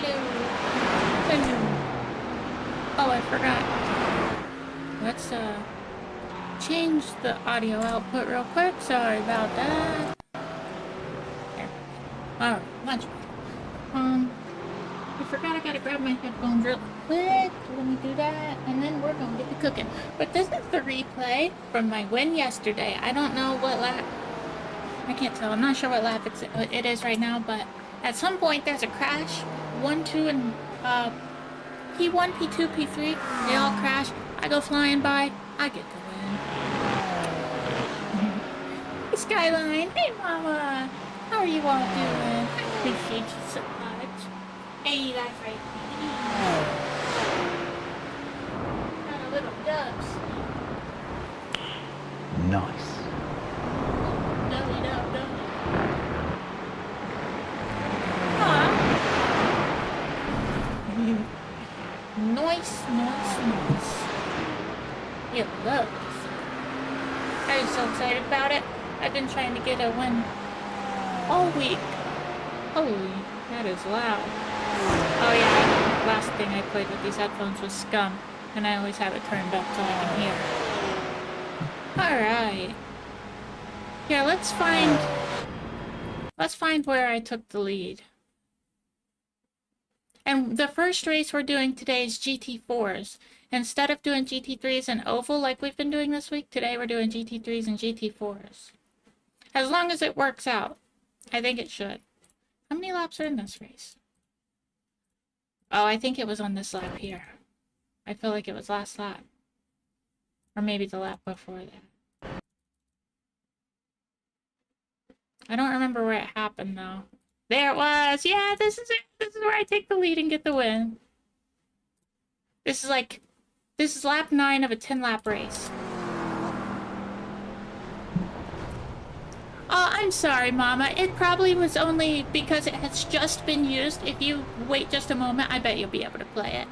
Hello. Hello. Oh, I forgot. Let's change the audio output real quick. Sorry about that. There. Alright, much better. I forgot I gotta grab my headphones real quick. Let me do that, and then we're gonna get to cooking. But this is the replay from my win yesterday. I don't know what lap. I can't tell. I'm not sure what lap it is right now, but at some point there's a crash. 1, 2, and P1, P2, P3, they all crash. I go flying by. I get to win. Skyline, hey mama, how are you all doing? I appreciate you so much. Hey, that's right. Got a little dubs. Nice. Belly dub, don't it? Aw. Nice. You love this. I'm so excited about it. I've been trying to get a win all week. Holy, that is loud. Oh yeah, last thing I played with these headphones was Scum, and I always have it turned up so I can hear. Alright. Here, let's find where I took the lead. And the first race we're doing today is GT4s. Instead of doing GT3s and oval like we've been doing this week, today we're doing GT3s and GT4s. As long as it works out. I think it should. How many laps are in this race? Oh, I think it was on this lap here. I feel like it was last lap. Or maybe the lap before that. I don't remember where it happened though. There it was! Yeah, this is it! This is where I take the lead and get the win. This is lap 9 of a 10-lap race. Oh, I'm sorry, Mama. It probably was only because it has just been used. If you wait just a moment, I bet you'll be able to play it.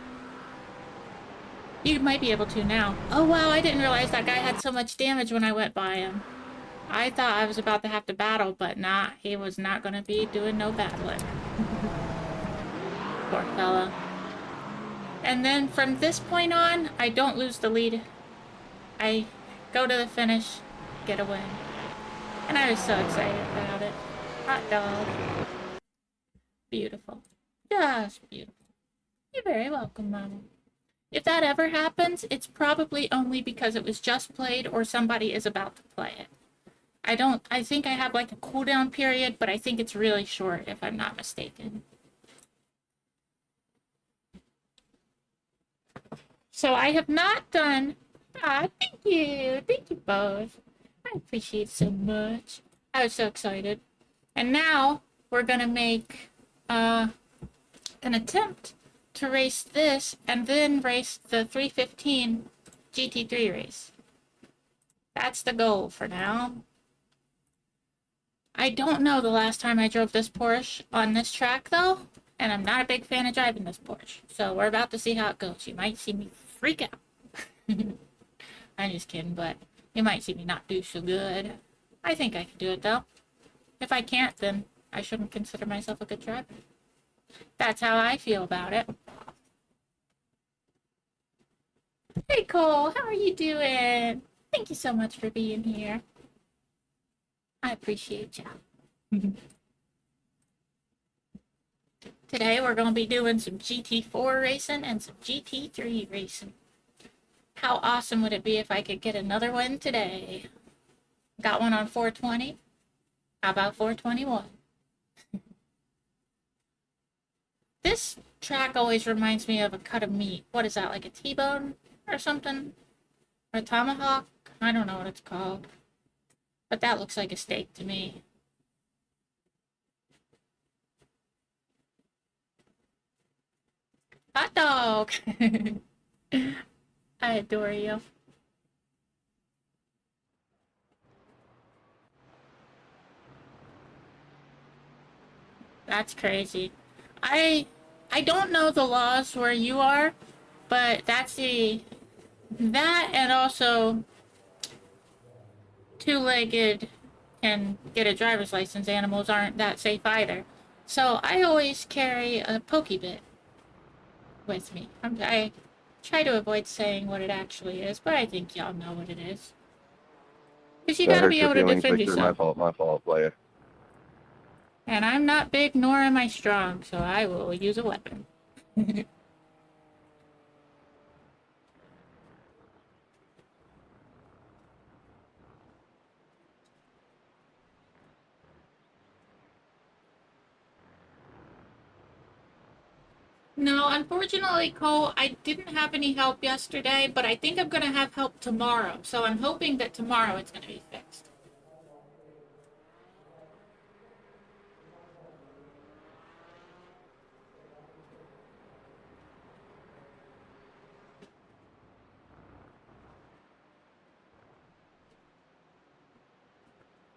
You might be able to now. Oh, wow, I didn't realize that guy had so much damage when I went by him. I thought I was about to have to battle, but nah, he was not going to be doing no battling. Poor fella. And then from this point on, I don't lose the lead. I go to the finish, get a win. And I was so excited about it. Hot dog. Beautiful. Just beautiful. You're very welcome, Mama. If that ever happens, it's probably only because it was just played or somebody is about to play it. I think I have like a cooldown period, but I think it's really short if I'm not mistaken. So I have not done... Ah, thank you. Thank you both. I appreciate it so much. I was so excited. And now we're gonna make an attempt to race this and then race the 315 GT3 race. That's the goal for now. I don't know the last time I drove this Porsche on this track though, and I'm not a big fan of driving this Porsche. So we're about to see how it goes. You might see me freak out. I'm just kidding, but you might see me not do so good. I think I can do it though. If I can't, then I shouldn't consider myself a good driver. That's how I feel about it. Hey Cole, how are you doing? Thank you so much for being here. I appreciate you. Today we're going to be doing some GT4 racing and some GT3 racing. How awesome would it be if I could get another win today? Got one on 420. How about 421? This track always reminds me of a cut of meat. What is that, like a T-bone or something? Or a tomahawk? I don't know what it's called. But that looks like a steak to me. Hot dog! I adore you. That's crazy. I don't know the laws where you are, but that and also two-legged and get a driver's license animals aren't that safe either. So I always carry a Pokebit with me. I try to avoid saying what it actually is, but I think y'all know what it is. Because you That gotta hurts be your able to feelings, defend Victor. yourself. My fault, player. And I'm not big nor am I strong, so I will use a weapon. No, unfortunately, Cole, I didn't have any help yesterday, but I think I'm going to have help tomorrow. So I'm hoping that tomorrow it's going to be fixed.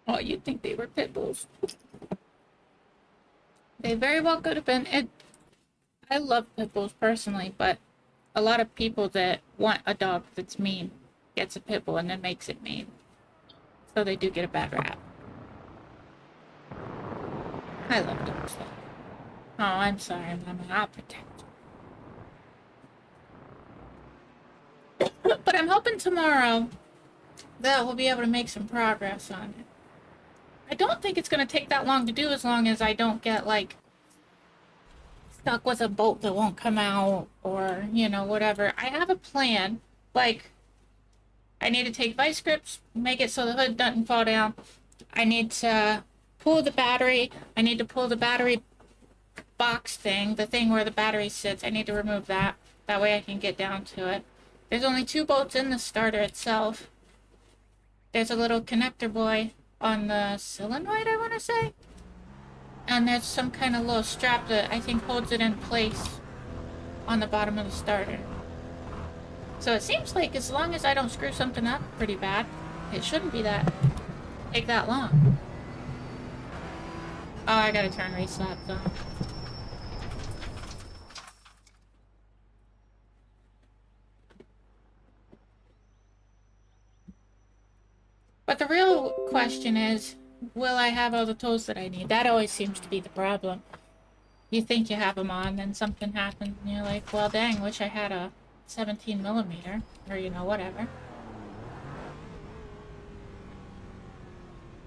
Oh, you'd think they were pit bulls. They very well could have been. I love pit bulls personally, but a lot of people that want a dog that's mean gets a pit bull and then makes it mean. So they do get a bad rap. I love dogs though. Oh, I'm sorry, Mama. I'll protect you. But I'm hoping tomorrow that we'll be able to make some progress on it. I don't think it's going to take that long to do as long as I don't get, like, stuck with a bolt that won't come out or, you know, whatever. I have a plan. Like, I need to take vice grips, make it so the hood doesn't fall down. I need to pull the battery. I need to pull the battery box thing, the thing where the battery sits. I need to remove that. That way I can get down to it. There's only 2 bolts in the starter itself. There's a little connector boy on the solenoid, I want to say. And there's some kind of little strap that I think holds it in place on the bottom of the starter. So it seems like as long as I don't screw something up pretty bad, it shouldn't take that long. Oh, I gotta turn reslaps on. But the real question is, will I have all the tools that I need? That always seems to be the problem. You think you have them on, then something happens, and you're like, well, dang, wish I had a 17mm, or, you know, whatever.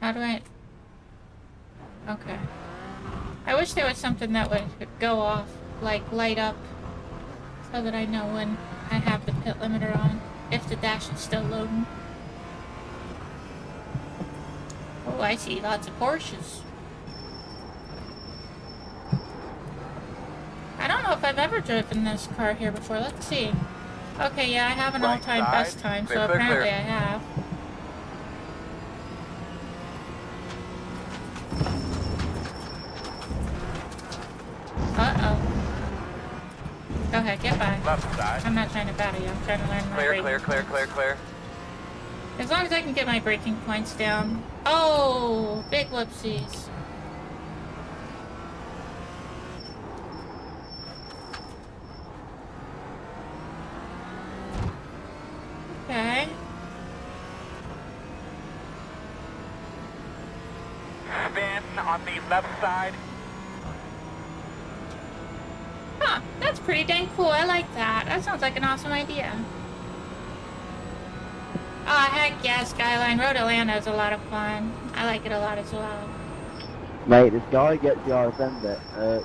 How do I... Okay. I wish there was something that would go off, like, light up, so that I know when I have the pit limiter on, if the dash is still loading. Oh, I see lots of Porsches. I don't know if I've ever driven this car here before. Let's see. Okay, yeah, I have an all-time best time, so apparently I have. Uh-oh. Go ahead, get by. Left side. I'm not trying to battle you. I'm trying to learn my braking. Clear. As long as I can get my braking points down. Oh, big whoopsies. Okay. Spin on the left side. Huh, that's pretty dang cool. I like that. That sounds like an awesome idea. Oh, heck yeah, Skyline. Road Atlanta is a lot of fun. I like it a lot as well. Mate, this guy gets the RSM bit.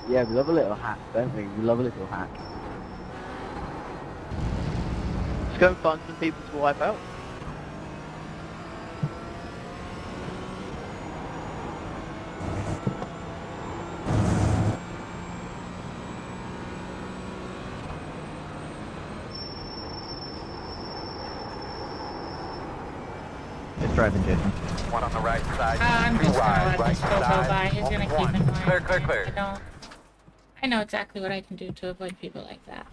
Yeah, we love a little hack, don't we? We love a little hack. Let's go and find some people to wipe out. It's driving, Jason. One on the right side. I'm just gonna let this go by. He's gonna keep in mind. Clear. I know exactly what I can do to avoid people like that.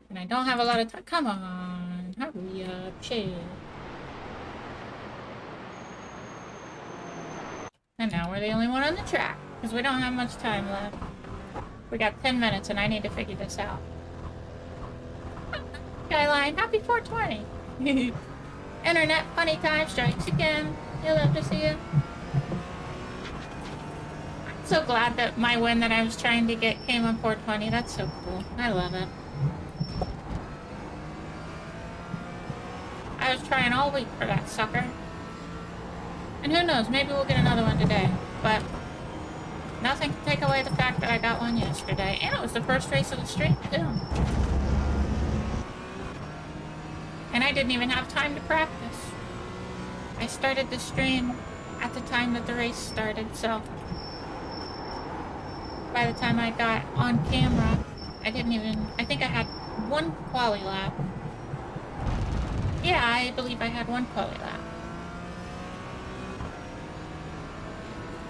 And I don't have a lot of time. Come on, hurry up, chill. And now we're the only one on the track, because we don't have much time left. We got 10 minutes and I need to figure this out. Skyline, happy 420! Internet funny time strikes again. You'll love to see it. so glad that my win that I was trying to get came on 420. That's so cool. I love it. I was trying all week for that sucker. And who knows, maybe we'll get another one today. But nothing can take away the fact that I got one yesterday. And it was the first race of the stream, too. And I didn't even have time to practice. I started the stream at the time that the race started, so by the time I got on camera, I think I had one quali lap. Yeah, I believe I had one quali lap.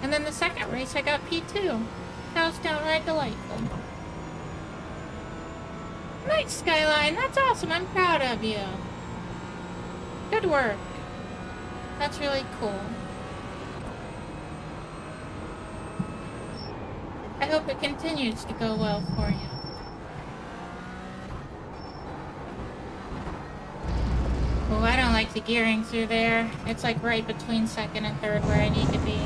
And then the second race, I got P2. That was downright delightful. Nice, Skyline. That's awesome. I'm proud of you. Good work. That's really cool. I hope it continues to go well for you. Oh, I don't like the gearing through there. It's like right between second and third where I need to be.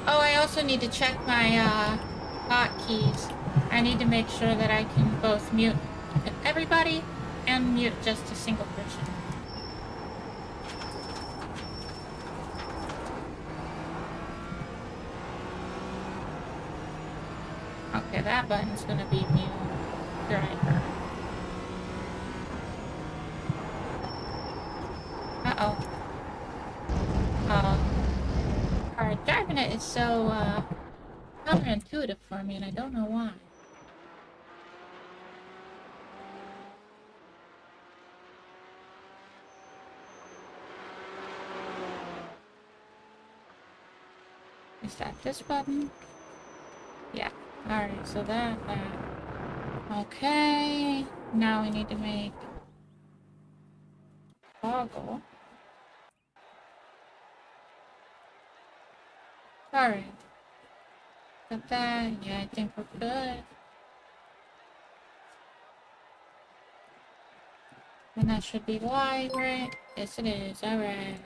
Oh, I also need to check my hotkeys. I need to make sure that I can both mute everybody and mute just a single person. Okay, that button's gonna be mute driver. Uh-oh. Driving it is so, counterintuitive for me, and I don't know why. Is that this button? Yeah. Alright, so that. Okay. Now we need to make toggle. Alright. Got that. Yeah, I think we're good. And that should be wide, right? Yes, it is. Alright.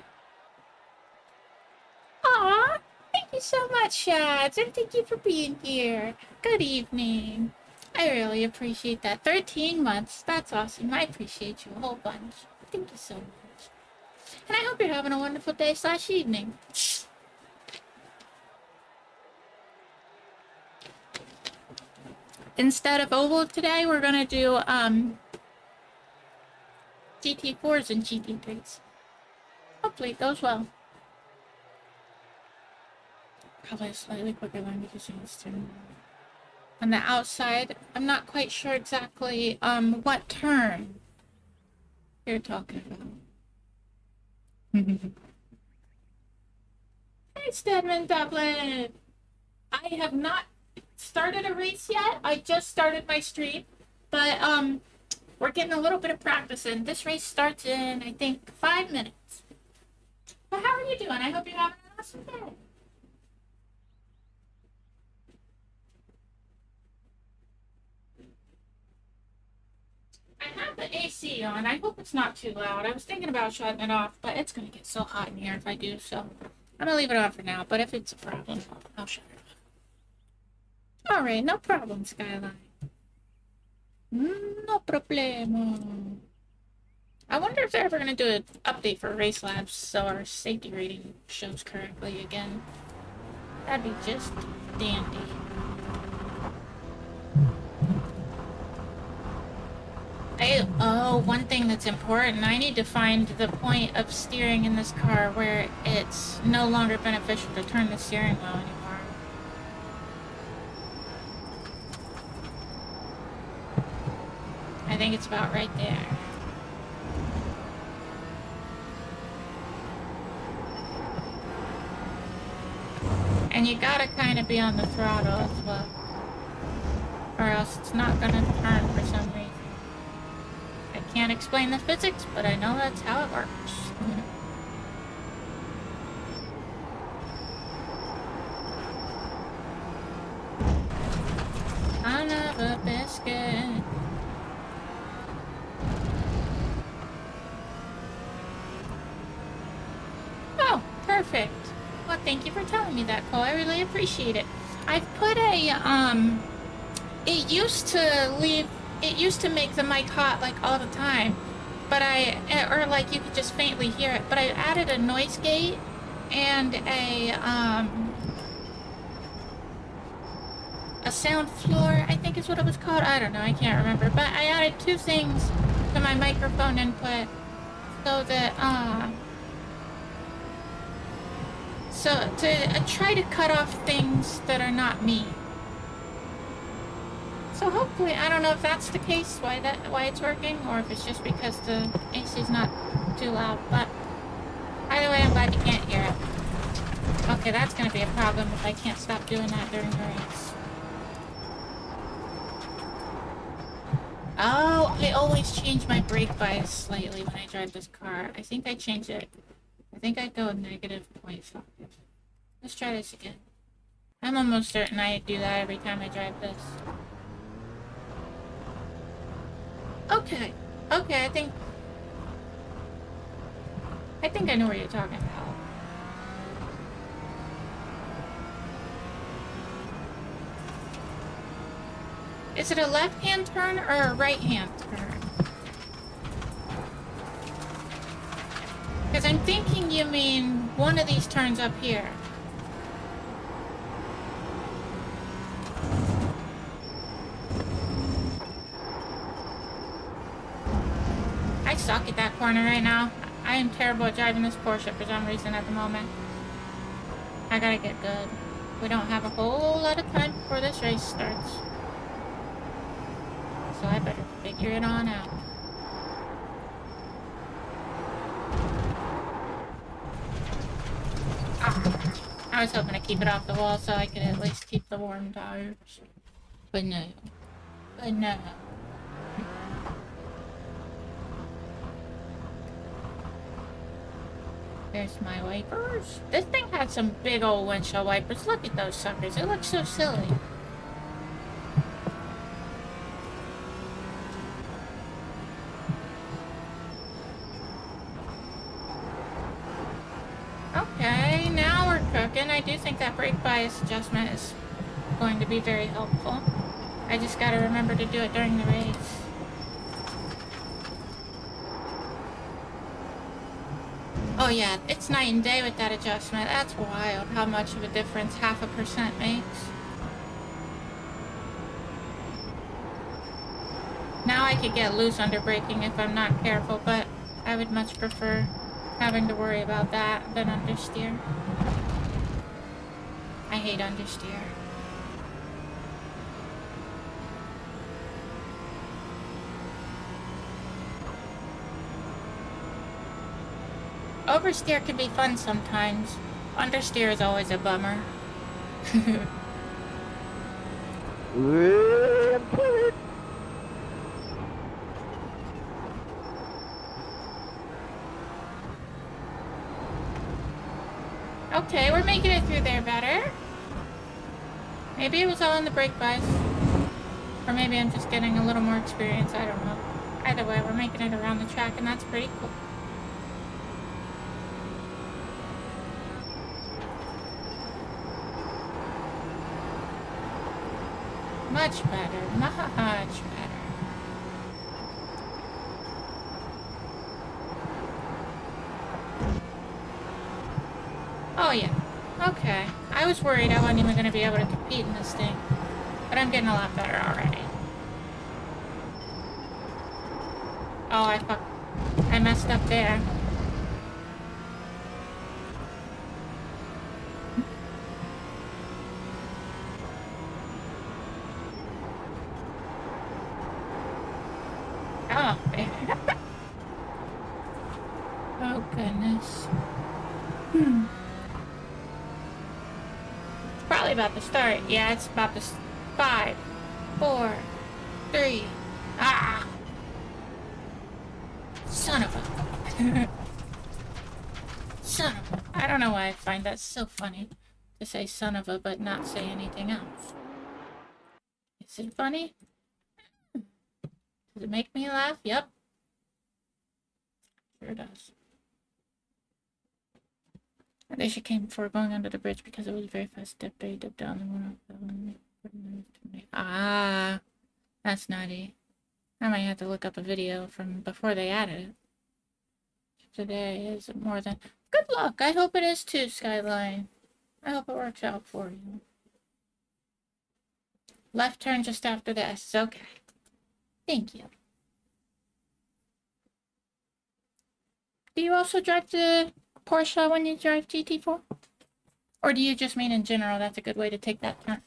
Aw! Thank you so much, Shads, and thank you for being here. Good evening. I really appreciate that. 13 months. That's awesome. I appreciate you a whole bunch. Thank you so much. And I hope you're having a wonderful day / evening. Instead of oval today, we're gonna do GT4s and GT3s. Hopefully it goes well. Probably slightly quicker than because it's turn. On the outside, I'm not quite sure exactly what turn you're talking about. Hey, Stedman Dublin! I have not started a race yet. I just started my stream, but we're getting a little bit of practice in. This race starts in, I think, 5 minutes. But how are you doing? I hope you're having an awesome day. I have the AC on. I hope it's not too loud. I was thinking about shutting it off, but it's going to get so hot in here if I do, so I'm going to leave it on for now. But if it's a problem, I'll shut it off. Alright, no problem, Skyline. No problemo. I wonder if they're ever going to do an update for Race Labs so our safety rating shows correctly again. That'd be just dandy. One thing that's important. I need to find the point of steering in this car where it's no longer beneficial to turn the steering wheel anymore. I think it's about right there. And you gotta kind of be on the throttle as well, or else it's not gonna turn for some reason. I can't explain the physics, but I know that's how it works. Son of a biscuit. thank you for telling me that, Cole. I really appreciate it. I've put a, it used to make the mic hot, like, all the time. But or like you could just faintly hear it. But I added a noise gate and a sound floor, I think is what it was called. I don't know, I can't remember. But I added 2 things to my microphone input so that, so to try to cut off things that are not me. So hopefully, I don't know if that's the case, why it's working, or if it's just because the AC is not too loud. But either way, I'm glad you can't hear it. Okay, that's gonna be a problem if I can't stop doing that during the race. Oh, I always change my brake bias slightly when I drive this car. I think I changed it. I think I go -0.5. Let's try this again. I'm almost certain I do that every time I drive this. Okay. Okay, I think I know what you're talking about. Is it a left-hand turn or a right-hand turn? Because I'm thinking you mean one of these turns up here. I suck at that corner right now. I am terrible at driving this Porsche for some reason at the moment. I gotta get good. We don't have a whole lot of time before this race starts. So I better figure it on out. Ah, I was hoping to keep it off the wall so I could at least keep the warm tires. But no. But no. There's my wipers. This thing had some big old windshield wipers. Look at those suckers. It looks so silly. Okay, now we're cooking. I do think that brake bias adjustment is going to be very helpful. I just gotta remember to do it during the race. Oh yeah, it's night and day with that adjustment. That's wild how much of a difference 0.5% makes. Now I could get loose under braking if I'm not careful, but I would much prefer having to worry about that than understeer. I hate understeer. Oversteer can be fun sometimes. Understeer is always a bummer. Okay, we're making it through there better. Maybe it was all in the brake bias. Or maybe I'm just getting a little more experience, I don't know. Either way, we're making it around the track and that's pretty cool. Much better, much better. Oh yeah, okay. I was worried I wasn't even going to be able to compete in this thing. But I'm getting a lot better already. Oh, I messed up there. Oh, oh goodness. It's probably about to start. Yeah, it's about to. 5, 4, 3. Ah! Son of a. Son of a. I don't know why I find that so funny to say son of a, but not say anything else. Is it funny? Does it make me laugh? Yep. Sure does. They should came before going under the bridge because it was very fast. Step they dipped down and went up. Ah, that's nutty. I might have to look up a video from before they added it. Today is more than... Good luck! I hope it is too, Skyline. I hope it works out for you. Left turn just after the S. Okay. Thank you. Do you also drive the Porsche when you drive GT4? Or do you just mean in general? That's a good way to take that turn.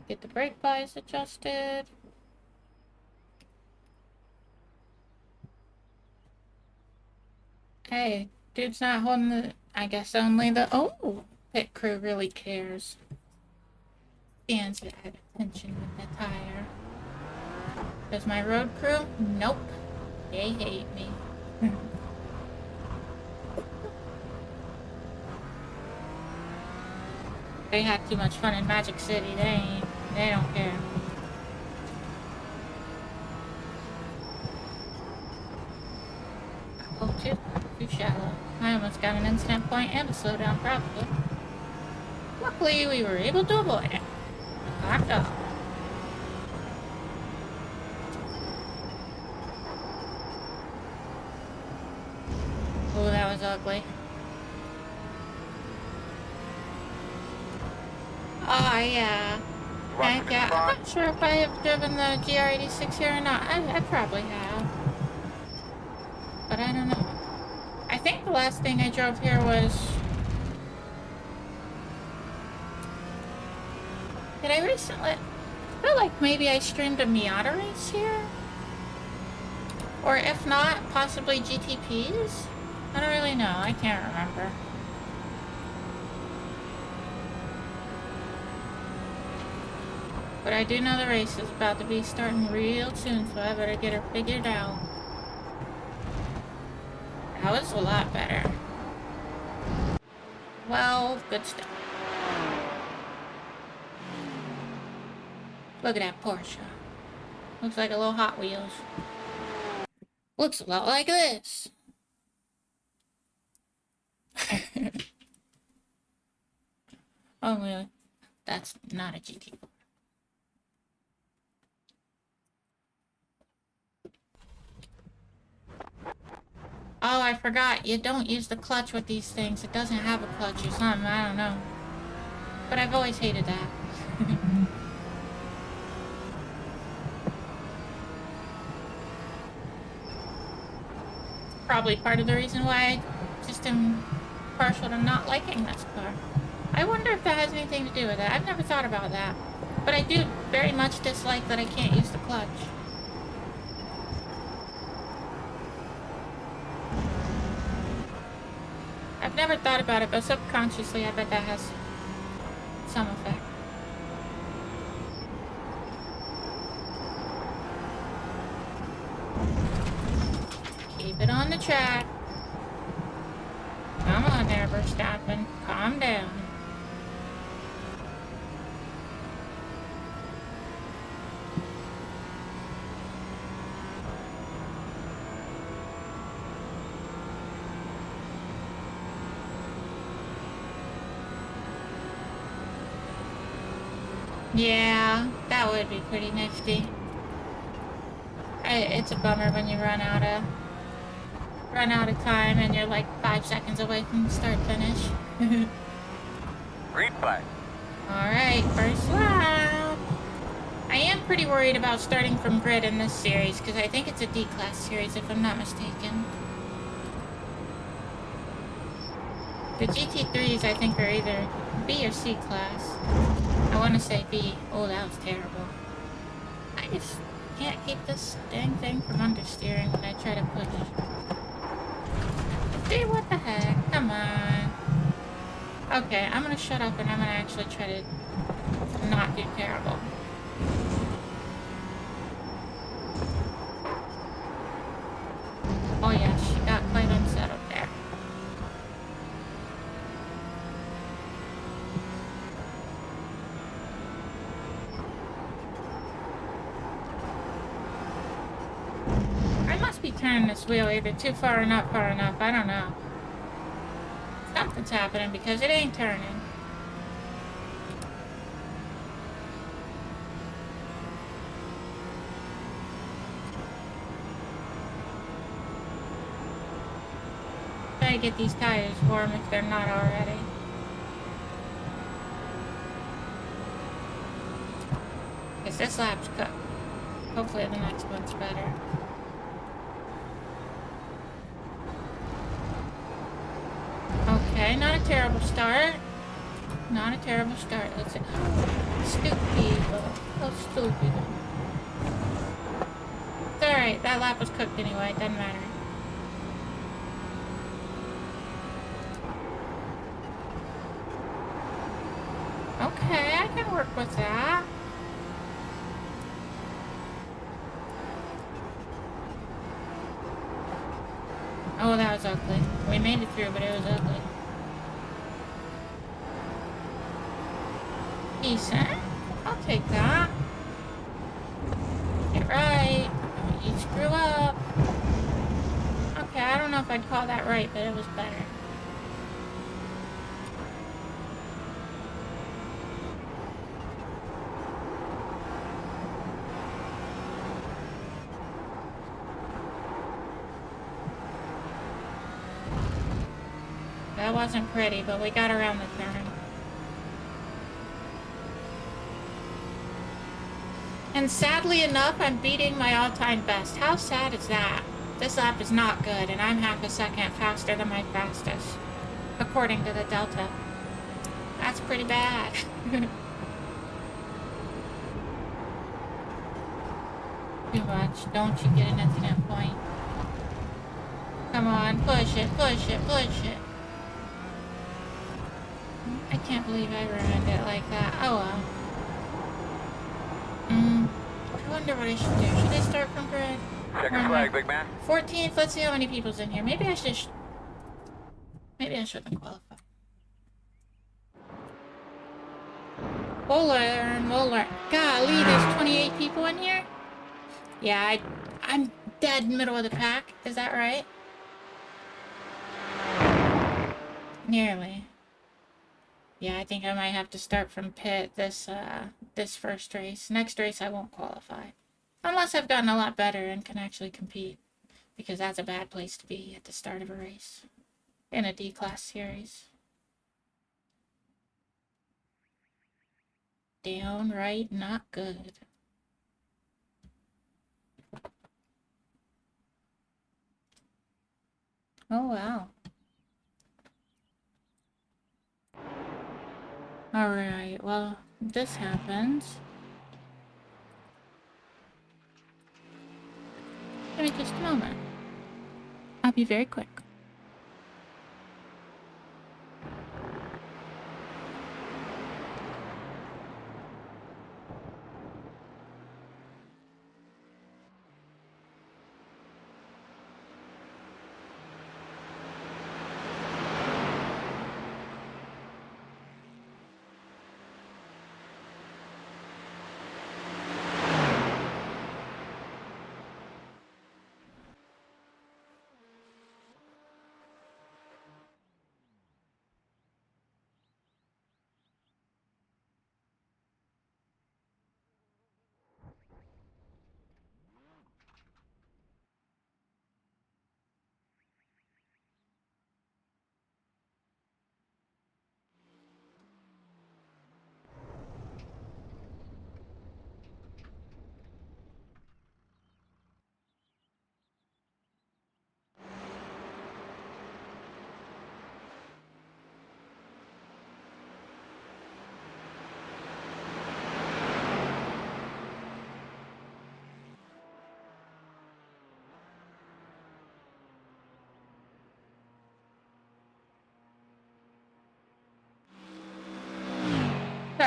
Get the brake bias adjusted. Hey, dude's not holding the... I guess only the... Oh! Pit crew really cares. Stands that attention with the tire. Does my road crew? Nope. They hate me. They had too much fun in Magic City. They don't care. Oh, too shallow. I almost got an incident point and a slowdown probably. Luckily, we were able to avoid it. Locked up. Oh, that was ugly. Oh, yeah. Heck yeah. I'm not sure if I have driven the GR86 here or not. I probably have. But I don't know. I think the last thing I drove here was... Did I recently... I feel like maybe I streamed a Miata race here? Or if not, possibly GTPs? I don't really know. I can't remember. But I do know the race is about to be starting real soon, so I better get her figured out. That was a lot better. Well, good stuff. Look at that Porsche. Looks like a little Hot Wheels. Looks a lot like this. Only that's not a GT4. Oh, I forgot. You don't use the clutch with these things. It doesn't have a clutch or something. I don't know. But I've always hated that. Probably part of the reason why I just am partial to not liking this car. I wonder if that has anything to do with it. I've never thought about that. But I do very much dislike that I can't use the clutch. I've never thought about it, but subconsciously I bet that has some effect. Keep it on the track. Come on there, Verstappen. Calm down. Yeah, that would be pretty nifty. It's a bummer when you run out of time and you're like 5 seconds away from start finish. Green flag. Alright, first lap. I am pretty worried about starting from grid in this series because I think it's a D-class series if I'm not mistaken. The GT3s I think are either B or C class. I want to say B. Oh, that was terrible. I just can't keep this dang thing from understeering when I try to push. See, what the heck? Come on. Okay, I'm gonna shut up and I'm gonna actually try to not do terrible. Oh yeah, she got quite unsettled there. I must be turning this wheel either too far or not far enough. I don't know. Something's happening because it ain't turning. Try to get these tires warm if they're not already. Because this lap's cooked. Hopefully the next one's better. Okay, not a terrible start. Not a terrible start. Let's see. Stupid. Oh, stupid. It's alright, that lap was cooked anyway, it doesn't matter. Okay, I can work with that. Oh, that was ugly. We made it through, but it was ugly. Decent. I'll take that. Get right. You screw up. Okay, I don't know if I'd call that right, but it was better. That wasn't pretty, but we got around the turn. And sadly enough, I'm beating my all-time best. How sad is that? This lap is not good, and I'm half a second faster than my fastest, according to the Delta. That's pretty bad. Too much. Don't you get an incident point. Come on, push it, push it, push it. I can't believe I ruined it like that. Oh well. I wonder what I should do. Should I start from grid? Check your flag, big man. 14th. Let's see how many people's in here. Maybe I should. Maybe I shouldn't qualify. We'll learn. We'll learn. Golly, there's 28 people in here. Yeah, I'm dead middle of the pack. Is that right? Nearly. Yeah, I think I might have to start from pit this first race. Next race I won't qualify. Unless I've gotten a lot better and can actually compete. Because that's a bad place to be at the start of a race. In a D-class series. Downright not good. Oh wow. Alright, well, this happens. Give me just a moment. I'll be very quick.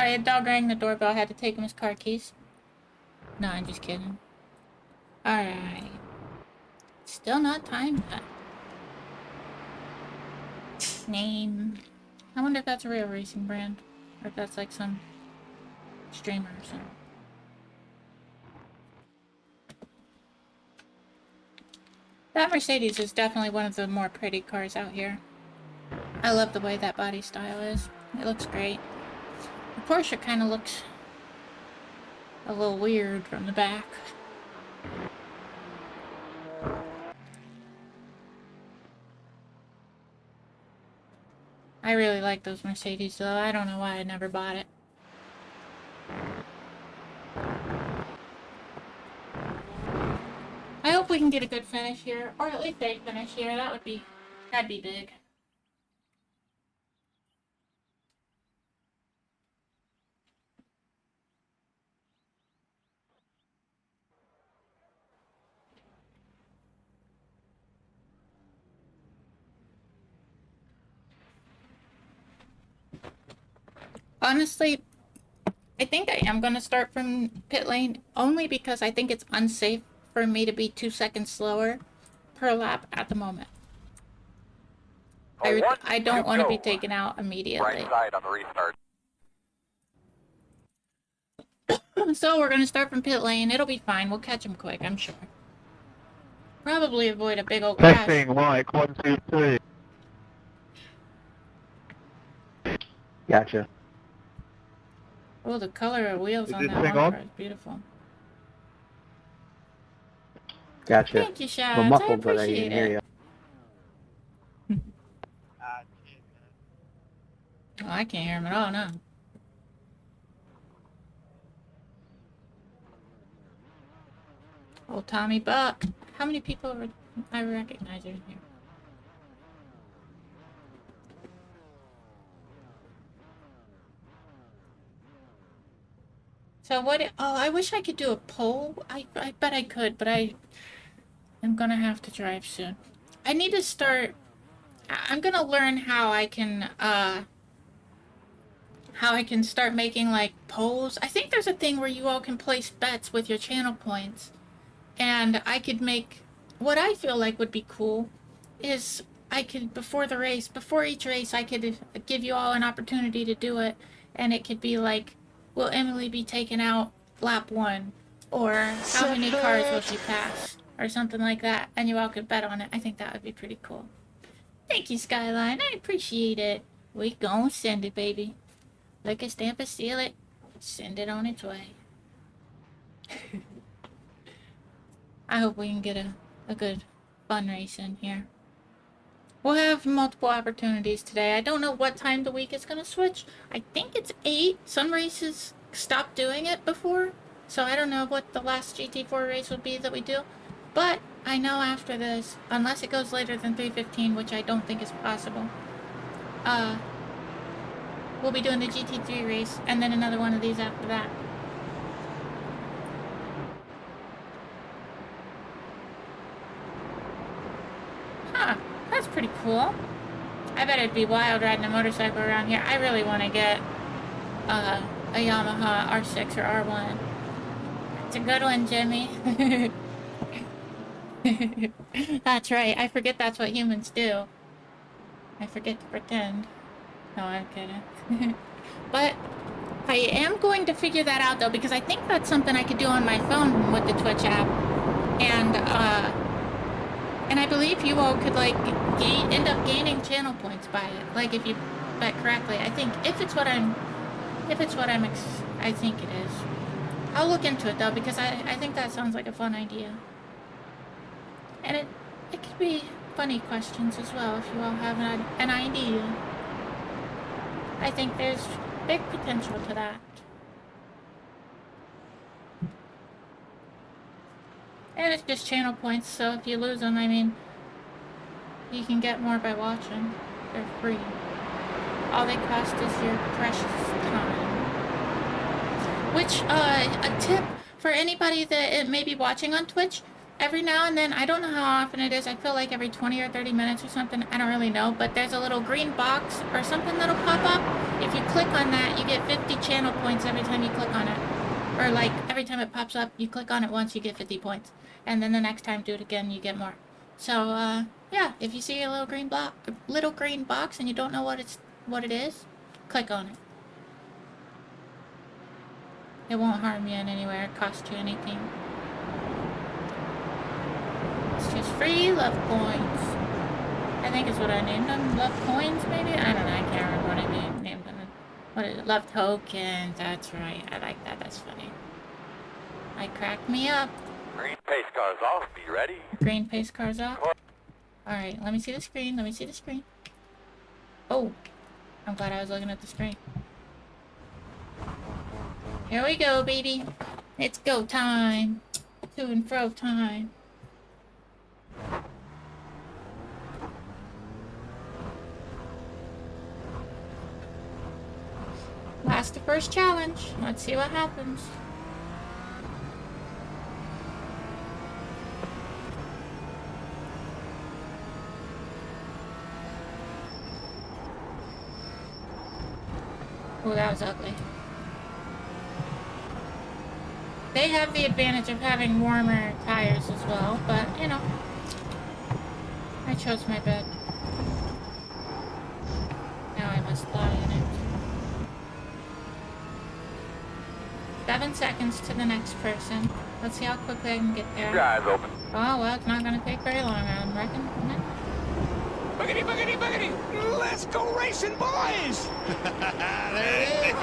Sorry, a dog rang the doorbell. I had to take him his car keys. No, I'm just kidding. Alright. Still not timed yet. Name. I wonder if that's a real racing brand. Or if that's like some streamer or something. That Mercedes is definitely one of the more pretty cars out here. I love the way that body style is. It looks great. The Porsche kind of looks a little weird from the back. I really like those Mercedes though. I don't know why I never bought it. I hope we can get a good finish here, or at least a finish here. That'd be big. Honestly, I think I am going to start from pit lane only because I think it's unsafe for me to be 2 seconds slower per lap at the moment. I don't want to be taken out immediately. Right side on the restart. So we're going to start from pit lane. It'll be fine. We'll catch him quick, I'm sure. Probably avoid a big old crash. Testing, mic, 1, 2, 3. Gotcha. Oh, the color of wheels Is on this that thing one on? car is beautiful. Gotcha. Thank you, I'm Shads. I muffled, but I appreciate can hear it. you. Oh, I can't hear him at all now. Oh, Tommy Buck. How many people I recognize in here? So what? Oh, I wish I could do a poll. I bet I could, but I'm gonna have to drive soon. I need to start. I'm gonna learn how I can start making like polls. I think there's a thing where you all can place bets with your channel points, and I could make what I feel like would be cool is I could before each race, I could give you all an opportunity to do it, and it could be like, will Emily be taken out lap 1? Or how many cars will she pass? Or something like that. And you all could bet on it. I think that would be pretty cool. Thank you, Skyline. I appreciate it. We gon' send it, baby. Lick a stamp and seal it. Send it on its way. I hope we can get a good fun race in here. We'll have multiple opportunities today. I don't know what time the week is going to switch. I think it's 8. Some races stopped doing it before. So I don't know what the last GT4 race would be that we do. But I know after this, unless it goes later than 3:15, which I don't think is possible, we'll be doing the GT3 race and then another one of these after that. Huh. That's pretty cool. I bet it'd be wild riding a motorcycle around here. I really want to get a Yamaha R6 or R1. It's a good one, Jimmy. That's right. I forget that's what humans do. I forget to pretend. No, I'm kidding. But I am going to figure that out, though, because I think that's something I could do on my phone with the Twitch app. And I believe you all could, like, end up gaining channel points by it. Like, if you bet correctly. I think, I think it is. I'll look into it, though, because I think that sounds like a fun idea. And it could be funny questions as well, if you all have an idea. I think there's big potential to that. And it's just channel points, so if you lose them, I mean, you can get more by watching. They're free. All they cost is your precious time. Which, a tip for anybody that may be watching on Twitch, every now and then, I don't know how often it is, I feel like every 20 or 30 minutes or something, I don't really know, but there's a little green box or something that'll pop up. If you click on that, you get 50 channel points every time you click on it. Or like, every time it pops up, you click on it once, you get 50 points. And then the next time, do it again, you get more. So, yeah, if you see a little green box and you don't know what it is, click on it. It won't harm you in any way or cost you anything. It's just free love coins. I think is what I named them. Love coins, maybe? I don't know. I can't remember what I named them. What is it? Love tokens. That's right. I like that. That's funny. I cracked me up. Green pace car's off. Be ready. Green pace car's off. Alright, let me see the screen. Let me see the screen. Oh. I'm glad I was looking at the screen. Here we go, baby. It's go time. To and fro time. Last the first challenge. Let's see what happens. Oh, that was ugly. They have the advantage of having warmer tires as well, but, you know, I chose my bed. Now I must lie in it. 7 seconds to the next person. Let's see how quickly I can get there. Your eyes open. Oh, well, it's not going to take very long, I reckon. Boogity, boogity, boogity! Let's go racing, boys! There it is!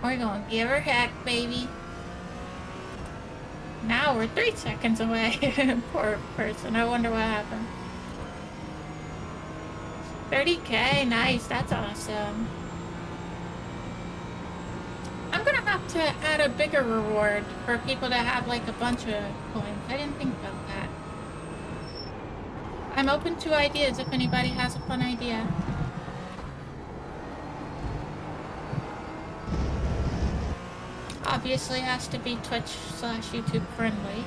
We're going to give her heck, baby. Now we're 3 seconds away. Poor person. I wonder what happened. 30K. Nice. That's awesome. I'm going to have to add a bigger reward for people that have like a bunch of coins. I didn't think about that. I'm open to ideas if anybody has a fun idea. Obviously has to be Twitch/YouTube friendly.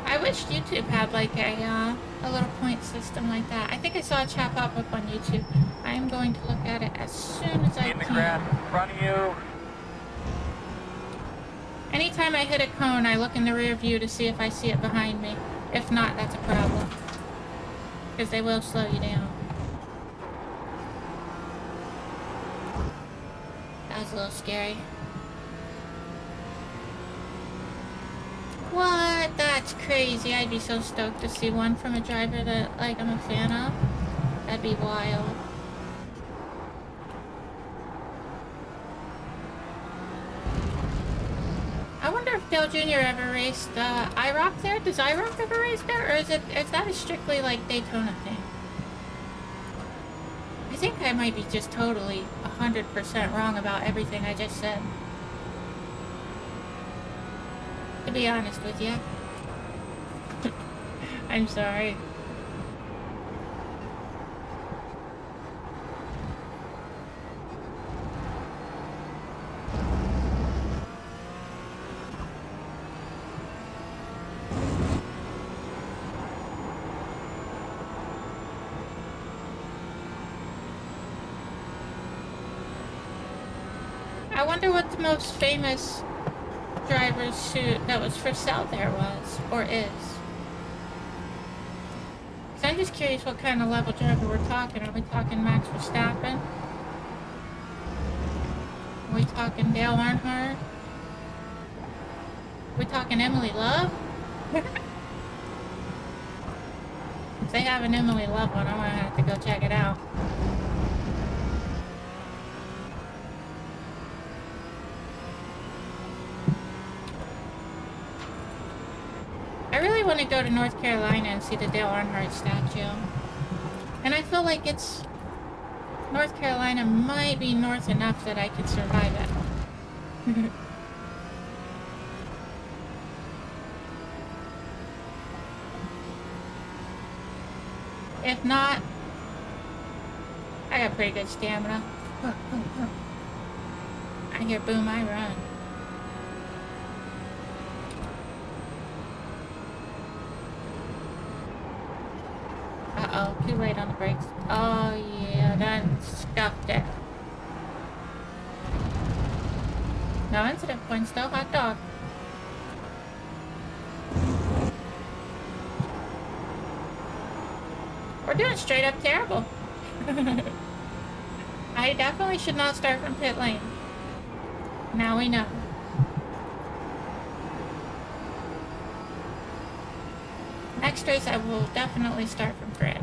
I wish YouTube had like a little point system like that. I think I saw a chat pop up on YouTube. I am going to look at it as soon as I In the can. grass in front of you. Anytime I hit a cone, I look in the rear view to see if I see it behind me. If not, that's a problem. Because they will slow you down. That was a little scary. What? That's crazy. I'd be so stoked to see one from a driver that, like, I'm a fan of. That'd be wild. I wonder if Dale Jr. ever raced iRock there? Does iRock ever race there? Or is that a strictly, like, Daytona thing? I think I might be just totally 100% wrong about everything I just said. To be honest with you. I'm sorry. I wonder what the most famous driver's suit that was for sale there was, or is. So I'm just curious what kind of level driver we're talking. Are we talking Max Verstappen? Are we talking Dale Earnhardt? Are we talking Emily Love? If they have an Emily Love one, I'm gonna have to go check it out. I really want to go to North Carolina and see the Dale Earnhardt statue. And I feel like North Carolina might be north enough that I could survive it. If not, I got pretty good stamina. I hear boom, I run. Uh-oh, too late on the brakes. Oh yeah, that scuffed it. No incident points though, hot dog. We're doing straight up terrible. I definitely should not start from pit lane. Now we know. Next race I will definitely start from grid.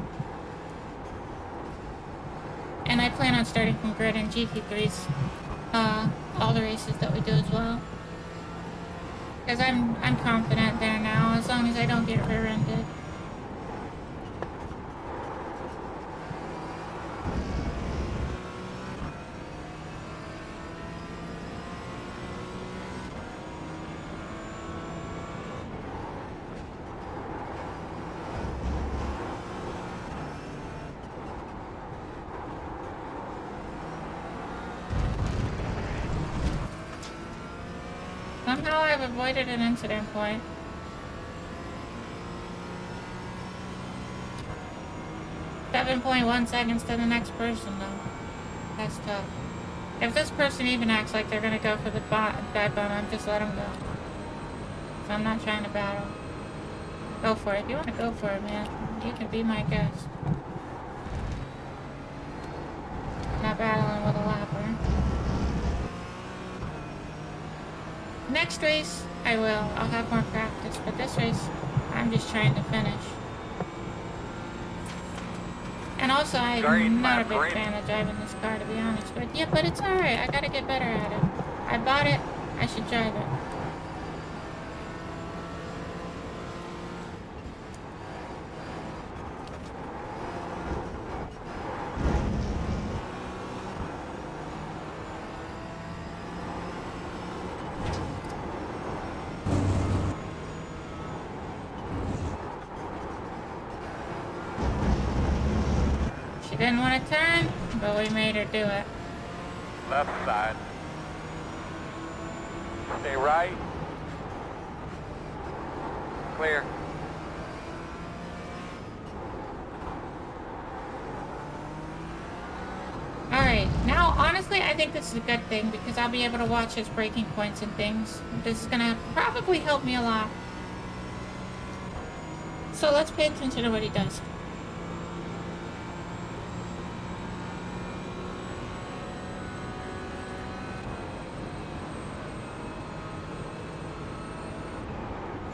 And I plan on starting from grid in GT3s. All the races that we do as well. Because I'm confident there now, as long as I don't get rear-ended. Somehow I've avoided an incident point. .1 seconds to the next person though. That's tough. If this person even acts like they're gonna go for the dive bomb, I'm just let them go. So I'm not trying to battle. Go for it. If you want to go for it, man, you can be my guest. Not battling with a lapper. Next race, I will. I'll have more practice, but this race, I'm just trying to finish. And also, I'm not a big fan of driving this car, to be honest with you. Yeah, but it's alright. I gotta get better at it. I bought it. I should drive it. She didn't want to turn, but we made her do it. Left side. Stay right. Clear. Alright, now honestly I think this is a good thing because I'll be able to watch his braking points and things. This is gonna probably help me a lot. So let's pay attention to what he does.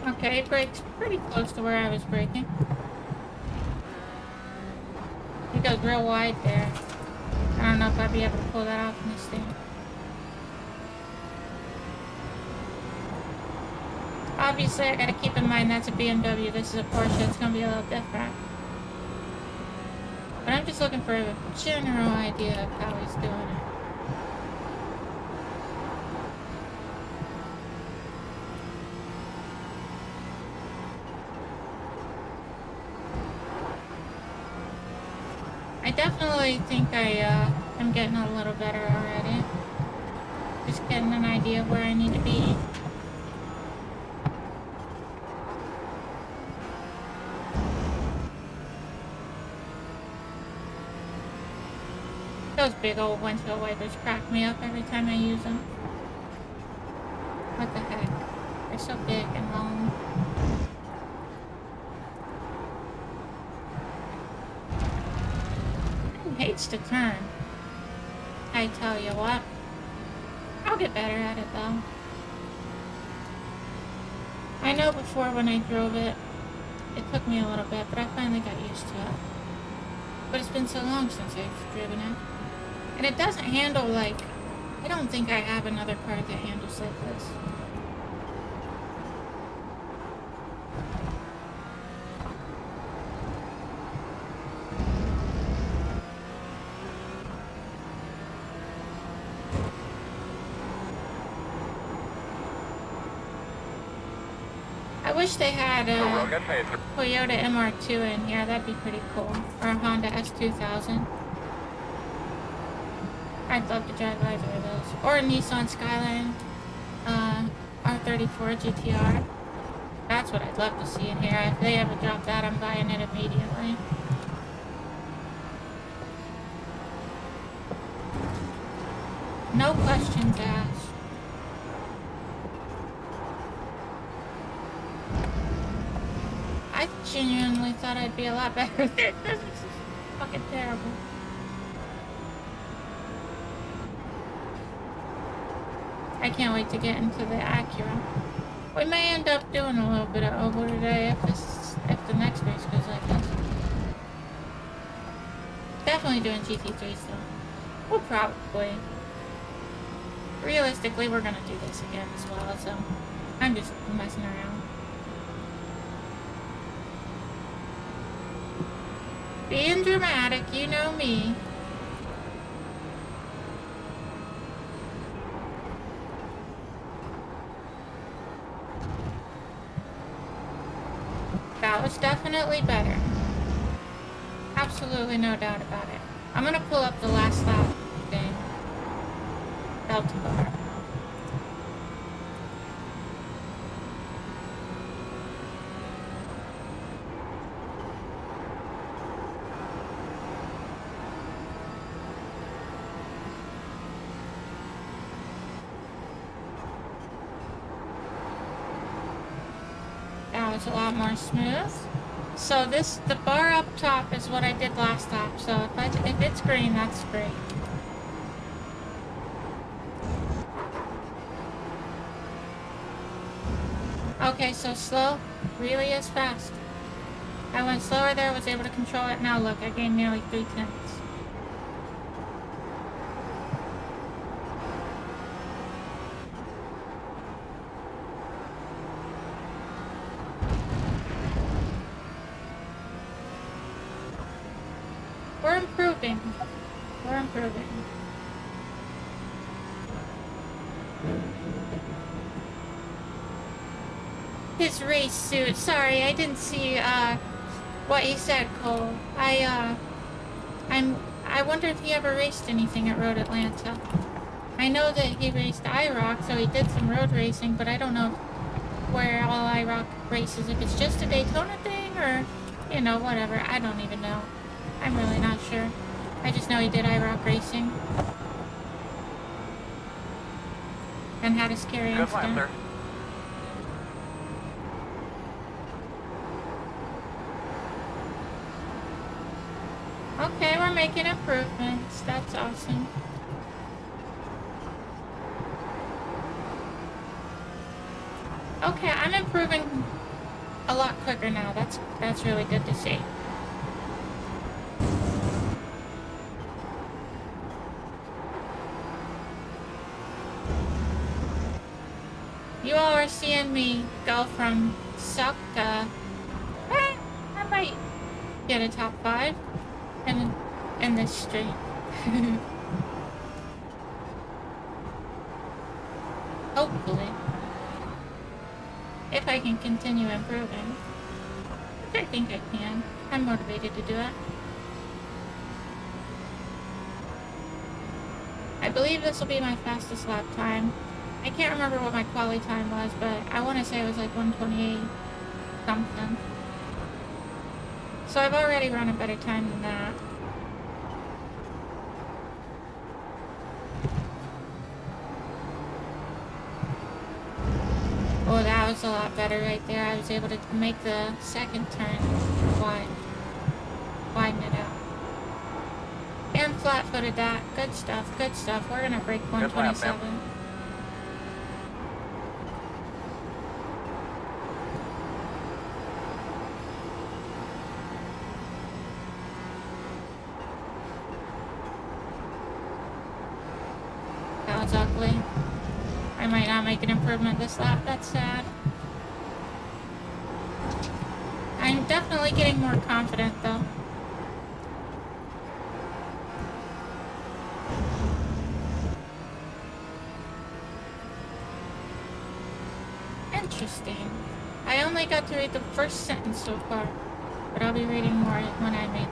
Okay, it brakes pretty close to where I was braking. He goes real wide there. I don't know if I'd be able to pull that off in this thing. Obviously, I gotta keep in mind that's a BMW. This is a Porsche. It's gonna be a little different. But I'm just looking for a general idea of how he's doing it. I definitely think I'm getting a little better already. Just getting an idea of where I need to be. Those big old windshield wipers crack me up every time I use them. What the heck? They're so big and long. He hates to turn. I tell you what. I'll get better at it though. I know before when I drove it, it took me a little bit, but I finally got used to it. But it's been so long since I've driven it. And it doesn't handle like... I don't think I have another car that handles like this. I wish they had We'll a get paid. Toyota MR2 in here. That'd be pretty cool. Or a Honda S2000. I'd love to drive either of those. Or a Nissan Skyline R34 GTR. That's what I'd love to see in here. If they ever drop that, I'm buying it immediately. No questions asked. I genuinely thought I'd be a lot better. This is fucking terrible. I can't wait to get into the Acura. We may end up doing a little bit of oval today if the next race goes like this. Definitely doing GT3 still. We'll probably. Realistically, we're gonna do this again as well, so I'm just messing around. Being dramatic, you know me. That was definitely better. Absolutely no doubt about it. I'm gonna pull up the last lap thing. Delta bar. That was a lot more smooth. So the bar up top is what I did last lap. So if it's green, that's great. Okay, so slow really is fast. I went slower there, was able to control it. Now look, I gained nearly 3/10. We're improving. We're improving. His race suit. Sorry, I didn't see what you said, Cole. I wonder if he ever raced anything at Road Atlanta. I know that he raced iRock, so he did some road racing, but I don't know where all iRock races. If it's just a Daytona thing or, you know, whatever. I don't even know. I'm really not sure. I just know he did iRock racing. And had a scary Good incident. lap, sir. Okay, we're making improvements. That's awesome. Okay, I'm improving a lot quicker now. That's really good to see. You all are seeing me go from suck to, I might get a top 5 in this street. Hopefully. If I can continue improving. Which I think I can. I'm motivated to do it. I believe this will be my fastest lap time. I can't remember what my quali time was, but I want to say it was like 1:28 something. So I've already run a better time than that. Oh, that was a lot better right there. I was able to make the second turn widen it out. And flat-footed that. Good stuff, good stuff. We're gonna break Good lap, 127. That was ugly. I might not make an improvement this lap. That's sad. I'm definitely getting more confident though. Interesting. I only got to read the first sentence so far, but I'll be reading more when I read.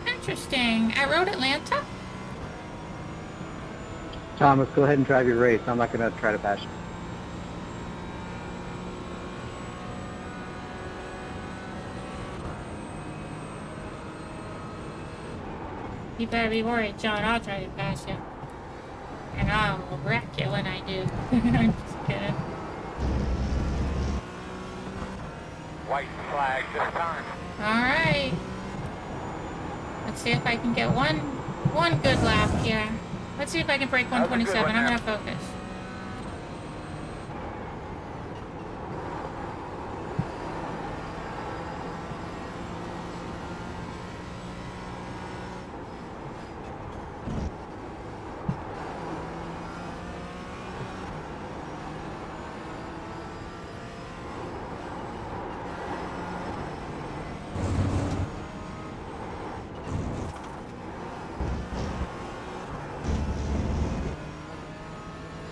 Interesting. I wrote Atlanta. Thomas, go ahead and drive your race. I'm not going to try to pass you. You better be worried, John. I'll try to pass you. And I'll wreck you when I do. I'm just kidding. White flag this time. Alright. Let's see if I can get one good lap here. Let's see if I can break That was a good 127. one I'm there. gonna focus.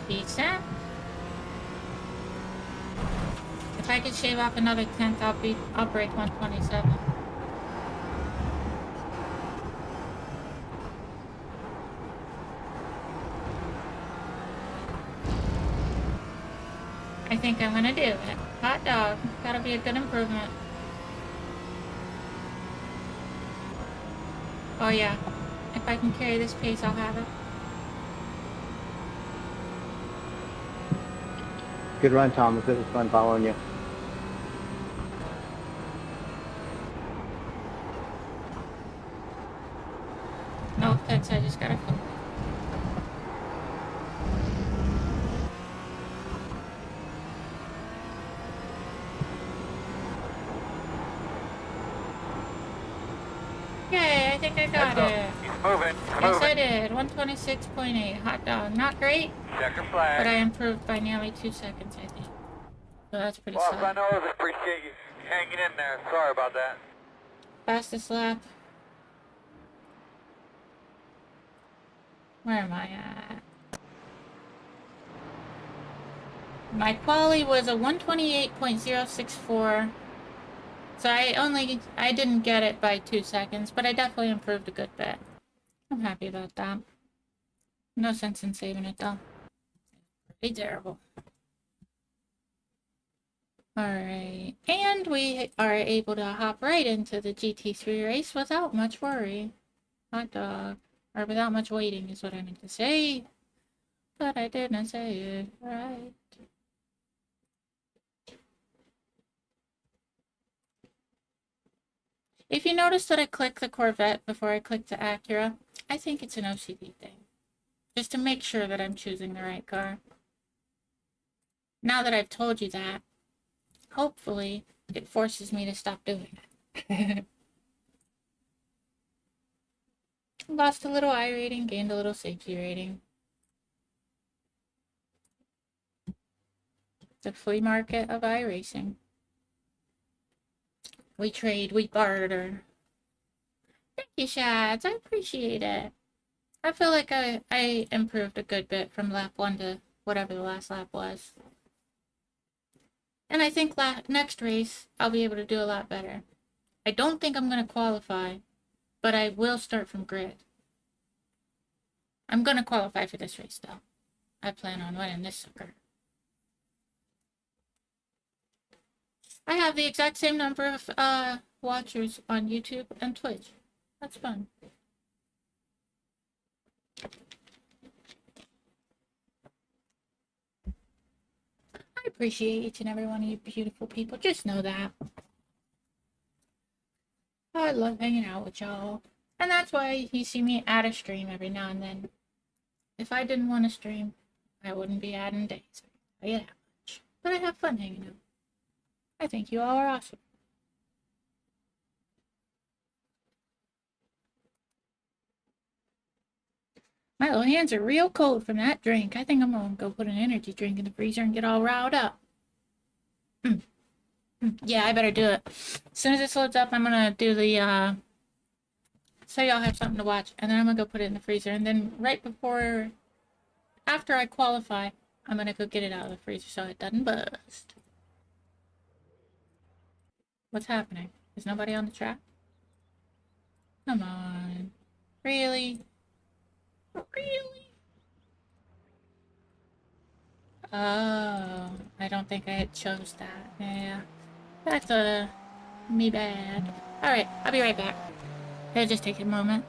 Decent. If I could shave off another 10th, I'll break 127. I think I'm gonna do it. Hot dog. Gotta be a good improvement. Oh yeah. If I can carry this pace, I'll have it. Good run, Thomas. It was fun following you. No offense, I just gotta focus. Yay, I think I got Heads up. it. He's moving. He's Yes, moving. I did. 126.8. Hot dog. Not great, Checker but flag. I improved by nearly 2 seconds, I think. So that's pretty Boss, I solid. know I appreciate you hanging in there. Sorry about that. Fastest lap. Where am I at? My quali was a 128.064. So I didn't get it by 2 seconds, but I definitely improved a good bit. I'm happy about that. No sense in saving it though. Pretty terrible. Alright, and we are able to hop right into the GT3 race without much worry. Hot dog. Or without much waiting is what I meant to say. But I didn't say it right. If you notice that I click the Corvette before I click the Acura, I think it's an OCD thing. Just to make sure that I'm choosing the right car. Now that I've told you that, hopefully it forces me to stop doing it. Lost a little I rating, gained a little safety rating. The flea market of iRacing. We trade, we barter. Thank you, Shads. I appreciate it. I feel like I improved a good bit from lap 1 to whatever the last lap was. And I think next race, I'll be able to do a lot better. I don't think I'm going to qualify, but I will start from grid. I'm going to qualify for this race, though. I plan on winning this sucker. I have the exact same number of watchers on YouTube and Twitch. That's fun. I appreciate each and every one of you beautiful people. Just know that. I love hanging out with y'all. And that's why you see me add a stream every now and then. If I didn't want to stream, I wouldn't be adding days. I get that much. But I have fun hanging out. I think you all are awesome. My little hands are real cold from that drink. I think I'm gonna go put an energy drink in the freezer and get all riled up. Yeah, I better do it. As soon as this loads up, I'm gonna do the, so y'all have something to watch, and then I'm gonna go put it in the freezer, and then right before, after I qualify, I'm gonna go get it out of the freezer so it doesn't bust. What's happening? Is nobody on the track? Come on. Really? Really? Oh, I don't think I had chose that. Yeah. That's me bad. Alright, I'll be right back. It'll just take a moment.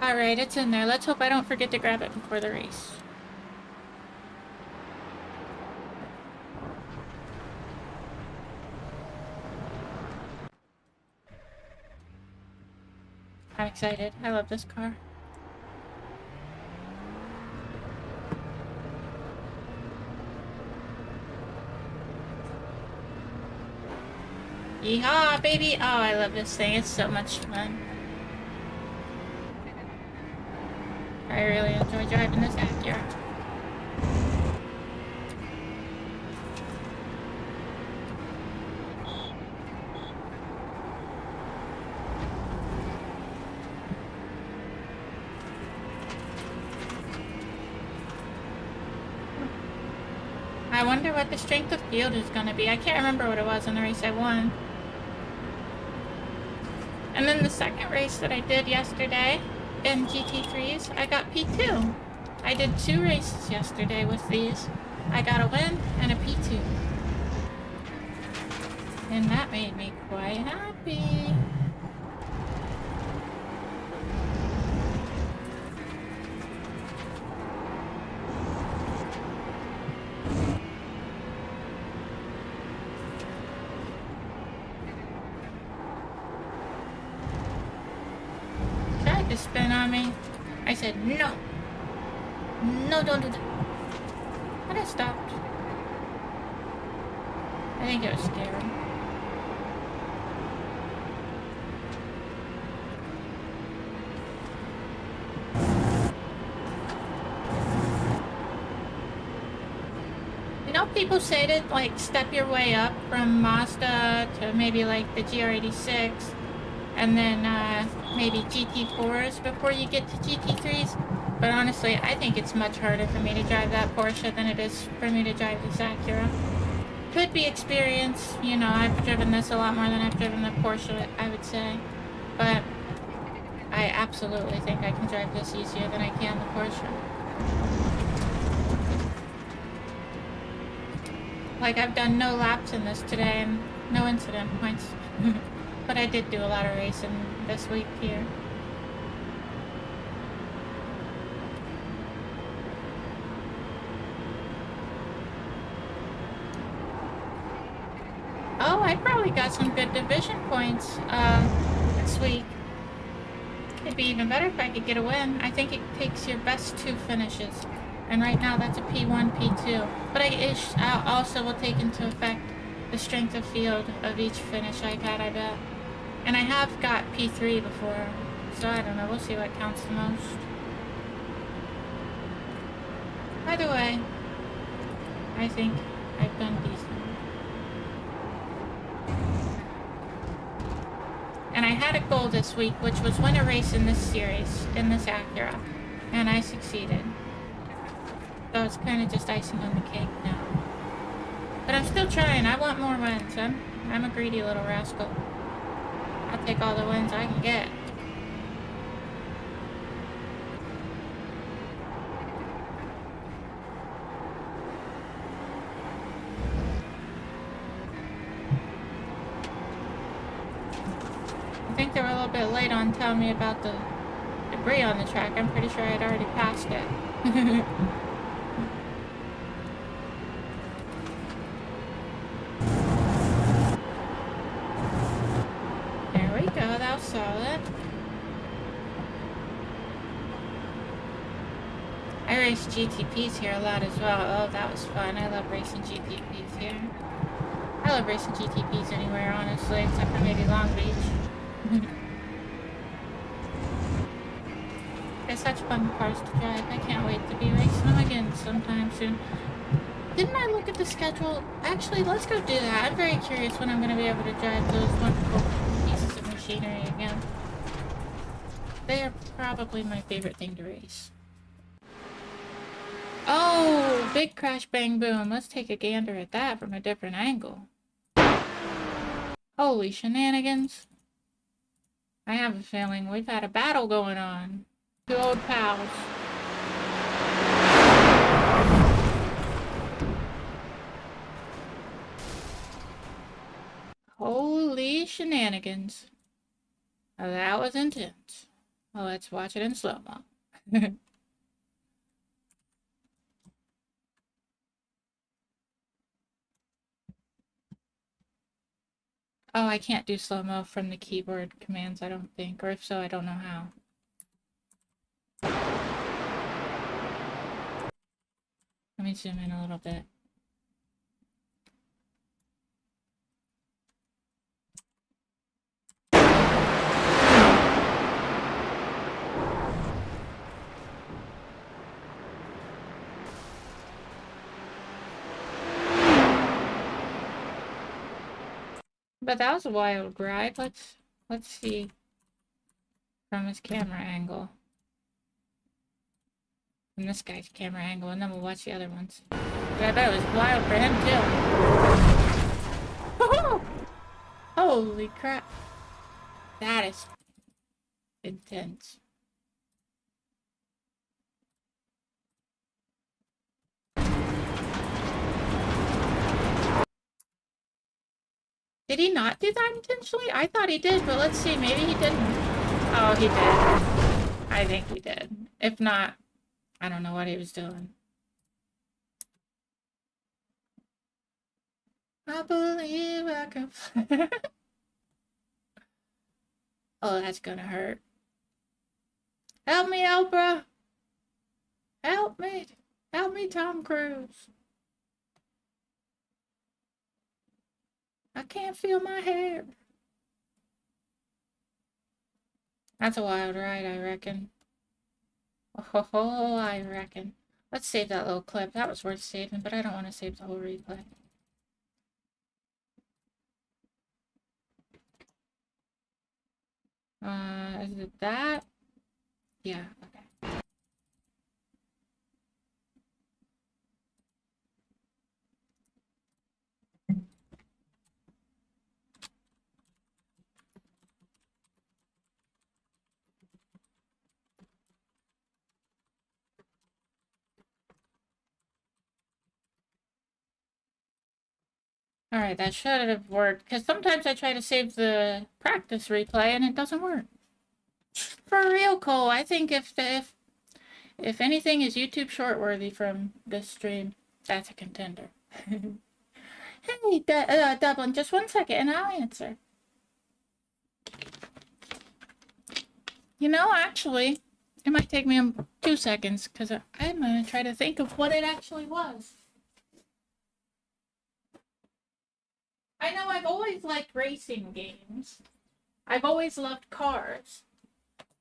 Alright, it's in there. Let's hope I don't forget to grab it before the race. I'm excited. I love this car. Yeehaw, baby! Oh, I love this thing. It's so much fun. I really enjoy driving this Acura. I wonder what the strength of field is going to be. I can't remember what it was in the race I won. And then the second race that I did yesterday in GT3s, I got P2. I did 2 races yesterday with these. I got a win and a P2. And that made me quite happy. Tried to spin on me. I said, no. No, don't do that. But I stopped. I think it was scary. You know know people say to like step your way up from Mazda to maybe like the GR86 and then maybe GT4s before you get to GT3s. But honestly, I think it's much harder for me to drive that Porsche than it is for me to drive this Acura. Could be experience, you know, I've driven this a lot more than I've driven the Porsche, I would say. But I absolutely think I can drive this easier than I can the Porsche. Like, I've done no laps in this today and no incident points. But I did do a lot of racing this week here. Oh, I probably got some good division points this week. It'd be even better if I could get a win. I think it takes your best 2 finishes. And right now that's a P1, P2. But I also will take into effect the strength of field of each finish I've had, I bet. And I have got P3 before, so I don't know, we'll see what counts the most. Either way, I think I've done decent. And I had a goal this week, which was win a race in this series, in this Acura. And I succeeded. So it's kind of just icing on the cake now. But I'm still trying. I want more wins. I'm a greedy little rascal. I'll take all the wins I can get. I think they were a little bit late on telling me about the debris on the track. I'm pretty sure I'd already passed it. There we go, that was solid. I raced GTPs here a lot as well. Oh, that was fun. I love racing GTPs here. I love racing GTPs anywhere, honestly, except for maybe Long Beach. They're such fun cars to drive. I can't wait to be racing them again sometime soon. Didn't I look at the schedule? Actually, let's go do that. I'm very curious when I'm going to be able to drive those wonderful pieces of machinery again. They are probably my favorite thing to race. Oh, big crash bang boom. Let's take a gander at that from a different angle. Holy shenanigans. I have a feeling we've had a battle going on. 2 old pals. Holy shenanigans. Oh, that was intense. Well, let's watch it in slow-mo. Oh, I can't do slow-mo from the keyboard commands, I don't think. Or if so, I don't know how. Let me zoom in a little bit. But that was a wild ride. Let's see from his camera angle. From this guy's camera angle, and then we'll watch the other ones. But I bet it was wild for him too. Holy crap. That is intense. Did he not do that intentionally? I thought he did, but let's see. Maybe he didn't. Oh, he did. I think he did. If not, I don't know what he was doing. I believe I can fly. Oh, that's gonna hurt. Help me, Oprah! Help me! Help me, Tom Cruise! I can't feel my hair. That's a wild ride, I reckon. Oh, I reckon. Let's save that little clip. That was worth saving, but I don't want to save the whole replay. Is it that? Yeah, okay. Alright, that should have worked, because sometimes I try to save the practice replay and it doesn't work. For real, Cole, I think if anything is YouTube short worthy from this stream, that's a contender. Hey, Dublin, just 1 second and I'll answer. You know, actually, it might take me 2 seconds, because I'm going to try to think of what it actually was. I know I've always liked racing games. I've always loved cars.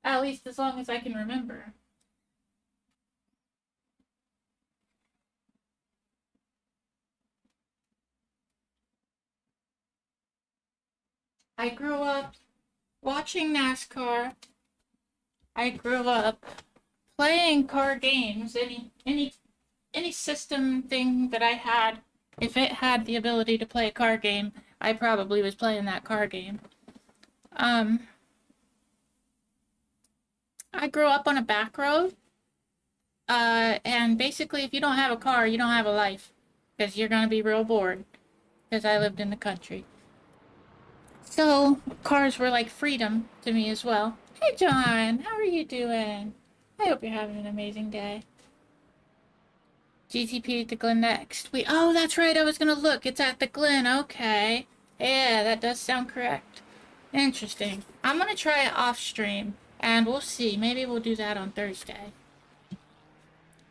At least as long as I can remember. I grew up watching NASCAR. I grew up playing car games. Any system thing that I had, if it had the ability to play a car game, I probably was playing that car game. I grew up on a back road. And basically, if you don't have a car, you don't have a life. Because you're going to be real bored. Because I lived in the country. So, cars were like freedom to me as well. Hey, John, how are you doing? I hope you're having an amazing day. GTP at the Glen next week. Oh, that's right, I was going to look. It's at the Glen, okay. Yeah, that does sound correct. Interesting. I'm going to try it off stream. And we'll see. Maybe we'll do that on Thursday.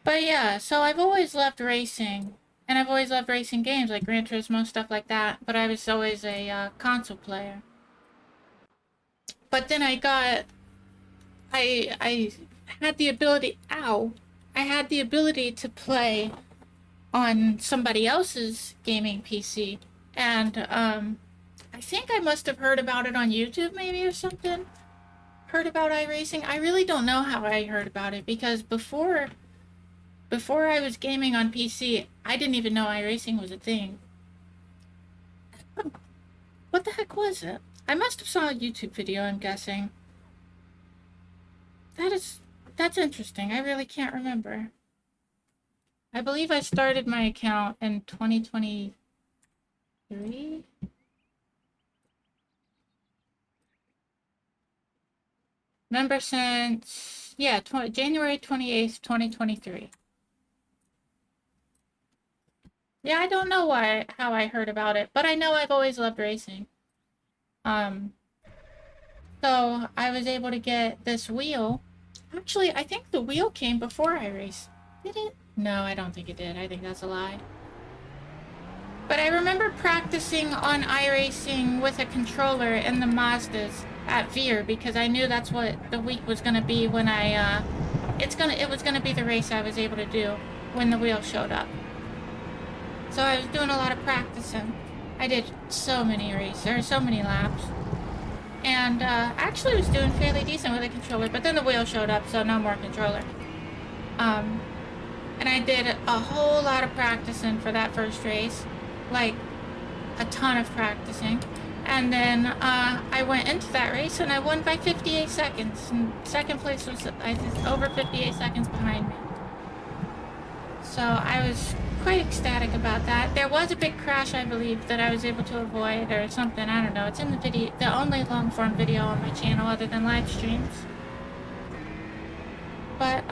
But yeah, so I've always loved racing. And I've always loved racing games like Gran Turismo, stuff like that. But I was always a console player. But then I had the ability, I had the ability to play on somebody else's gaming PC. And I think I must have heard about it on YouTube maybe or something. Heard about iRacing. I really don't know how I heard about it because before I was gaming on PC, I didn't even know iRacing was a thing. What the heck was it? I must have saw a YouTube video, I'm guessing. That's interesting. I really can't remember. I believe I started my account in 2023? Member since, yeah, January 28th, 2023. Yeah, I don't know how I heard about it, but I know I've always loved racing. So I was able to get this wheel. Actually, I think the wheel came before iRace. Did it? No, I don't think it did. I think that's a lie. But I remember practicing on iRacing with a controller in the Mazdas at Veer because I knew that's what the week was gonna be when it was gonna be the race I was able to do when the wheel showed up. So I was doing a lot of practicing. I did so many laps. And actually was doing fairly decent with the controller, but then the wheel showed up, so no more controller. And I did a whole lot of practicing for that first race. Like, a ton of practicing. And then I went into that race and I won by 58 seconds. And second place was, I think, over 58 seconds behind me. So I was quite ecstatic about that. There was a big crash, I believe, that I was able to avoid or something. I don't know. It's in the video, the only long-form video on my channel other than live streams. But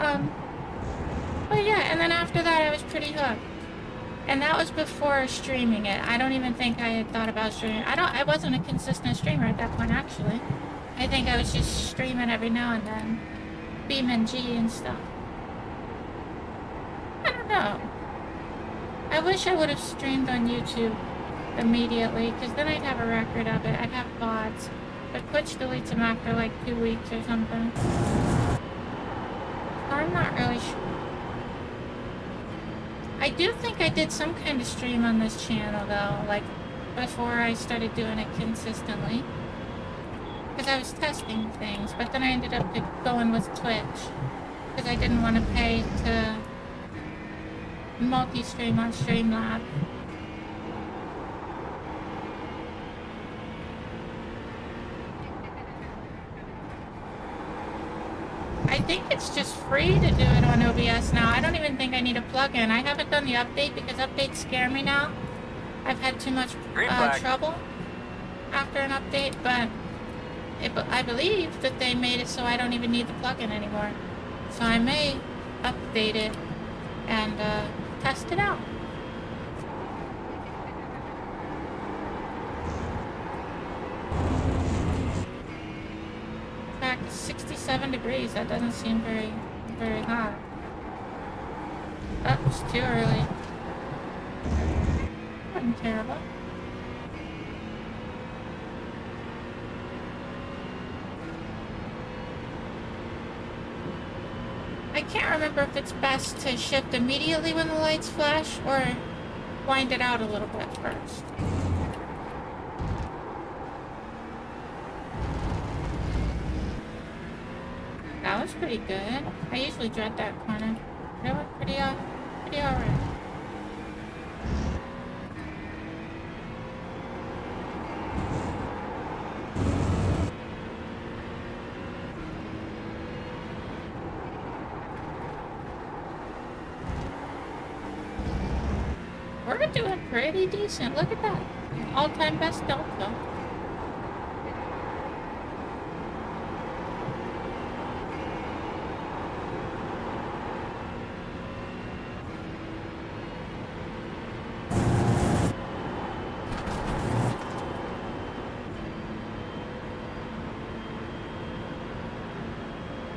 yeah, and then after that I was pretty hooked. And that was before streaming it. I don't even think I had thought about streaming. I wasn't a consistent streamer at that point, actually. I think I was just streaming every now and then. BeamNG and stuff. I don't know. I wish I would have streamed on YouTube immediately, because then I'd have a record of it. I'd have VODs. But Twitch deletes them after like 2 weeks or something. I'm not really sure. I do think I did some kind of stream on this channel though, like before I started doing it consistently. Because I was testing things, but then I ended up going with Twitch. Because I didn't want to pay to multi-stream on Streamlab. I think it's just free to do it on OBS now. I don't even think I need a plugin. I haven't done the update because updates scare me now. I've had too much trouble after an update, but I believe that they made it so I don't even need the plugin anymore. So I may update it and test it out. In fact, it's 67 degrees. That doesn't seem very, very hot. Oh, it's too early. Wasn't terrible. I can't remember if it's best to shift immediately when the lights flash or wind it out a little bit first. That was pretty good. I usually dread that corner. That went pretty alright. We're doing pretty decent. Look at that. All-time best delta.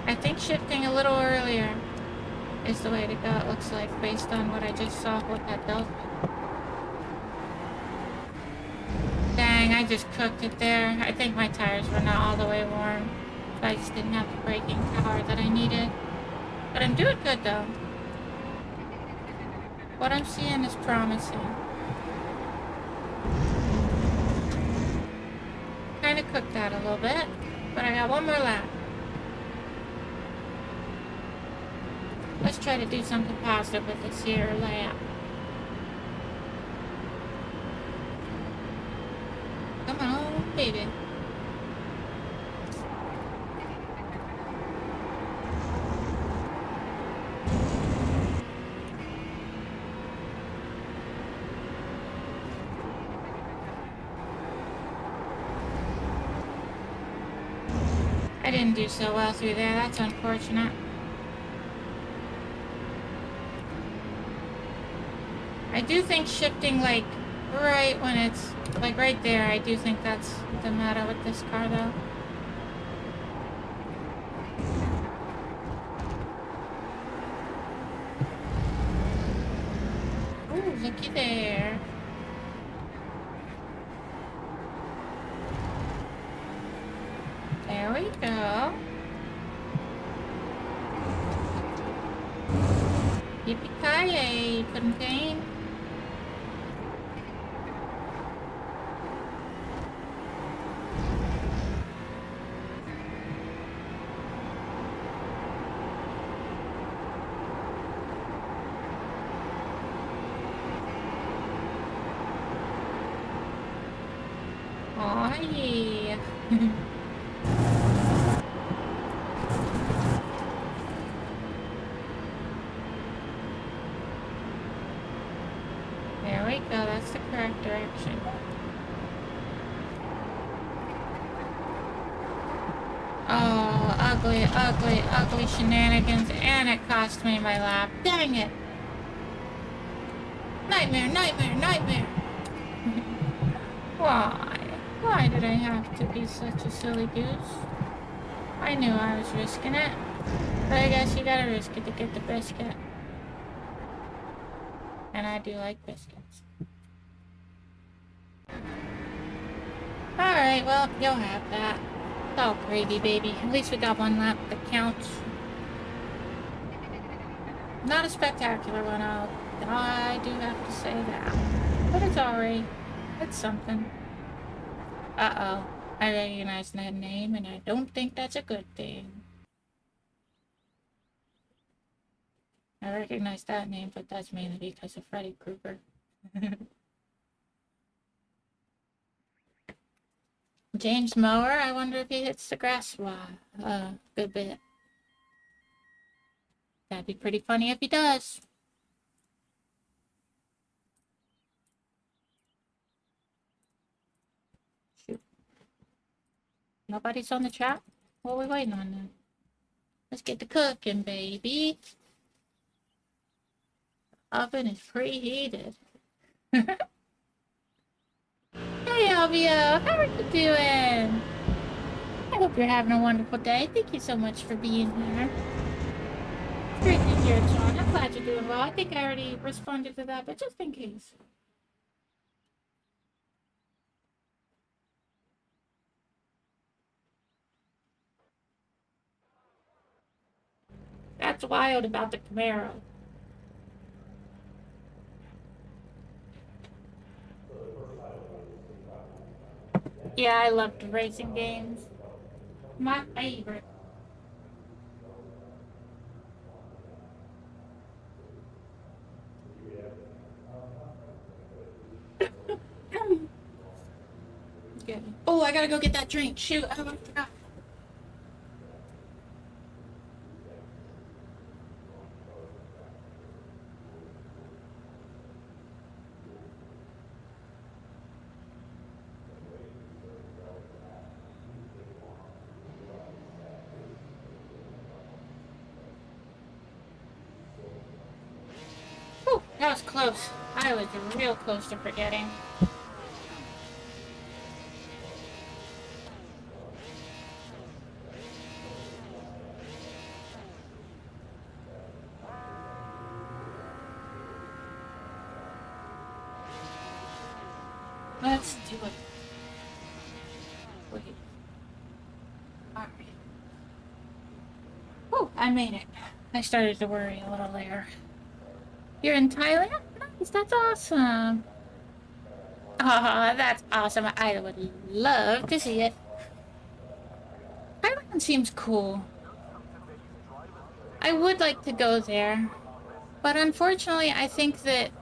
I think shifting a little earlier is the way to go, it looks like, based on what I just saw with that delta. Dang, I just cooked it there. I think my tires were not all the way warm. So I just didn't have the braking power that I needed. But I'm doing good though. What I'm seeing is promising. Kinda cooked that a little bit, but I got one more lap. Let's try to do something positive with this here lap. Come on, baby. I didn't do so well through there. That's unfortunate. I do think shifting like right when it's like right there, I do think that's the matter with this car though. Ooh, looky there. There we go. Yippee-ki-yay, Pudding. Aw, yeah. There we go, that's the correct direction. Oh, ugly, ugly, ugly shenanigans, and it cost me my lap. Dang it! Nightmare, nightmare, nightmare! Why? Why did I have to be such a silly goose? I knew I was risking it. But I guess you gotta risk it to get the biscuit. And I do like biscuits. Alright, well, you'll have that. It's all gravy, baby. At least we got one lap that counts. Not a spectacular one, I'll I do have to say that. But it's alright. It's something. Uh-oh. I recognize that name, and I don't think that's a good thing. I recognize that name, but that's mainly because of Freddy Krueger. James Mower, I wonder if he hits the grass good bit. That'd be pretty funny if he does. Shoot. Nobody's on the chat? What are we waiting on now? Let's get to cooking, baby. Oven is preheated. Hey, Alvio, how are you doing? I hope you're having a wonderful day. Thank you so much for being here. It's great to hear it, Sean. I'm glad you're doing well. I think I already responded to that, but just in case. That's wild about the Camaro. Yeah, I loved racing games. My favorite. Good. Oh, I gotta go get that drink. Shoot, I forgot. Whew, that was close. I was real close to forgetting. Let's do it. Wait. Alright. Whew, I made it. I started to worry a little there. You're in Thailand? Nice, that's awesome. Oh, that's awesome. I would love to see it. Thailand seems cool. I would like to go there. But unfortunately, I think that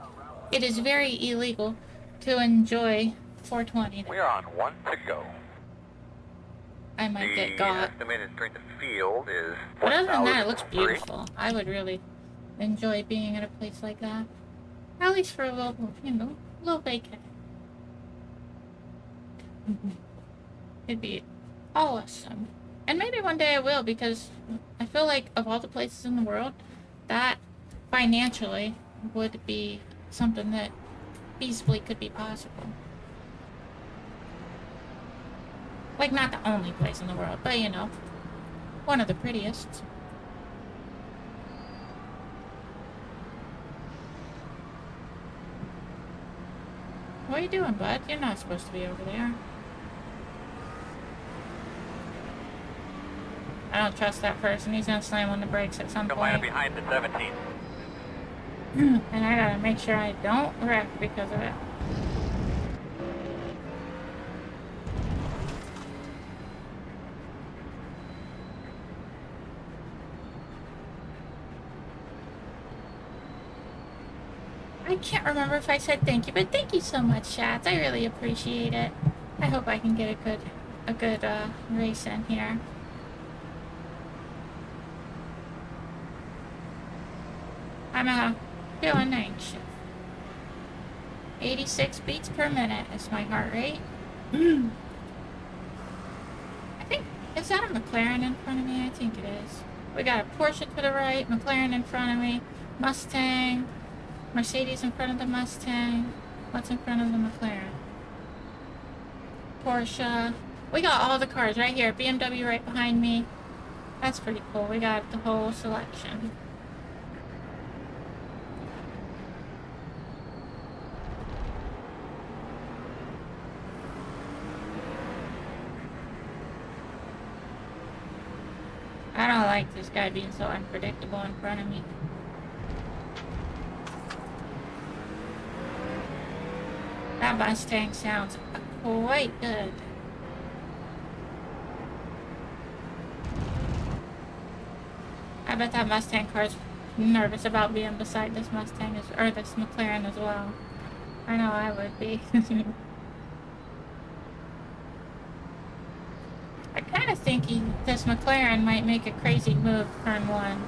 it is very illegal to enjoy 420. We are on 1 to go. I might The get got. estimated strength of field is But other than that, it looks 1,003. beautiful. I would really enjoy being at a place like that. At least for a little, little vacay. It'd be awesome. And maybe one day I will, because I feel like of all the places in the world, that financially would be something that feasibly could be possible. Like, not the only place in the world, but one of the prettiest. What are you doing, bud? You're not supposed to be over there. I don't trust that person. He's gonna slam on the brakes at some You'll line up point. behind the 17. And I gotta make sure I don't wreck because of it. I can't remember if I said thank you, but thank you so much, Chats. I really appreciate it. I hope I can get a good race in here. I'm feeling anxious. 86 beats per minute is my heart rate. I think, is that a McLaren in front of me? I think it is. We got a Porsche to the right, McLaren in front of me, Mustang, Mercedes in front of the Mustang. What's in front of the McLaren? Porsche. We got all the cars right here. BMW right behind me. That's pretty cool. We got the whole selection. I don't like this guy being so unpredictable in front of me. That Mustang sounds quite good. I bet that Mustang car's nervous about being beside this Mustang or this McLaren as well. I know I would be. I kind of think this McLaren might make a crazy move turn one.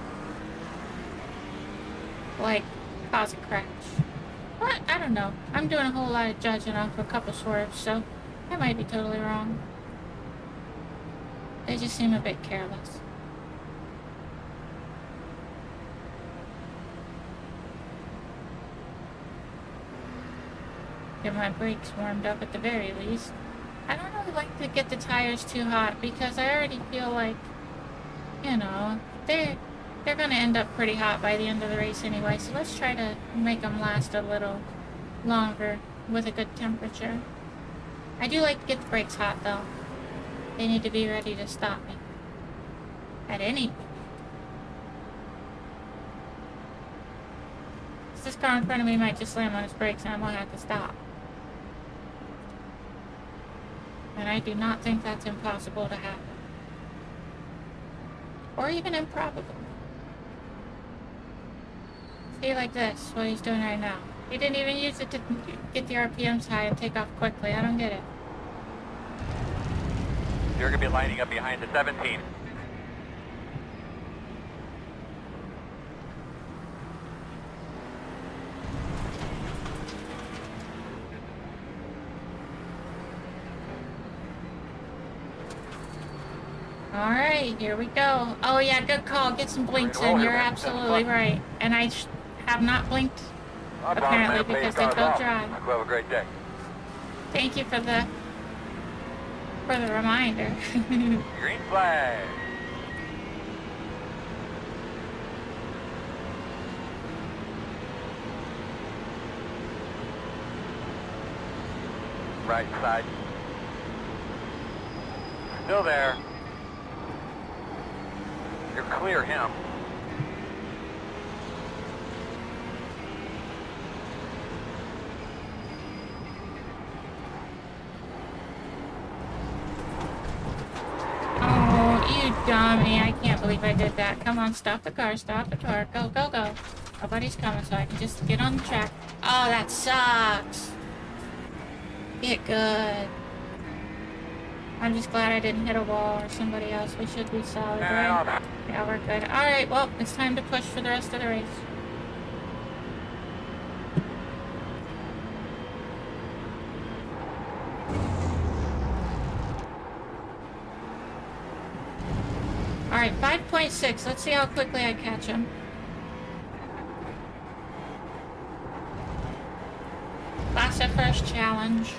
Like, cause a crash. But, I don't know. I'm doing a whole lot of judging off a couple swerves, so I might be totally wrong. They just seem a bit careless. Get my brakes warmed up at the very least. I don't really like to get the tires too hot because I already feel like, you know, they're gonna end up pretty hot by the end of the race anyway, so let's try to make them last a little longer with a good temperature. I do like to get the brakes hot though. They need to be ready to stop me. At any point. This car in front of me might just slam on its brakes and I might have to stop. And I do not think that's impossible to happen. Or even improbable. See, like this, what he's doing right now. He didn't even use it to get the RPMs high and take off quickly. I don't get it. You're going to be lining up behind the 17. Alright, here we go. Oh yeah, good call. Get some blinks in. You're absolutely right. And I have not blinked, apparently, because they felt dry. Have a great day. Thank you for the reminder. Green flag. Right side. Still there. You're clear him. Oh, you dummy. I can't believe I did that. Come on, stop the car, stop the car. Go, go, go. Nobody's coming, so I can just get on the track. Oh, that sucks. Get good. I'm just glad I didn't hit a wall or somebody else. We should be solid, right? Yeah, we're good. Alright, well, it's time to push for the rest of the race. Alright, 5.6. Let's see how quickly I catch him. Last at first challenge.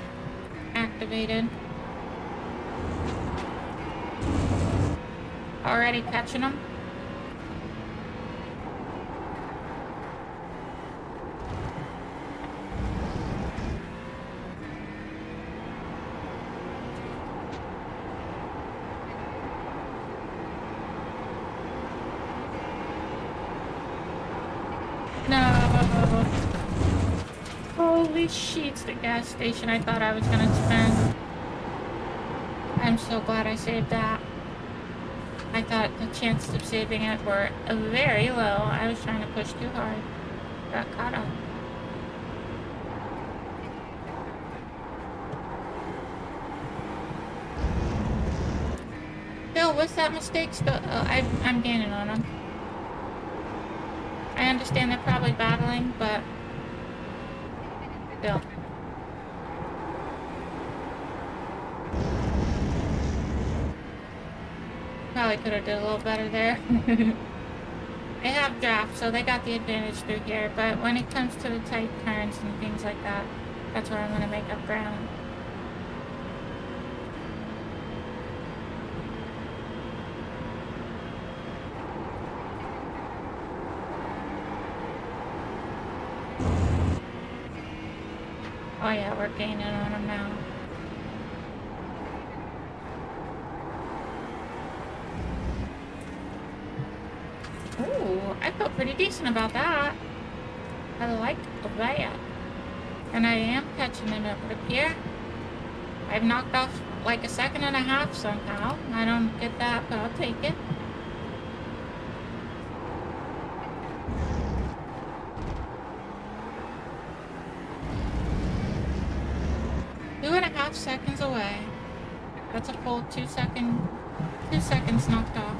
Activated. Already catching them. No. Holy sheets, the gas station I thought I was gonna spend. I'm so glad I saved that. I thought the chances of saving it were very low. I was trying to push too hard. Got caught up. Bill, what's that mistake still? Oh, I'm gaining on them. I understand they're probably battling, but still. Probably could have did a little better there. They have draft, so they got the advantage through here, but when it comes to the tight turns and things like that, that's where I'm going to make up ground. Oh yeah, we're gaining on them now. Ooh, I felt pretty decent about that. I like that. And I am catching them, it would appear. I've knocked off like 1.5 seconds somehow. I don't get that, but I'll take it. Two and a half seconds away. That's a full 2 seconds knocked off.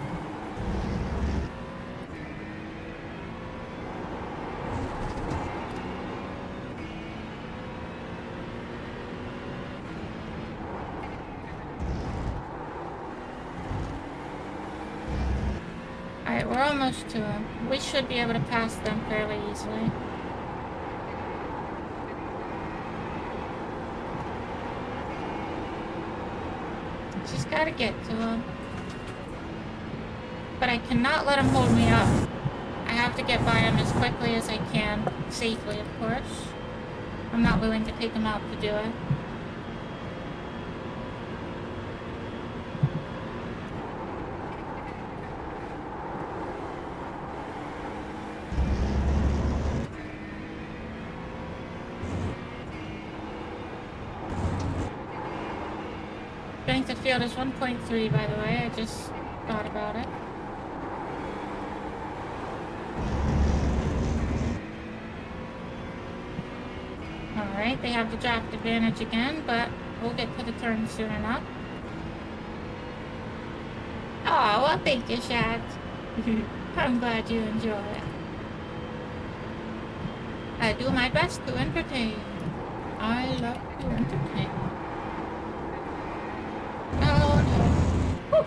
Alright, we're almost to them. We should be able to pass them fairly easily. Just gotta get to them. But I cannot let them hold me up. I have to get by them as quickly as I can. Safely, of course. I'm not willing to take them out to do it. Strength of field is 1.3, by the way. I just thought about it. Alright, they have the draft advantage again, but we'll get to the turn soon enough. Oh, well, thank you, Shad. I'm glad you enjoy it. I do my best to entertain. I love to entertain. Oh, no. Whew.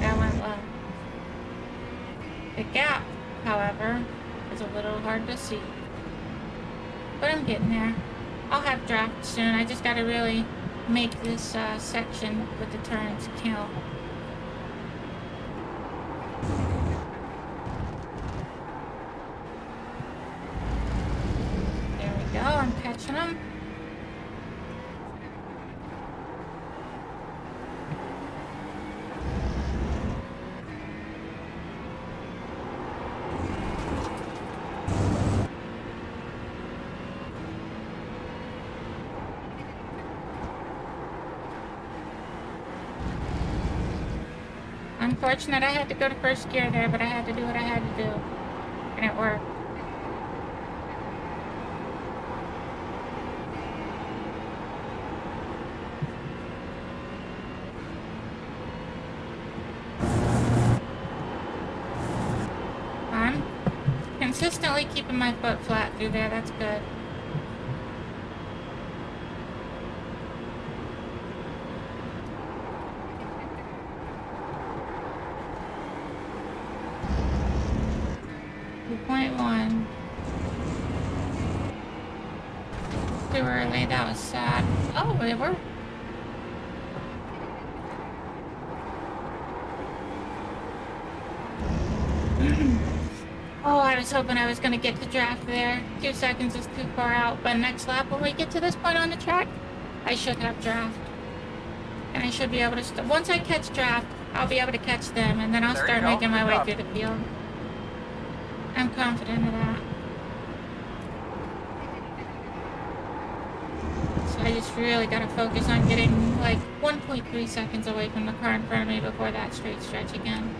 That went well. The gap, however, is a little hard to see. But I'm getting there. I'll have draft soon. I just gotta really make this section with the turns count. There we go. I'm catching them. Unfortunate I had to go to first gear there, but I had to do what I had to do. And it worked. I'm consistently keeping my foot flat through there, that's good. Too early, that was sad. Oh, they were. Oh, I was hoping I was going to get to draft there. 2 seconds is too far out, but next lap when we get to this point on the track, I should have draft. And I should be able to, once I catch draft, I'll be able to catch them, and then I'll start making my way through the field. I'm confident of that. So I just really gotta focus on getting like 1.3 seconds away from the car in front of me before that straight stretch again.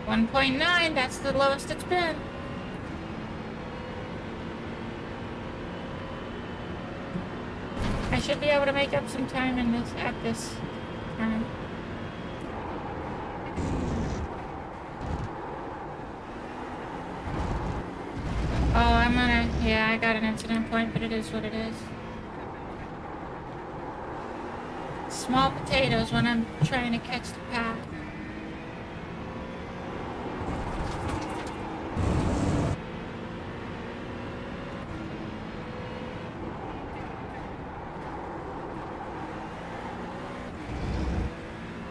.9, that's the lowest it's been. I should be able to make up some time in this at this turn. Oh, yeah, I got an incident point, but it is what it is. Small potatoes when I'm trying to catch the pack.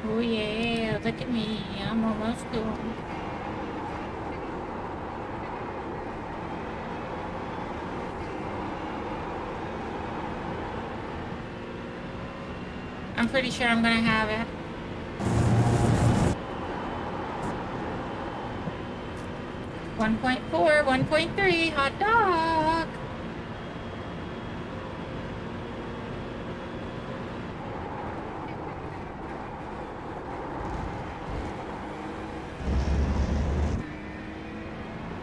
Oh yeah, look at me, I'm almost gone. pretty sure I'm gonna have it. .4, 1.3, hot dog.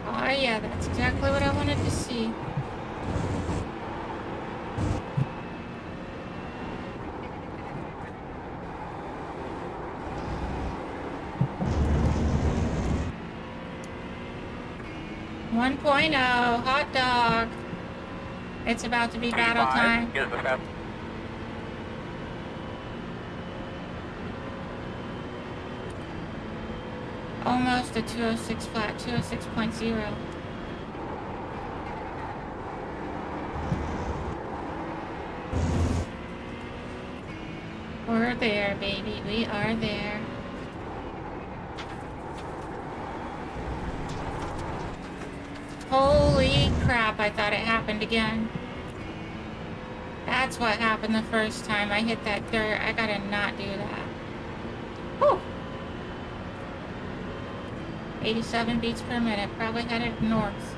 Oh yeah, that's exactly what I wanted to see. One hot dog. It's about to be battle time. Is the fast. Almost a 206 flat, 206.0. We're there, baby. We are there. Holy crap, I thought it happened again. That's what happened the first time I hit that dirt. I gotta not do that. Whew. 87 beats per minute, probably headed north.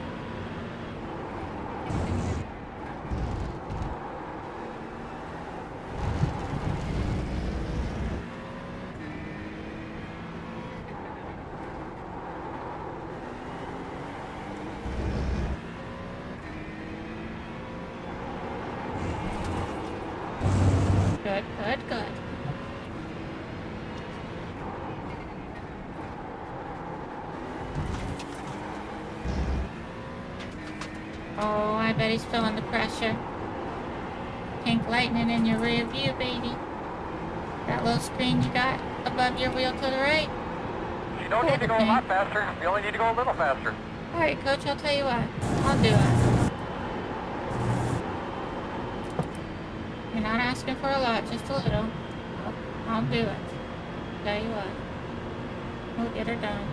Good, good, good. Oh, I bet he's feeling the pressure. Pink lightning in your rear view, baby. That little screen you got above your wheel to the right. You don't need to go a lot faster. You only need to go a little faster. Alright, Coach, I'll tell you what. I'll do it. You're not asking for a lot, just a little. I'll do it. Tell you what. We'll get her done.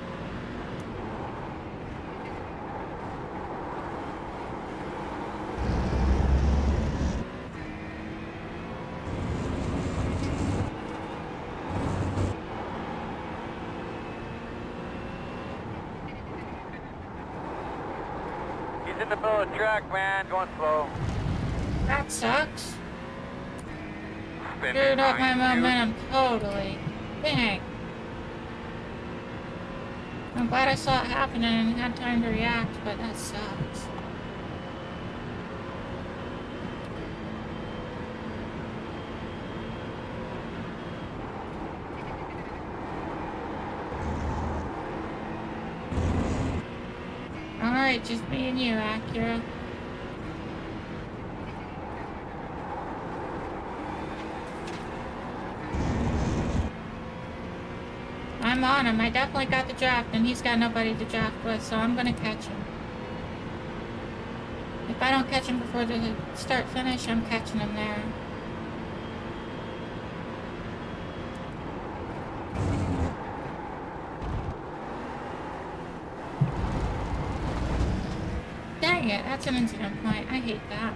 He's in the middle of the track, man. Going slow. That sucks. Spinning Screwed up my behind you. momentum totally. Dang. I'm glad I saw it happening and had time to react, but that sucks. Alright, just me and you, Acura. I'm on him. I definitely got the draft, and he's got nobody to draft with, so I'm gonna catch him. If I don't catch him before the start-finish, I'm catching him there. Dang it, that's an incident point. I hate that.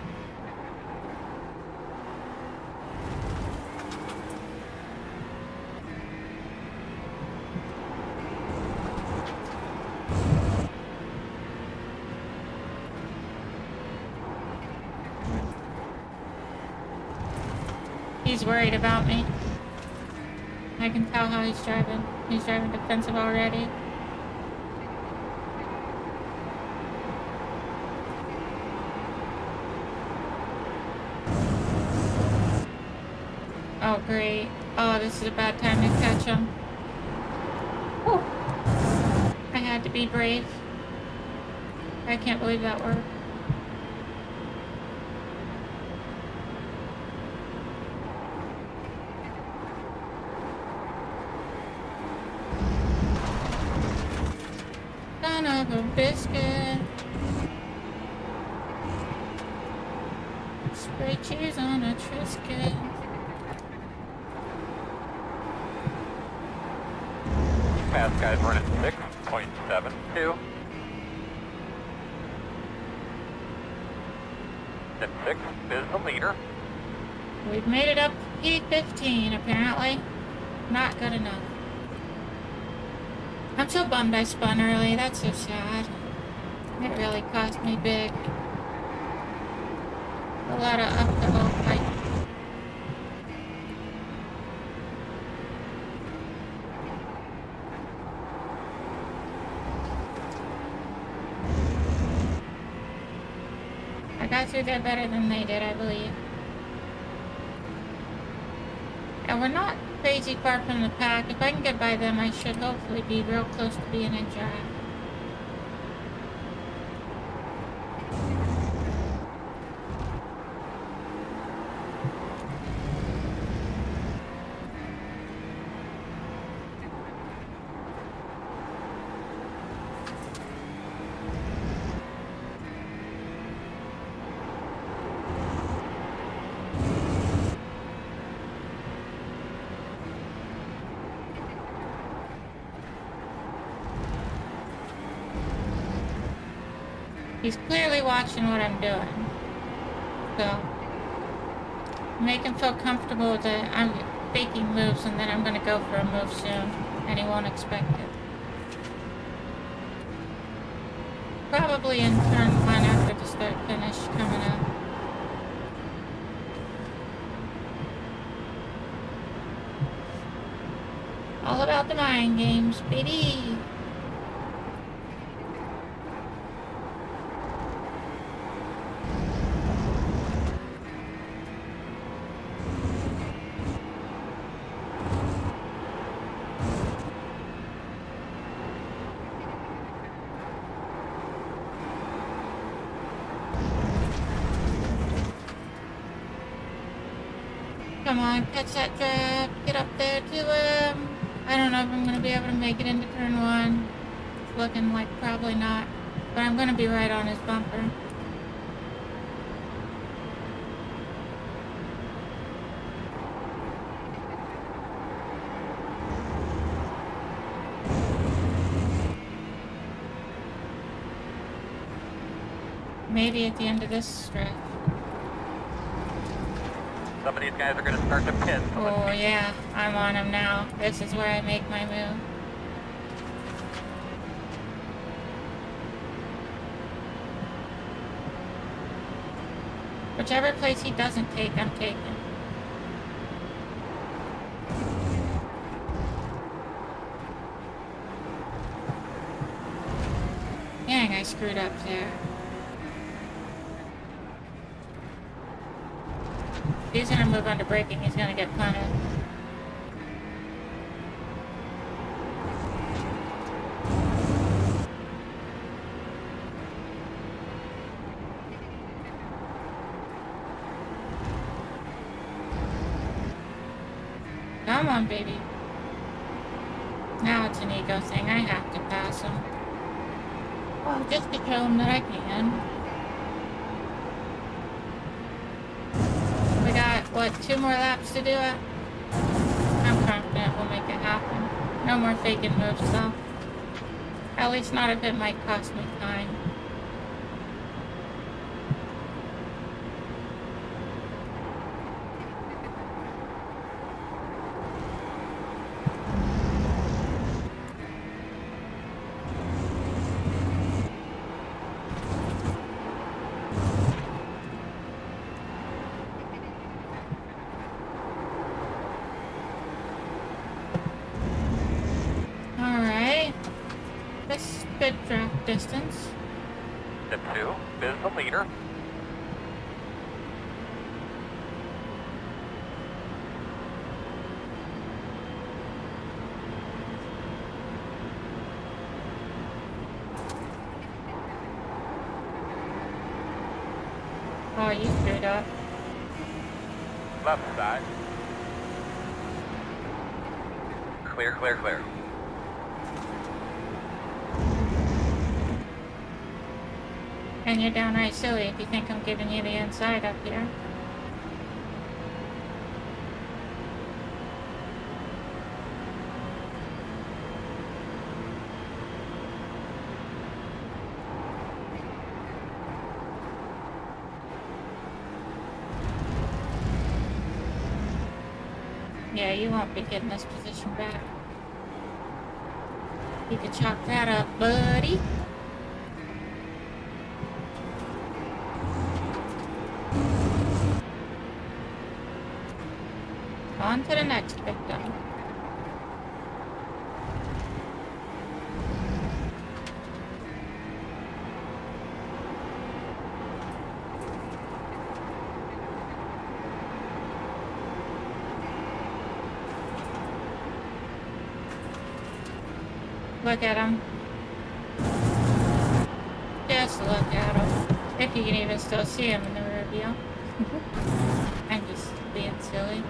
He's worried about me. I can tell how he's driving. He's driving defensive already. Oh, great. Oh, this is a bad time to catch him. Whew. I had to be brave. I can't believe that worked. Son of a biscuit. Spray cheese on a Triscuit. Fast guy's running 6.72. Then 6 is the leader. We've made it up P15 apparently. Not good enough. I'm so bummed I spun early. That's so sad. It really cost me big. A lot of uphill fight. I got through there better than they did, I believe. And we're not crazy far from the pack. If I can get by them, I should hopefully be real close to being in drive. He's clearly watching what I'm doing. So, make him feel comfortable that I'm faking moves and then I'm gonna go for a move soon. And he won't expect it. Probably in turn 1 after the start finish coming up. All about the mind games, baby! Come on, catch that drive. Get up there to him. I don't know if I'm going to be able to make it into turn 1. It's looking like probably not. But I'm going to be right on his bumper. Maybe at the end of this stretch. Some of these guys are going to start to pin. Oh yeah, I'm on him now. This is where I make my move. Whichever place he doesn't take, I'm taking. Dang, I screwed up there. If he's gonna move under braking, he's gonna get punted. Come on, baby. Now it's an ego thing. I have to pass him. Well, just to show him that I can. We got, what, 2 more laps to do it? I'm confident we'll make it happen. No more faking moves, though. At least not if it might cost me time. Good draft distance. Step 2 is the leader. Oh, you screwed up. Left side. Clear, clear, clear. And you're downright silly if you think I'm giving you the inside up here. yeah, you won't be getting this position back. You can chalk that up, buddy. On to the next victim. Look at him. Just look at him. If you can even still see him in the rear view. I'm just being silly.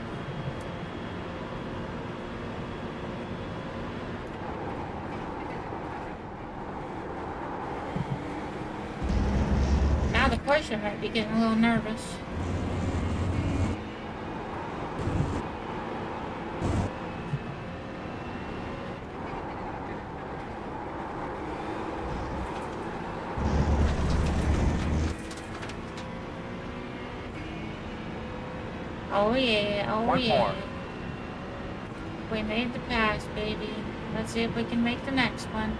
Now the Porsche might be getting a little nervous. Oh yeah, oh One yeah. more. We made the pass, baby. Let's see if we can make the next one.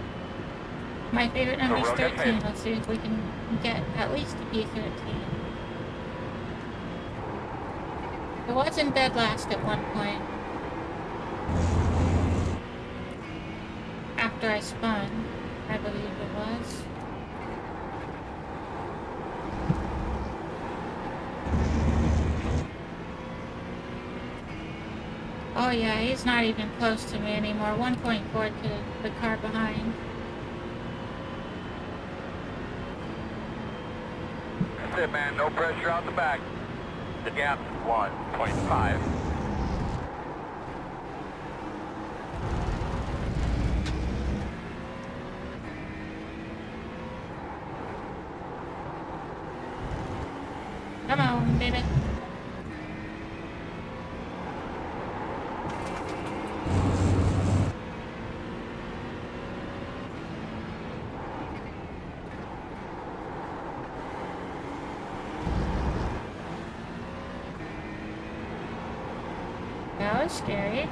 My favorite number is we'll get 13. paid. Let's see if we can get at least a P13. It wasn't dead last at one point. After I spun, I believe it was. Oh yeah, he's not even close to me anymore. 1.4 to the car behind. That's it, man. No pressure on the back. The gap's 1.5. Come on, baby. That was scary.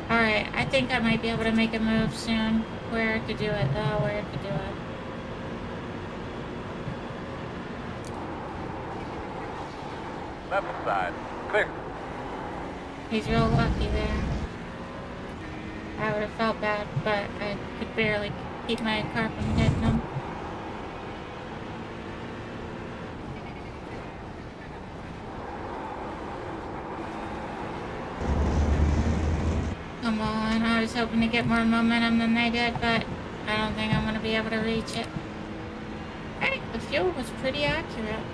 Alright, I think I might be able to make a move soon. Where to do it though, where to do it. Left side. Clear. He's real lucky there. I would have felt bad, but I could barely keep my car from hitting him. Come on, I was hoping to get more momentum than they did, but I don't think I'm going to be able to reach it. Hey, the fuel was pretty accurate.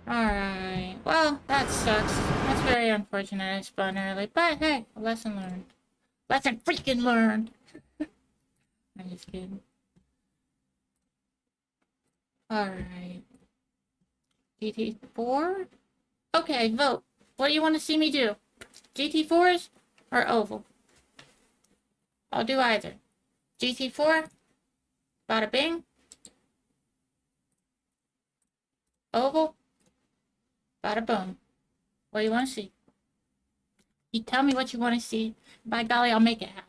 Alright, well, that sucks. That's very unfortunate I spun early, but hey, a lesson learned. Lesson freaking learned! I'm just kidding. Alright. GT4? Okay, vote. What do you want to see me do? GT4s or oval? I'll do either. GT4? Bada bing. Oval? Bada boom. What do you want to see? You tell me what you want to see. By golly, I'll make it happen.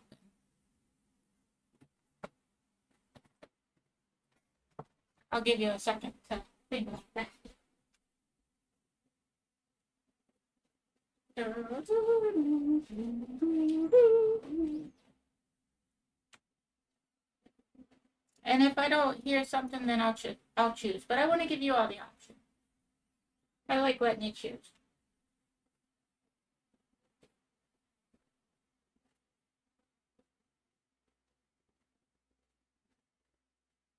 I'll give you a second to think about that. And if I don't hear something, then I'll choose. But I want to give you all the options. I like letting you choose.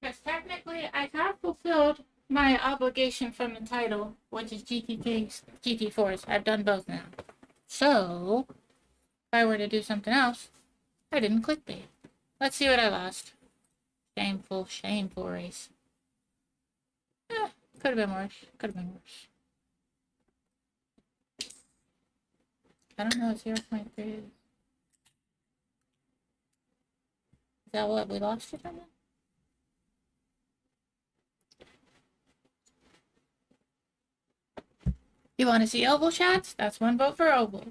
Because technically, I have fulfilled my obligation from the title, which is GT3s, GT4s. I've done both now. So, if I were to do something else, I didn't clickbait. Let's see what I lost. Shameful, shameful race. Could have been worse. Could have been worse. I don't know what 0.3 is. Is that what we lost it on? You want to see oval shots? That's 1 vote for oval.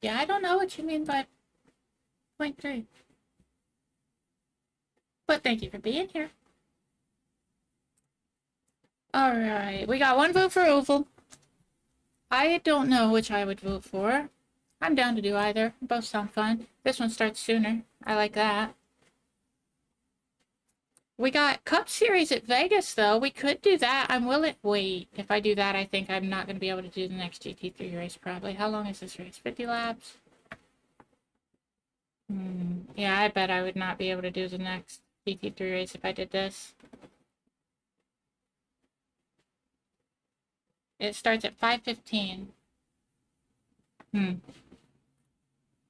Yeah, I don't know what you mean by 0.3. But thank you for being here. Alright, we got 1 vote for oval. I don't know which I would vote for. I'm down to do either. Both sound fun. This one starts sooner. I like that. We got Cup Series at Vegas, though. We could do that. I'm willing... Wait, if I do that, I think I'm not going to be able to do the next GT3 race, probably. How long is this race? 50 laps? Yeah, I bet I would not be able to do the next GT3 race if I did this. It starts at 5:15.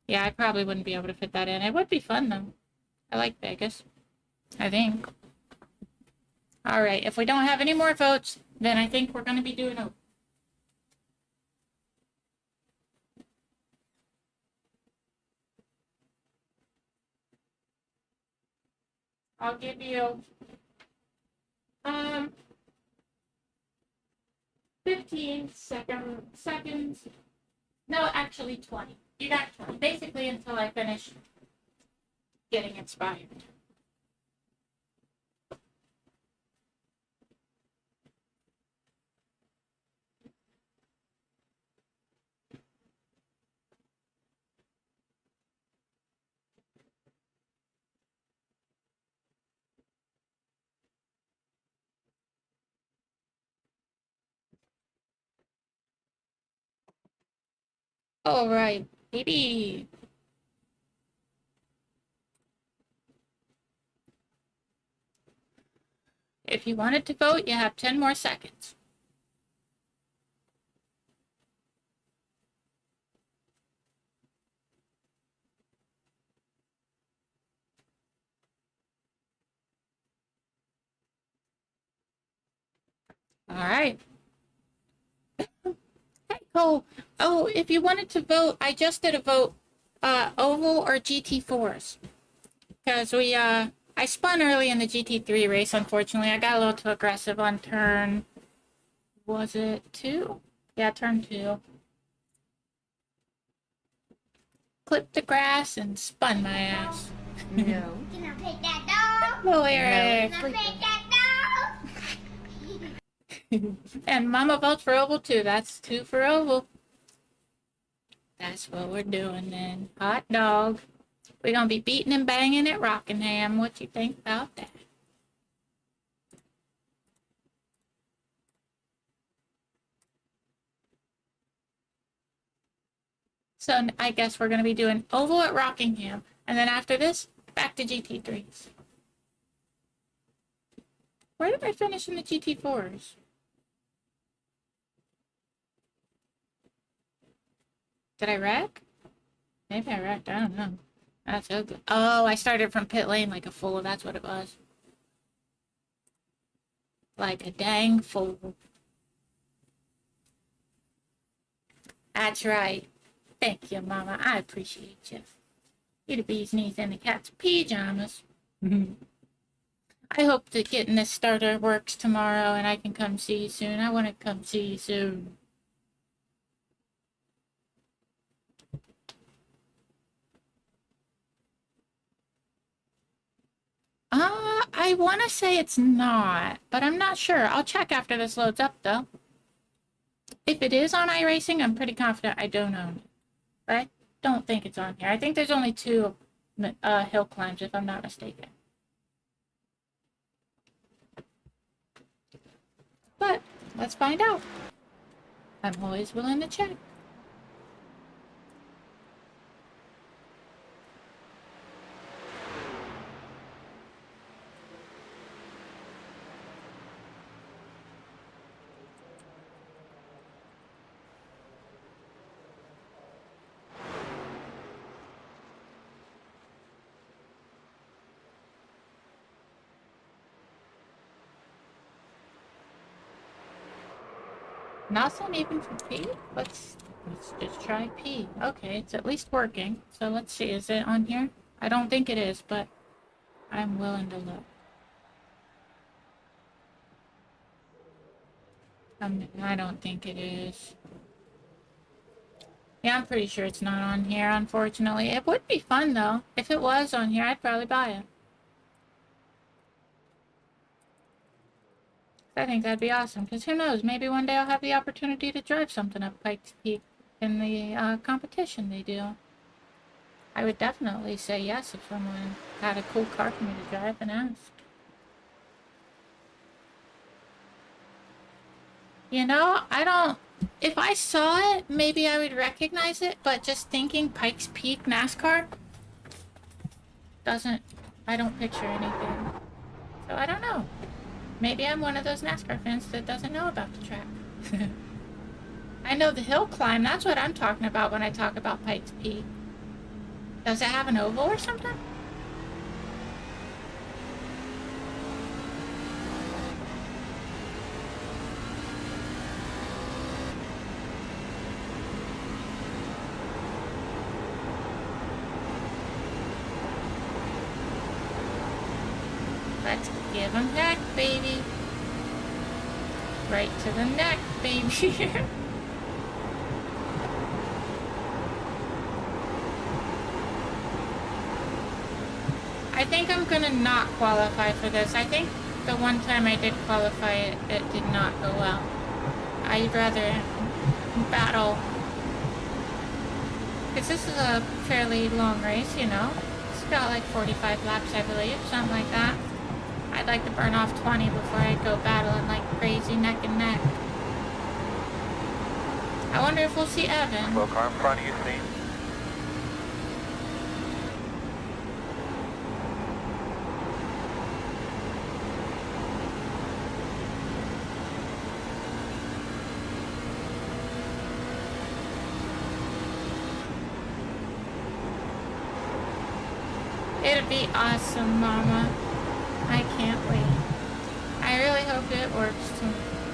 Yeah, I probably wouldn't be able to fit that in. It would be fun, though. I like Vegas. I think. Alright, if we don't have any more votes, then I think we're going to be doing a... I'll give you... 15 seconds. No, actually 20. You got 20. Basically until I finish getting inspired. All right, baby. If you wanted to vote, you have 10 more seconds. All right. Hey, Cole. Oh, if you wanted to vote, I just did a vote, oval or GT4s. Because I spun early in the GT3 race, unfortunately. I got a little too aggressive on turn, was it 2? Yeah, turn 2. Clipped the grass and spun my ass. No. Can I pet that dog? Oh, Eric. Can I pet that dog? And Mama votes for oval too. That's 2 for oval. That's what we're doing then. Hot dog. We're gonna be beating and banging at Rockingham. What you think about that? So I guess we're gonna be doing oval at Rockingham, and then after this, back to GT3s. Where did I finish in the GT4s? Did I wreck? Maybe I wrecked. I don't know. That's ugly. Oh, I started from pit lane like a fool. That's what it was. Like a dang fool. That's right. Thank you, Mama. I appreciate you. You're the bee's knees and the cat's pajamas. I hope that getting this starter works tomorrow and I can come see you soon. I want to come see you soon. I want to say it's not, but I'm not sure. I'll check after this loads up, though. If it is on iRacing, I'm pretty confident I don't own it. But I don't think it's on here. I think there's only 2 hill climbs, if I'm not mistaken. But let's find out. I'm always willing to check. Nothing even for P? Let's just try P. Okay, it's at least working. So let's see, is it on here? I don't think it is, but I'm willing to look. I don't think it is. Yeah, I'm pretty sure it's not on here, unfortunately. It would be fun, though. If it was on here, I'd probably buy it. I think that'd be awesome, because who knows, maybe one day I'll have the opportunity to drive something up Pikes Peak in the competition they do. I would definitely say yes if someone had a cool car for me to drive and asked. You know, if I saw it, maybe I would recognize it, but just thinking Pikes Peak NASCAR I don't picture anything. So I don't know. Maybe I'm one of those NASCAR fans that doesn't know about the track. I know the hill climb, that's what I'm talking about when I talk about Pikes Peak. Does it have an oval or something? Let's give him heck, baby. Right to the neck, baby. I think I'm gonna not qualify for this. I think the one time I did qualify, it did not go well. I'd rather battle. Because this is a fairly long race, you know. It's got like 45 laps, I believe, something like that. I'd like to burn off 20 before I go battling like crazy neck and neck. I wonder if we'll see Evan. Slow car in front of you, Steve. It'll be awesome, Mama. I can't wait. I really hope it works,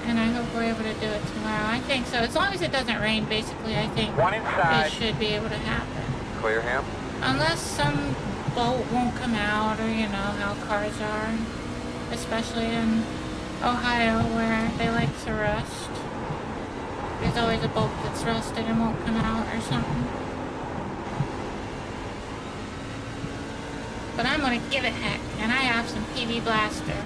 and I hope we're able to do it tomorrow. I think so. As long as it doesn't rain, basically, I think One inside. it should be able to happen. Clear him. Unless some bolt won't come out, or you know how cars are. Especially in Ohio, where they like to rust. There's always a bolt that's rusted and won't come out or something. But I'm gonna give it heck, and I have some PB Blaster.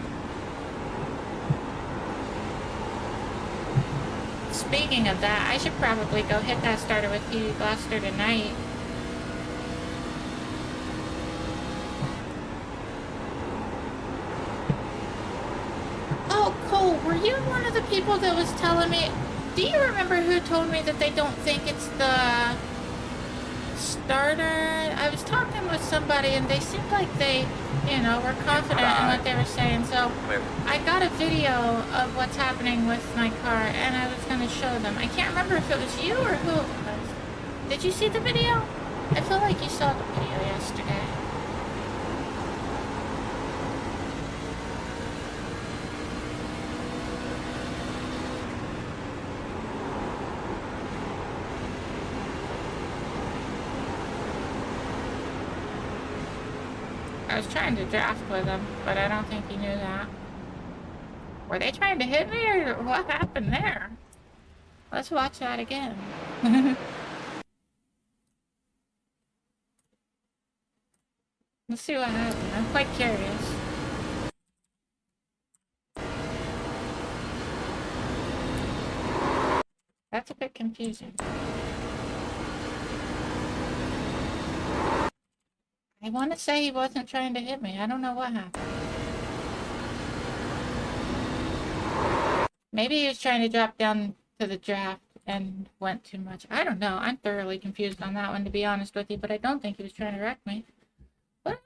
Speaking of that, I should probably go hit that starter with PB Blaster tonight. Oh, Cole, were you one of the people that was telling me... Do you remember who told me that they don't think it's the starter? I was talking with somebody and they seemed like they, you know, were confident in what they were saying. So I got a video of what's happening with my car and I was going to show them. I can't remember if it was you or who it was. Did you see the video? I feel like you saw the video yesterday. I was trying to draft with him, but I don't think he knew that. Were they trying to hit me, or what happened there? Let's watch that again. Let's see what happened. I'm quite curious. That's a bit confusing. I want to say he wasn't trying to hit me. I don't know what happened. Maybe he was trying to drop down to the draft and went too much. I don't know. I'm thoroughly confused on that one, to be honest with you, but I don't think he was trying to wreck me. But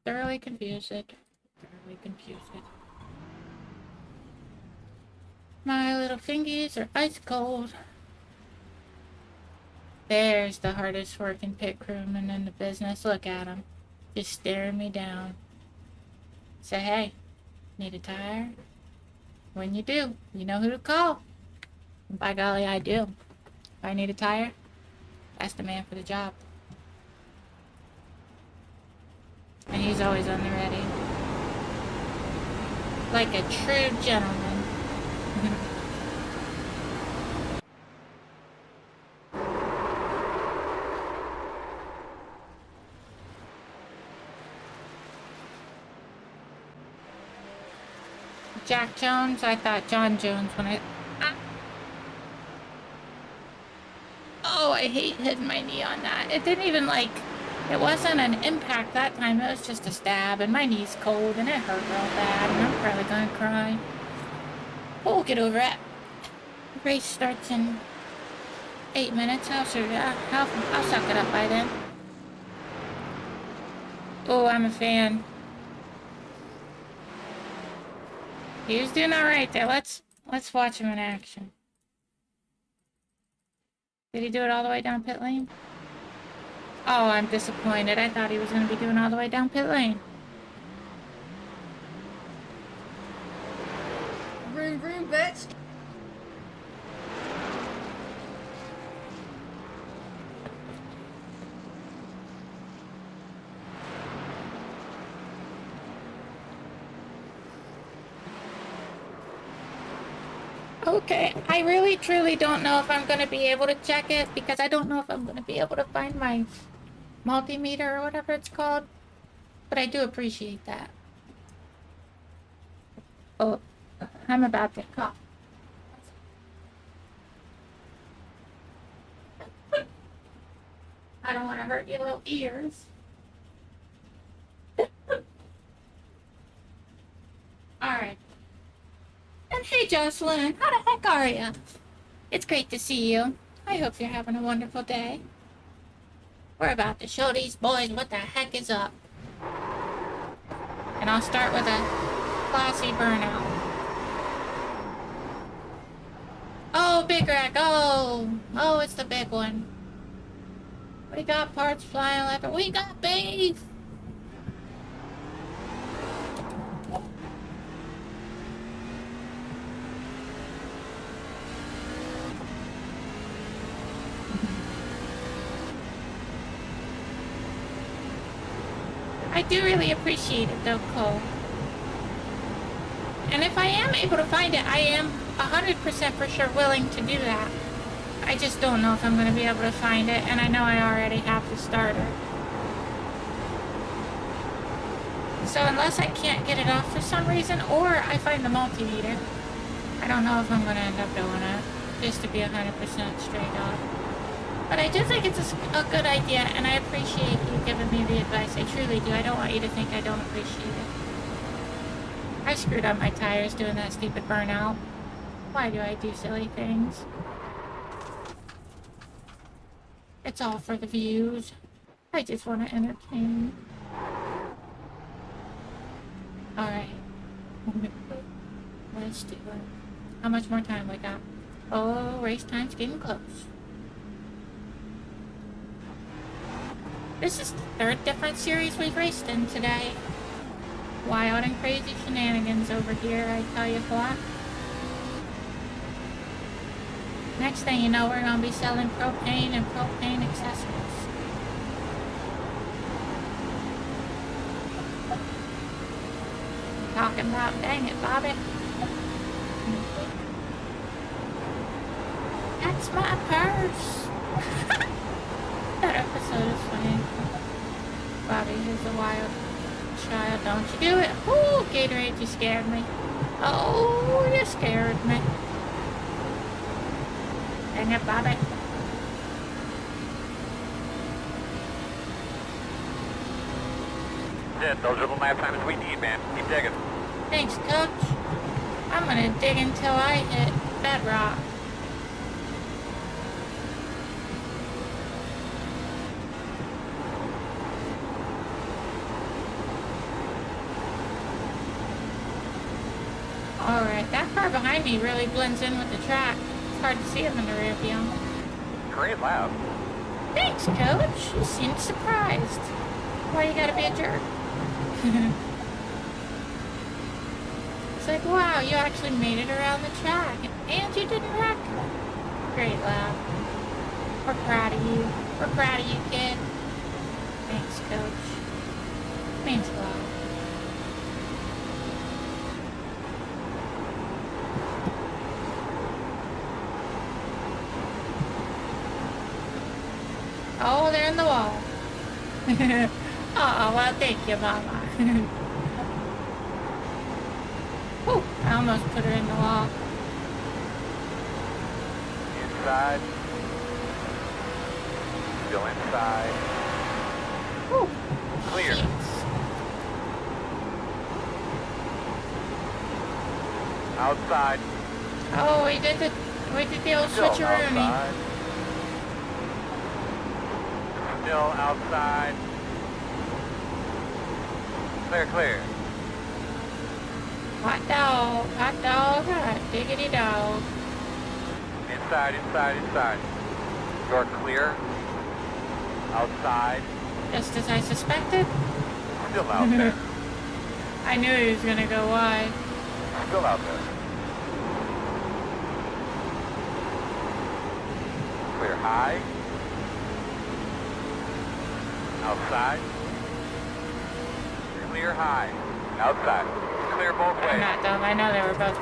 thoroughly confused. Thoroughly confused. My little fingies are ice cold. There's the hardest working pit crewman in the business. Look at him. Just staring me down. Say, hey, need a tire? When you do, you know who to call. By golly, I do. If I need a tire, that's the man for the job. And he's always on the ready. Like a true gentleman. Jack Jones? I thought John Jones when I... Oh, I hate hitting my knee on that. It didn't even like... It wasn't an impact that time. It was just a stab, and my knee's cold, and it hurt real bad, and I'm probably gonna cry. But we'll get over it. The race starts in 8 minutes. I'll suck it up by then. Oh, I'm a fan. He was doing alright there. Let's watch him in action. Did he do it all the way down pit lane? Oh, I'm disappointed. I thought he was going to be doing all the way down pit lane. Vroom, vroom, bitch. Okay, I really truly don't know if I'm going to be able to check it because I don't know if I'm going to be able to find my multimeter or whatever it's called. But I do appreciate that. Oh, I'm about to cough. I don't want to hurt your little ears. Alright. And hey Jocelyn, how the heck are you? It's great to see you. I hope you're having a wonderful day. We're about to show these boys what the heck is up. And I'll start with a classy burnout. Oh, big wreck. Oh, it's the big one. We got parts flying left. We got beef. I do really appreciate it though, Cole. And if I am able to find it, I am 100% for sure willing to do that. I just don't know if I'm going to be able to find it, and I know I already have the starter. So unless I can't get it off for some reason, or I find the multimeter, I don't know if I'm going to end up doing it, just to be 100% straight up. But I do think it's a good idea, and I appreciate you giving me the advice. I truly do. I don't want you to think I don't appreciate it. I screwed up my tires doing that stupid burnout. Why do I do silly things? It's all for the views. I just want to entertain. Alright. Let's do it. How much more time we got? Oh, race time's getting close. This is the third different series we've raced in today. Wild and crazy shenanigans over here, I tell you what. Next thing you know, we're going to be selling propane and propane accessories. Talking about, dang it, Bobby. That's my purse. That episode is funny. Bobby is a wild child, don't you do it. Ooh, Gatorade, you scared me. Oh, you scared me. Dang it, Bobby. Yeah, those are the lap times we need, man. Keep digging. Thanks, Coach. I'm gonna dig until I hit bedrock. Alright, that car behind me really blends in with the track. It's hard to see him in the rear view. Great lap. Thanks, Coach. You seemed surprised. Why you gotta be a jerk? It's like, wow, you actually made it around the track. And you didn't wreck. Great lap. We're proud of you. We're proud of you, kid. Thanks, coach. Means a lot. Oh, they're in the wall. Oh, well, thank you, Mama. Whew, I almost put her in the wall. Inside. Still inside. Whew. Clear. Jeez. Outside. Oh, we did the old Still switcheroo. outside. Still outside. Clear, clear. Hot dog, hot diggity dog. Inside, inside, inside. You're clear. Outside. Just as I suspected. Still out there. I knew he was gonna go wide. Still out there. Clear high. Outside. Clear high. Outside. Clear both I'm ways. not dumb. I know they were both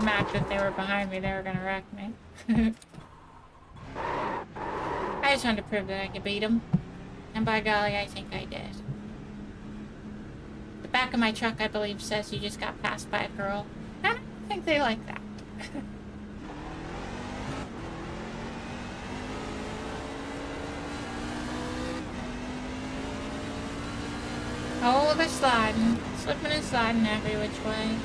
mad that they were behind me. They were gonna wreck me. I just wanted to prove that I could beat them. And by golly, I think I did. The back of my truck, I believe, says you just got passed by a girl. I don't think they like that. Oh, they're sliding. Slipping and sliding every which way.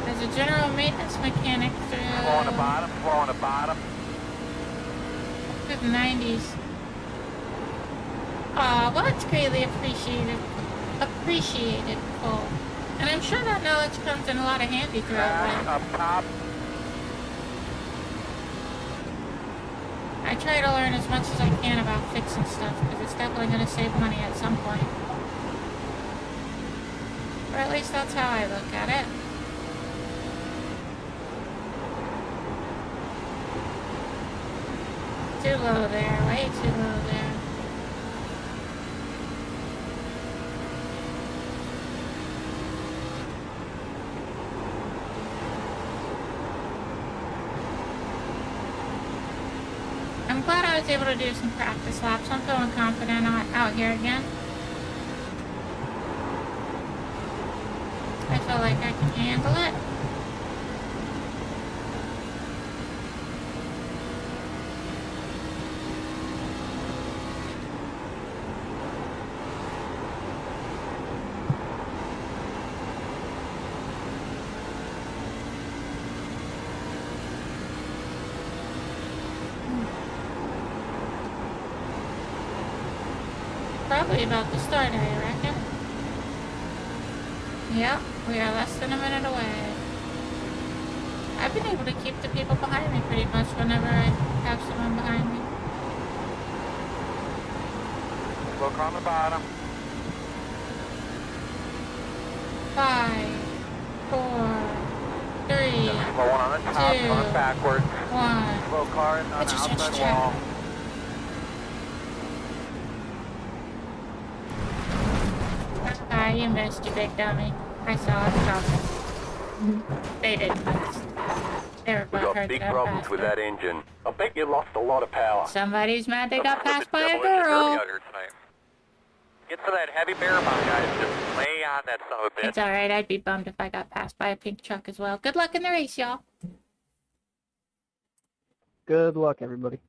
There's a general maintenance mechanic Slow on the bottom, slow on the bottom. through the 90s. Aw, well, it's greatly appreciated, Cole. And I'm sure that knowledge comes in a lot of handy throughout Crash life. up top. I try to learn as much as I can about fixing stuff, because it's definitely going to save money at some point. Or at least that's how I look at it. Too low there, way too low there. I'm glad I was able to do some practice laps. I'm feeling confident out here again. I feel like I can handle it. Probably about to start, I reckon. Yep, we are less than a minute away. I've been able to keep the people behind me pretty much whenever I have someone behind me. Look on the bottom. 5, 4, 3, Slow one on the top, 2, going backwards. 1. Slow car on the outside wall. Ah, you missed, you big dummy. I saw it coming. They didn't miss. They were We both got hurt big that problems with faster. that engine. I bet you lost a lot of power. Somebody's mad they got passed by a Double engine dirty girl. out here tonight. Get to that heavy Paramount, guys. Just lay on that son of a bitch. It's alright, I'd be bummed if I got passed by a pink truck as well. Good luck in the race, y'all. Good luck, everybody.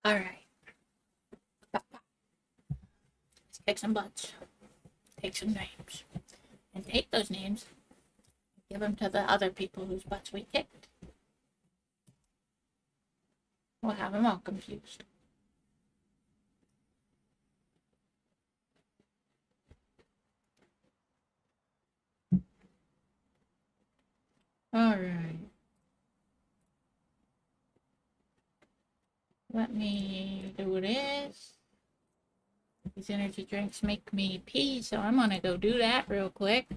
Alright. Let's kick some butts. Take some names. And take those names. Give them to the other people whose butts we kicked. We'll have them all confused. Let me do this. These energy drinks make me pee, so I'm gonna go do that real quick.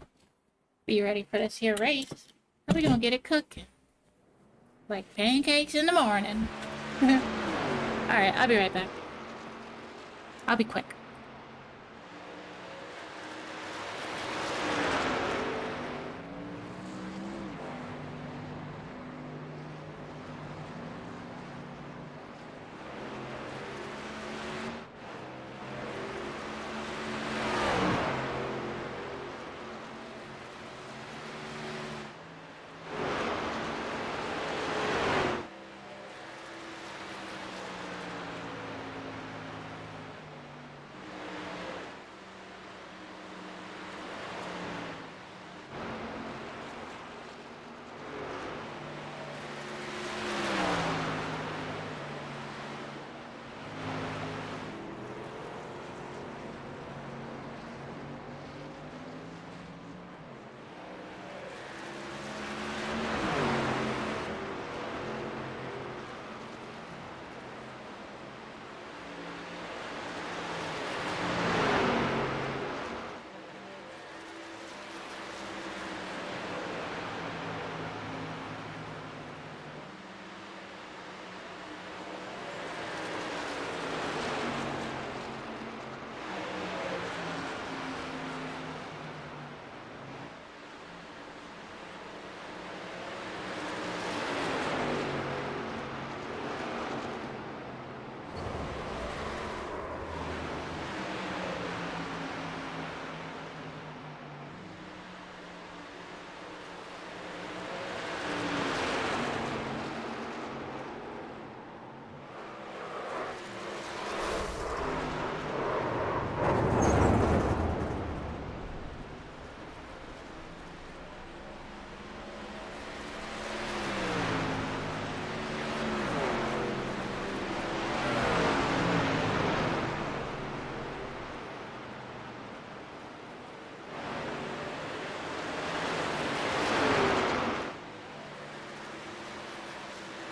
Be ready for this here race. How we gonna get it cooking? Like pancakes in the morning. Alright, I'll be right back. I'll be quick.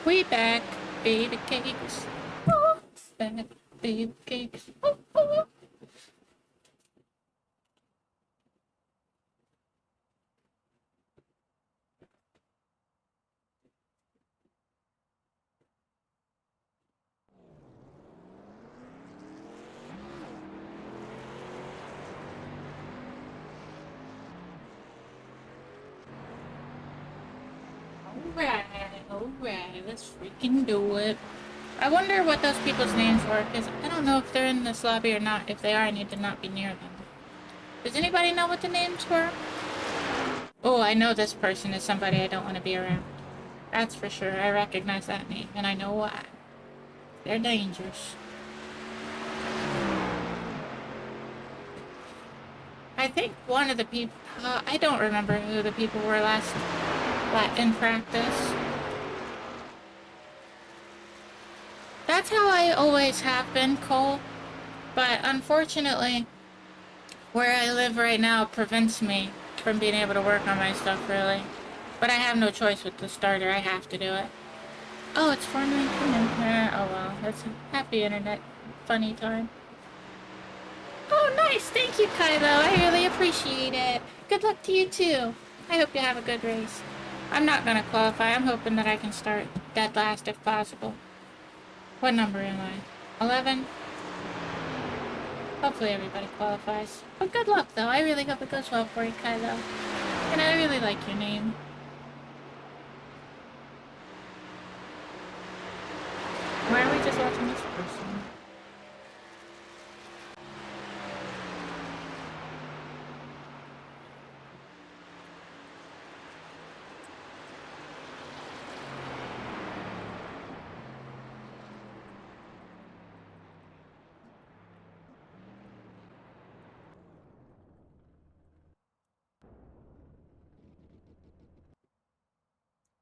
We back, baby cakes. Oh, back, baby cakes. Oh, oh, oh. Alright, let's freaking do it. I wonder what those people's names were, because I don't know if they're in this lobby or not. If they are, I need to not be near them. Does anybody know what the names were? Oh, I know this person is somebody I don't want to be around. That's for sure. I recognize that name, and I know why. They're dangerous. I think one of the people... I don't remember who the people were last in practice. That's how I always have been, Cole. But unfortunately, where I live right now prevents me from being able to work on my stuff, really. But I have no choice with the starter. I have to do it. Oh, it's 4:19. Oh well, that's a happy internet funny time. Oh, nice! Thank you, Kylo. I really appreciate it. Good luck to you, too. I hope you have a good race. I'm not gonna qualify. I'm hoping that I can start dead last if possible. What number am I? 11? Hopefully everybody qualifies. But good luck, though. I really hope it goes well for you, Kylo. And I really like your name. Why are we just watching this person?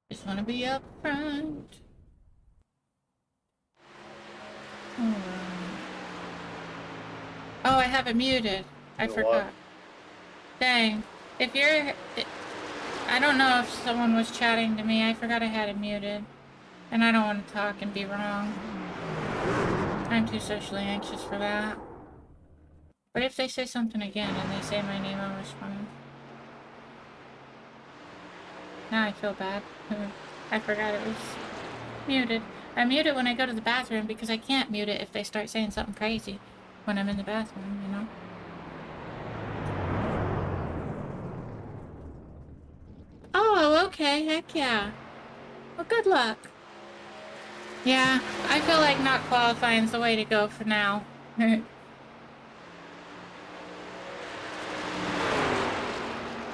Just want to be up front. Oh, I have it muted. I forgot. Dang. If you're... I don't know if someone was chatting to me. I forgot I had it muted. And I don't want to talk and be wrong. I'm too socially anxious for that. But if they say something again and they say my name, I'll respond. Now I feel bad. I forgot it was muted. I mute it when I go to the bathroom because I can't mute it if they start saying something crazy when I'm in the bathroom, you know? Oh, okay, heck yeah. Well, good luck. Yeah, I feel like not qualifying is the way to go for now.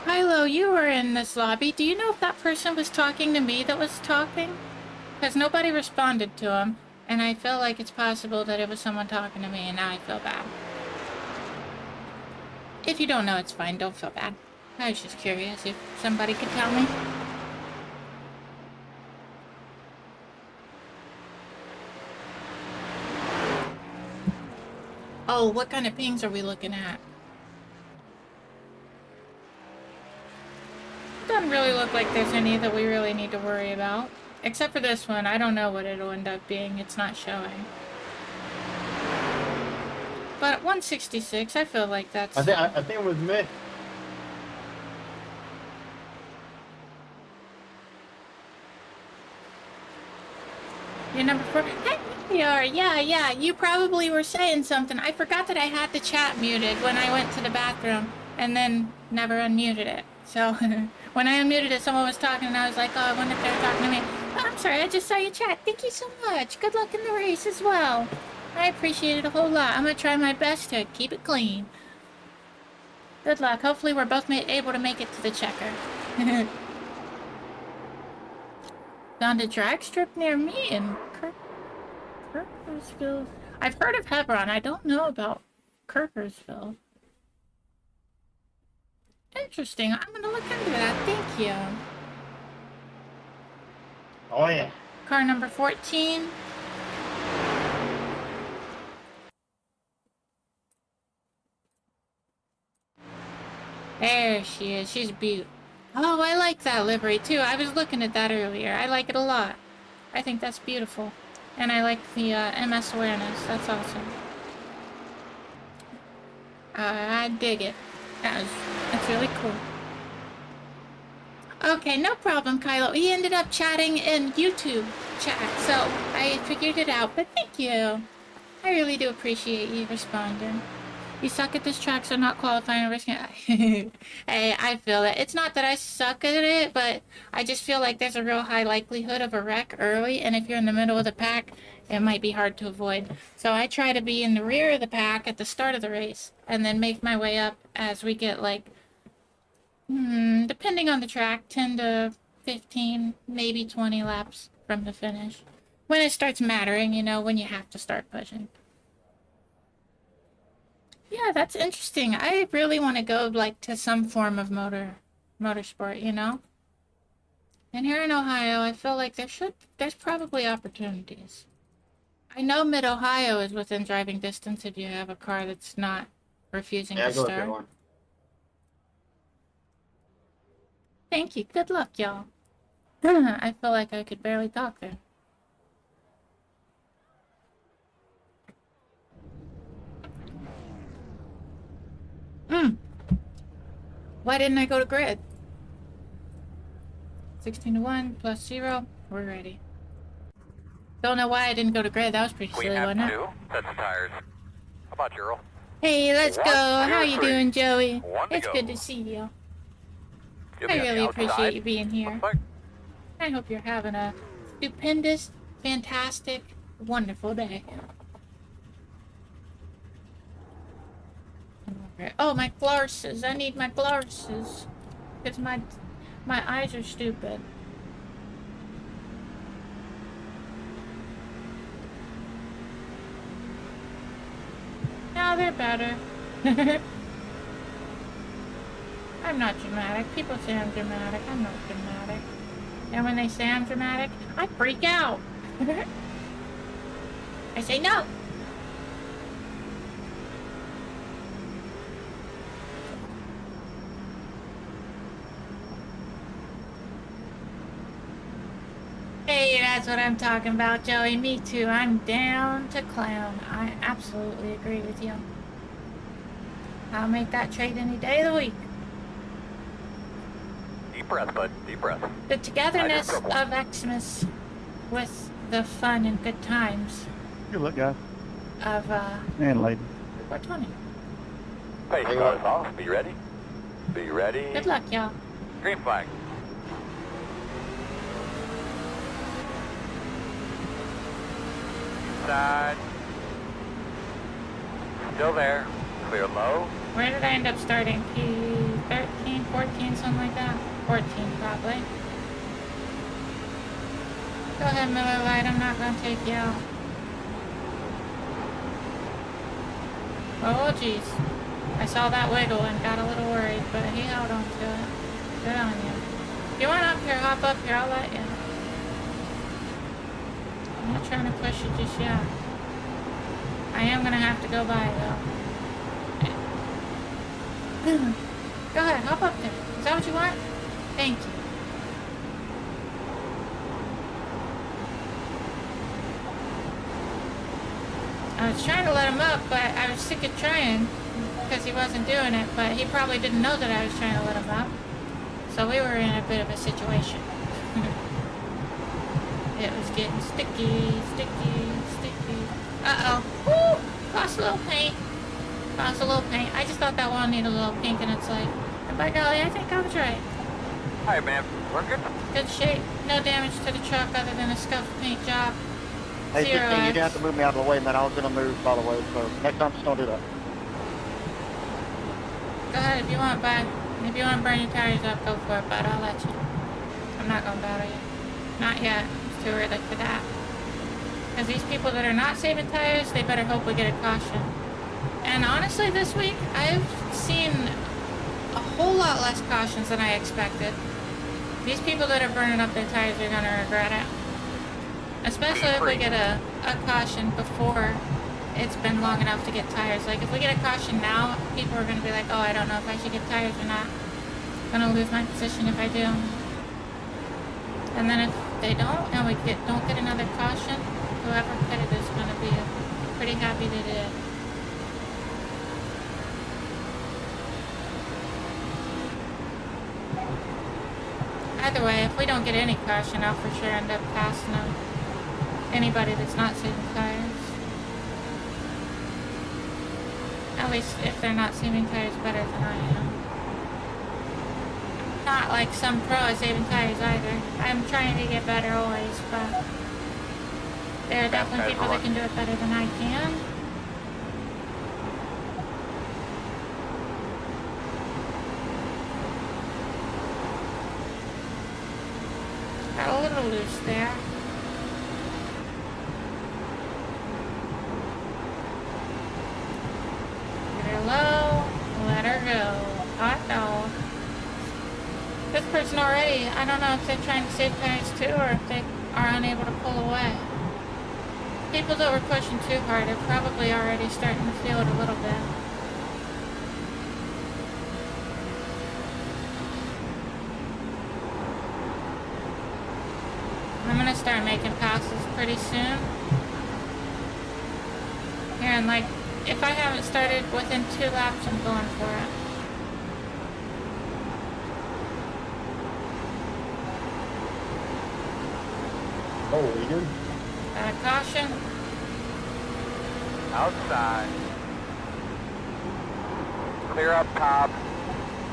Kylo, you were in this lobby. Do you know if that person was talking to me that was talking? Because nobody responded to him, and I feel like it's possible that it was someone talking to me, and now I feel bad. If you don't know, it's fine. Don't feel bad. I was just curious if somebody could tell me. Oh, what kind of pings are we looking at? Doesn't really look like there's any that we really need to worry about. Except for this one. I don't know what it'll end up being. It's not showing. But 166, I feel like that's... I think it was me. You're number 4. Hey, you are. Yeah. You probably were saying something. I forgot that I had the chat muted when I went to the bathroom and then never unmuted it. So when I unmuted it, someone was talking and I was like, oh, I wonder if they're talking to me. Oh, I'm sorry, I just saw your chat. Thank you so much. Good luck in the race as well. I appreciate it a whole lot. I'm gonna try my best to keep it clean. Good luck. Hopefully we're both able to make it to the checker. Found a drag strip near me in Kirkersville. I've heard of Hebron. I don't know about Kirkersville. Interesting. I'm gonna look into that. Thank you. Oh yeah. Car number 14. There she is. She's a beaut. Oh, I like that livery too. I was looking at that earlier. I like it a lot. I think that's beautiful. And I like the MS awareness. That's awesome. I dig it. That's really cool. Okay, no problem, Kylo. He ended up chatting in YouTube chat, so I figured it out. But thank you. I really do appreciate you responding. You suck at this track, so not qualifying or risking it. Hey, I feel it. It's not that I suck at it, but I just feel like there's a real high likelihood of a wreck early, and if you're in the middle of the pack, it might be hard to avoid. So I try to be in the rear of the pack at the start of the race, and then make my way up as we get, like, depending on the track, 10 to 15, maybe 20 laps from the finish. When it starts mattering, you know, when you have to start pushing. Yeah, that's interesting. I really want to go, like, to some form of motorsport, you know? And here in Ohio, I feel like there's probably opportunities. I know Mid-Ohio is within driving distance if you have a car that's not refusing to Go with that start. one. Thank you. Good luck, y'all. I feel like I could barely talk there. Why didn't I go to grid? 16 to 1 plus 0. We're ready. Don't know why I didn't go to grid. That was pretty We silly, have wasn't it? 2 sets of tires. How about you, Earl? Hey, let's go. 1, How you 3. doing, Joey? 1 to It's go. good to see you. You'll I be on the really appreciate outside. you being here. Looks like I hope you're having a stupendous, fantastic, wonderful day. Oh, my glasses. I need my glasses. Because my eyes are stupid. Now they're better. I'm not dramatic. People say I'm dramatic. I'm not dramatic. And when they say I'm dramatic, I freak out. I say no. Hey, That's what I'm talking about, Joey. Me too. I'm down to clown. I absolutely agree with you. I'll make that trade any day of the week. Deep breath, bud. Deep breath. The togetherness I just of Xmas with the fun and good times Good luck, guys. of And lady. 420. Pace cars off. Be ready. Be ready. Good luck, y'all. Green flag. Side. Still there. Clear low. Where did I end up starting? P13, 14, something like that? 14, probably. Go ahead, Miller Lite. I'm not going to take you out. Oh, jeez. I saw that wiggle and got a little worried, but he held on to it. Good on you. If you want up here, hop up here. I'll let you. I'm not trying to push you just yet. I am going to have to go by, though. Go ahead, hop up there. Is that what you want? Thank you. I was trying to let him up, but I was sick of trying because he wasn't doing it, but he probably didn't know that I was trying to let him up. So we were in a bit of a situation. It was getting sticky, sticky, sticky. Uh-oh. Woo! Lost a little paint. Lost a little paint. I just thought that one needed a little pink, and it's like, and by golly, I think I was right. Hi, ma'am. We're good. Good shape. No damage to the truck other than a scuffed paint job. Hey, Zero 16, you X. didn't have to move me out of the way, man. I was going to move, by the way, so next time just don't do that. Go ahead if you want, bud. If you want to burn your tires up, go for it, bud. I'll let you. I'm not going to battle you. Not yet. It's too early for that. Because these people that are not saving tires, they better hope we get a caution. And honestly, this week, I've seen a whole lot less cautions than I expected. These people that are burning up their tires are going to regret it. Especially if we get a caution before it's been long enough to get tires. Like, if we get a caution now, people are going to be like, oh, I don't know if I should get tires or not. I'm going to lose my position if I do. And then if they don't, and we don't get another caution, whoever pitted is going to be pretty happy they did. Either way, if we don't get any caution, I'll for sure end up passing them. Anybody that's not saving tires. At least if they're not saving tires better than I am. Not like some pro at saving tires either. I'm trying to get better always, but there are definitely people that can do it better than I can. Got a little loose there. Get her low, let her go. Hot dog. This person already, I don't know if they're trying to save tires too or if they are unable to pull away. People that were pushing too hard are probably already starting to feel it a little bit. I'm gonna start making passes pretty soon. Here, and like, if I haven't started within 2 laps, I'm going for it. Oh, we good? Got a caution. Outside. Clear up top.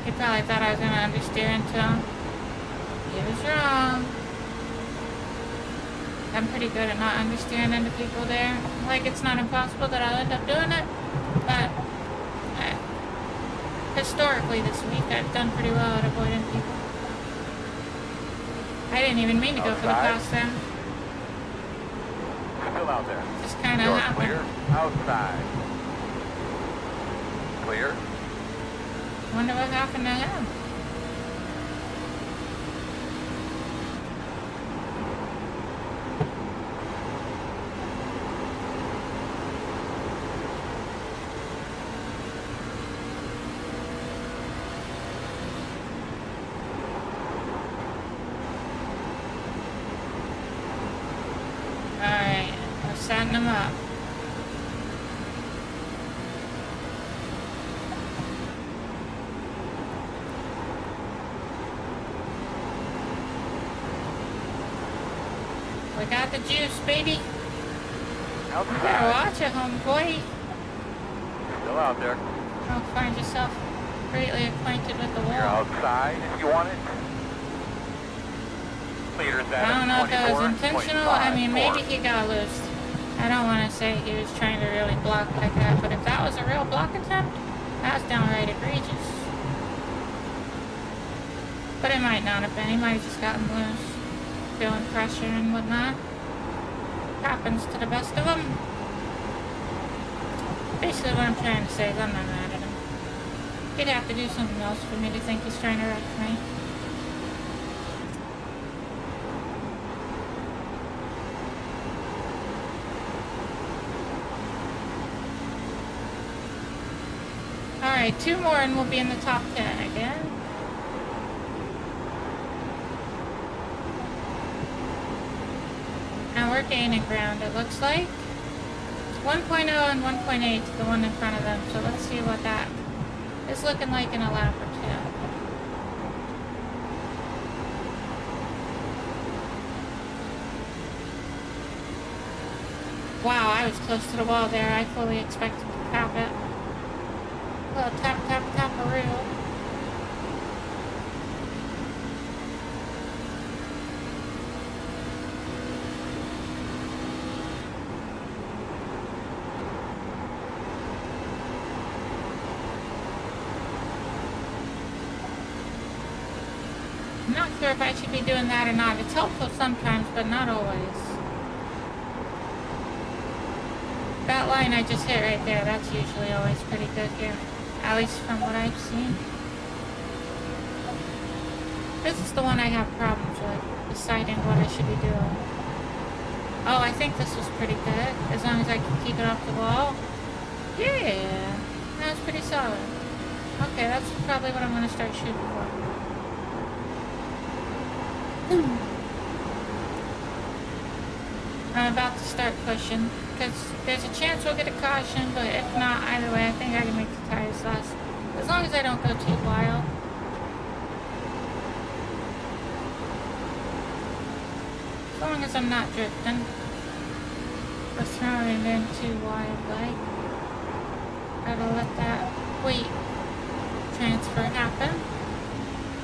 He probably thought I was gonna understeer into him. He was wrong. I'm pretty good at not understeering into people there. Like, it's not impossible that I'll end up doing it, but historically this week I've done pretty well at avoiding people. I didn't even mean to go for the pass there. Still out there. Just kind of You're happened. clear. Outside. Clear. Wonder what happened to him. setting them up. We got the juice, baby. Better Outside. watch it, homeboy. Still out there. Don't find yourself greatly acquainted with the You're wall. outside if you want it. Leaders I at don't know if that was 24.54. intentional. I mean, maybe he got loose. I don't want to say he was trying to really block like that, but if that was a real block attempt, that's downright egregious. But it might not have been. He might have just gotten loose, feeling pressure and whatnot. Happens to the best of them. Basically what I'm trying to say is I'm not mad at him. He'd have to do something else for me to think he's trying to wreck me. Alright, 2 more and we'll be in the top 10 again. And we're gaining ground, it looks like. 1.0 and 1.8 is the one in front of them, so let's see what that is looking like in a lap or two. Wow, I was close to the wall there. I fully expected to tap it. A little tap, tap, tap-a-roo. I'm not sure if I should be doing that or not. It's helpful sometimes, but not always. That line I just hit right there, that's usually always pretty good here. At least from what I've seen. This is the one I have problems with, deciding what I should be doing. Oh, I think this was pretty good, as long as I can keep it off the wall. Yeah, that was pretty solid. Okay, that's probably what I'm going to start shooting for. I'm about to start pushing, because there's a chance we'll get a caution, but if not, either way, I think I can make the tires last. As long as I don't go too wild. As long as I'm not drifting. Or throwing it in too wild, like. Gotta let that weight transfer happen.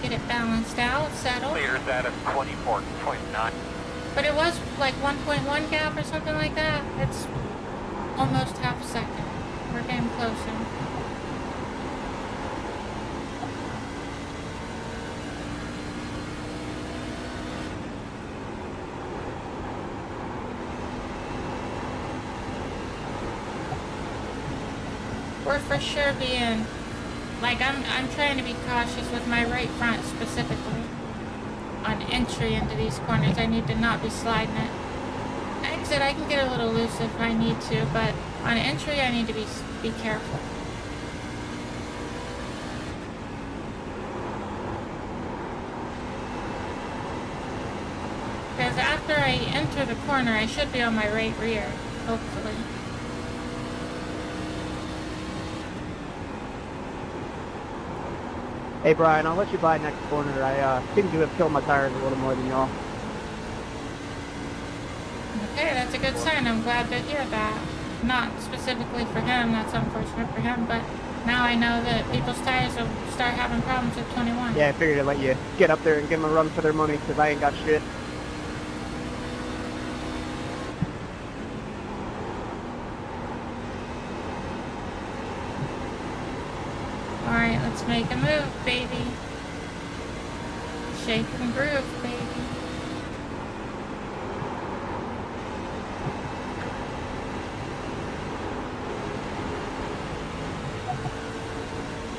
Get it balanced out, settled. Leaders at a 24.9. But it was like 1.1 gap or something like that. It's almost half a second. We're getting closer. We're for sure being, like, I'm trying to be cautious with my right front specifically. On entry into these corners, I need to not be sliding it. Exit, I can get a little loose if I need to, but on entry, I need to be careful. Because after I enter the corner, I should be on my right rear, hopefully. Hey Brian, I'll let you by next corner. I seem to have killed my tires a little more than y'all. Okay, that's a good sign. I'm glad to hear that. Not specifically for him, that's unfortunate for him, but now I know that people's tires will start having problems at 21. Yeah, I figured I'd let you get up there and give them a run for their money, because I ain't got shit. Alright, let's make a move, baby. Shake and groove, baby.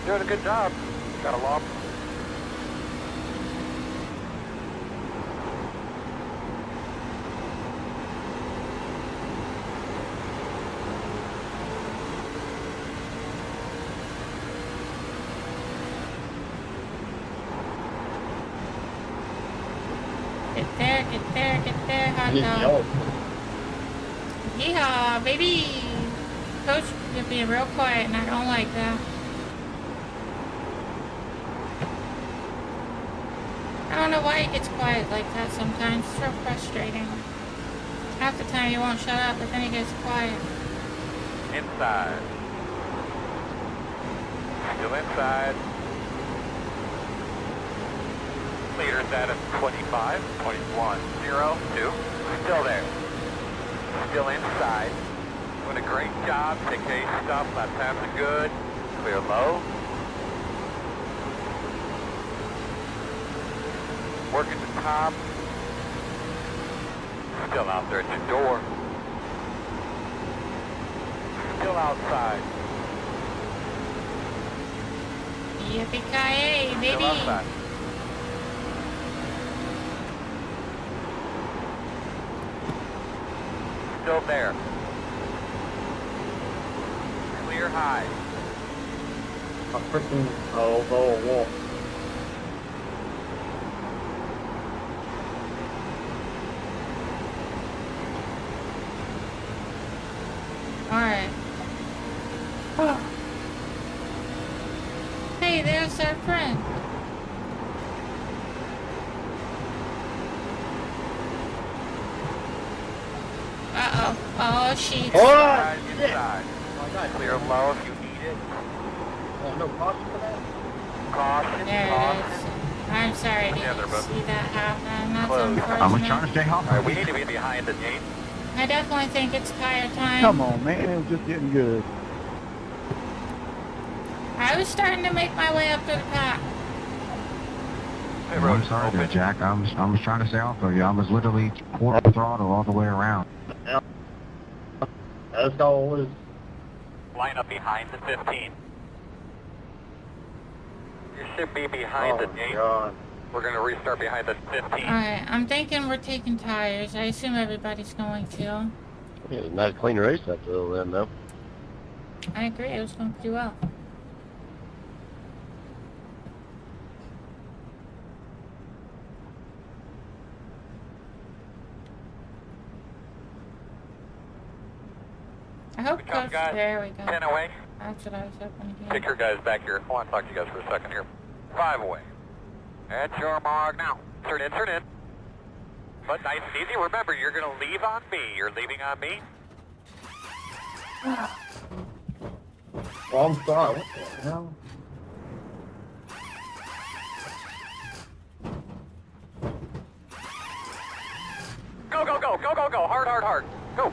Doing a good job. Got a lob. Get there, hot Yeah, dog. Yeehaw, baby! Coach, you're being real quiet and I don't like that. I don't know why he gets quiet like that sometimes. It's so frustrating. Half the time he won't shut up, but then he gets quiet. Inside. Still inside. Leader status 25.102. Still there. Still inside. Doing a great job. Take case stop. Lap times are good. Clear low. Working the top. Still out there at your door. Still outside. Yippee-ki-yay, Still baby! outside. Still there. Clear high. A freaking wall. Alright. Oh. Hey, there's our friend. Uh-oh. Oh, sheets. Inside, shit. inside. Oh my God. Clear low if you need it. Oh, no caution for that? Caution, There it caution. is. I'm sorry to Together, bud. see that happen. That's Close. unfortunate. stay off. Alright, we need to be behind the gate. I definitely think it's tire time. Come on, man. It was just getting good. I was starting to make my way up to the top. Hey, road sorry open. there, Jack. I was trying to stay off of you. I was literally quarter throttle all the way around. That's all it is. Line up behind the 15. You should be behind the gate. God. We're going to restart behind the 15. Alright, I'm thinking we're taking tires. I assume everybody's going to. Yeah, it was a nice clean race after all then, though. I agree, it was going pretty well. I hope Good job, Coach, guys. there we go. 10 away. That's what I was hoping to Take hear. your guys back here. I want to talk to you guys for a second here. 5 away. At your mark now. Turn in, turn in. But nice and easy. Remember, you're going to leave on me. You're leaving on me. Wrong start. What the hell? Go, go, go, go, go, go. Hard, hard, hard. Go.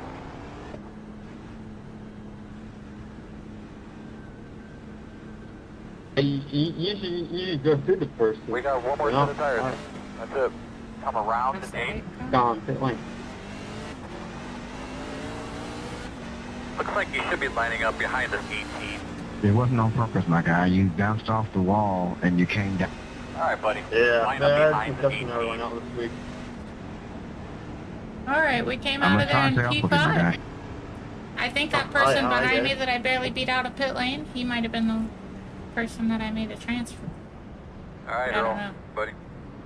You go through the first. We got one more set of tires. Alright. That's it. Come around Is the that gate. it? Gone, pit lane. Looks like you should be lining up behind the 18. It wasn't on purpose, my guy. You bounced off the wall and you came down. All right, buddy. Yeah, Line up man, behind I'm the testing everyone 18. out this week. Alright, we came I'm out gonna of there try in to stay off with you, my P5. guy. I think that I person get behind it. me that I barely beat out of pit lane, he might have been the person that I made a transfer. All right, I don't Earl, know. buddy.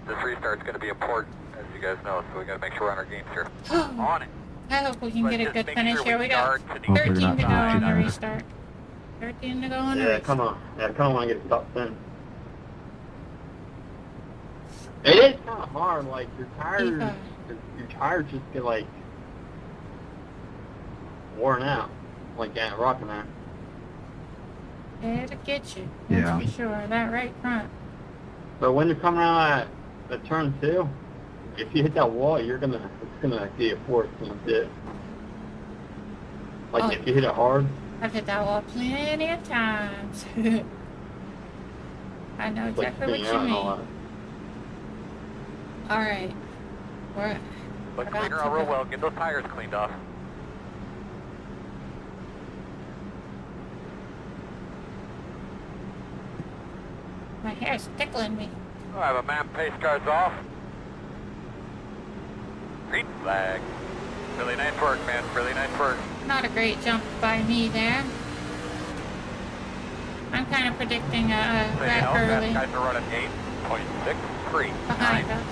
This restart's going to be important, as you guys know, so we got to make sure we're on our games here. On it. I hope we can But get a just good make finish sure here. we We got guard to the- Hopefully 13 not to go bad, on the either. restart. 13 to go on the Yeah, restart. come on. Yeah, come on, get stopped in. It is kind of hard, like, your tires just get, like, worn out, like that rocket man. It'll get you. That's Yeah. for sure. That right front. But when you come around at turn 2, if you hit that wall, it's gonna be a force and that's it. Like, Oh. if you hit it hard, I've hit that wall plenty of times. I know it's like exactly what spinning you out and all mean. that. Alright. We're But about clean her to out real go. well. Get those tires cleaned off. My hair's tickling me. Oh, I have a man pace cards off. Green flag. Really nice work, man. Really nice work. Not a great jump by me there. I'm kind of predicting a So, wreck early guys are running 8.63. behind us.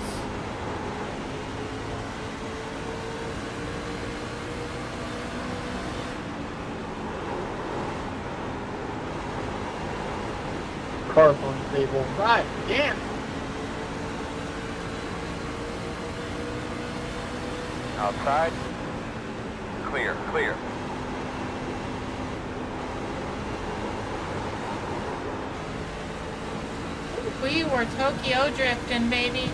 car's unstable. Right, damn. Outside. Clear, clear. We were Tokyo drifting, baby.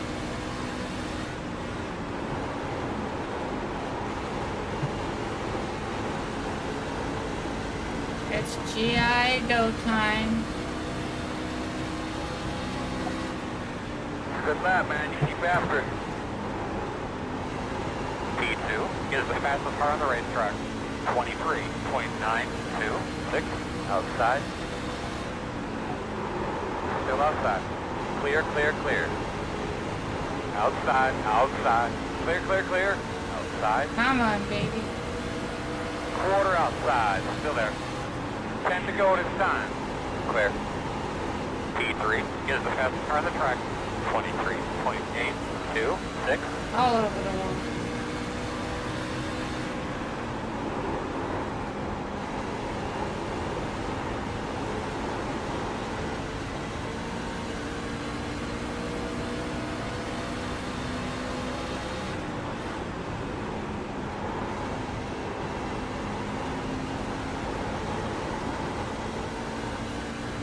It's GI go time. Good lap, man. You keep after it. P2 is the fastest car on the racetrack. 23.926. Outside. Still outside. Clear, clear, clear. Outside, outside. Clear, clear, clear. Outside. Come on, baby. Quarter outside. Still there. 10 to go at its time. Clear. P3 is the fastest car on the track. 23.826. All over the wall.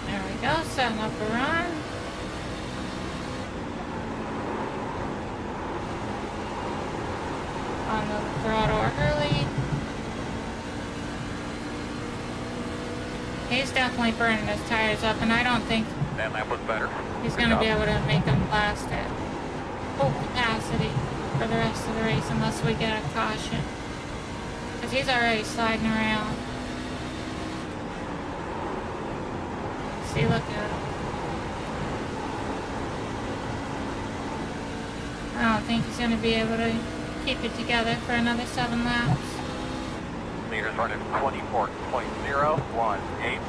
There we go, setting up a run. On the throttle early. He's definitely burning his tires up, and I don't think That lap was better. he's Good going to job. be able to make them last at full capacity for the rest of the race unless we get a caution. Because he's already sliding around. See, look at him. I don't think he's going to be able to keep it together for another 7 laps. Meters running 24.018.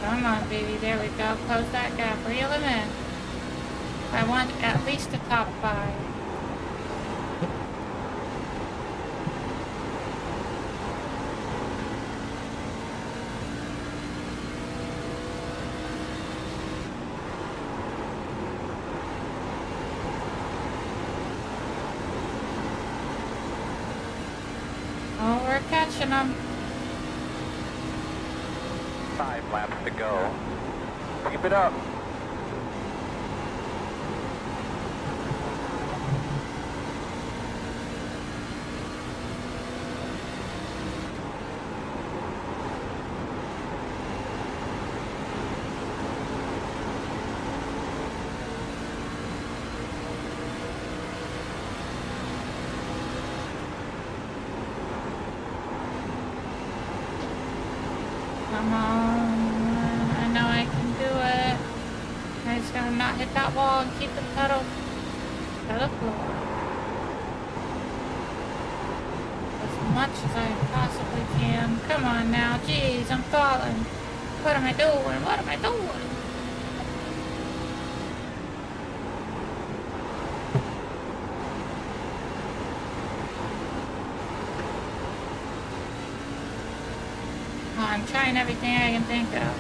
Come on, baby. There we go. Close that gap. Reel him in. I want at least a top 5. Oh, we're catching them. 5 laps to go. Keep it up. Come on. I know I can do it. I just gotta not hit that wall and keep the pedal to the floor. As much as I possibly can. Come on now. Jeez, I'm falling. What am I doing? What am I doing? Oh, I'm trying everything I can think of.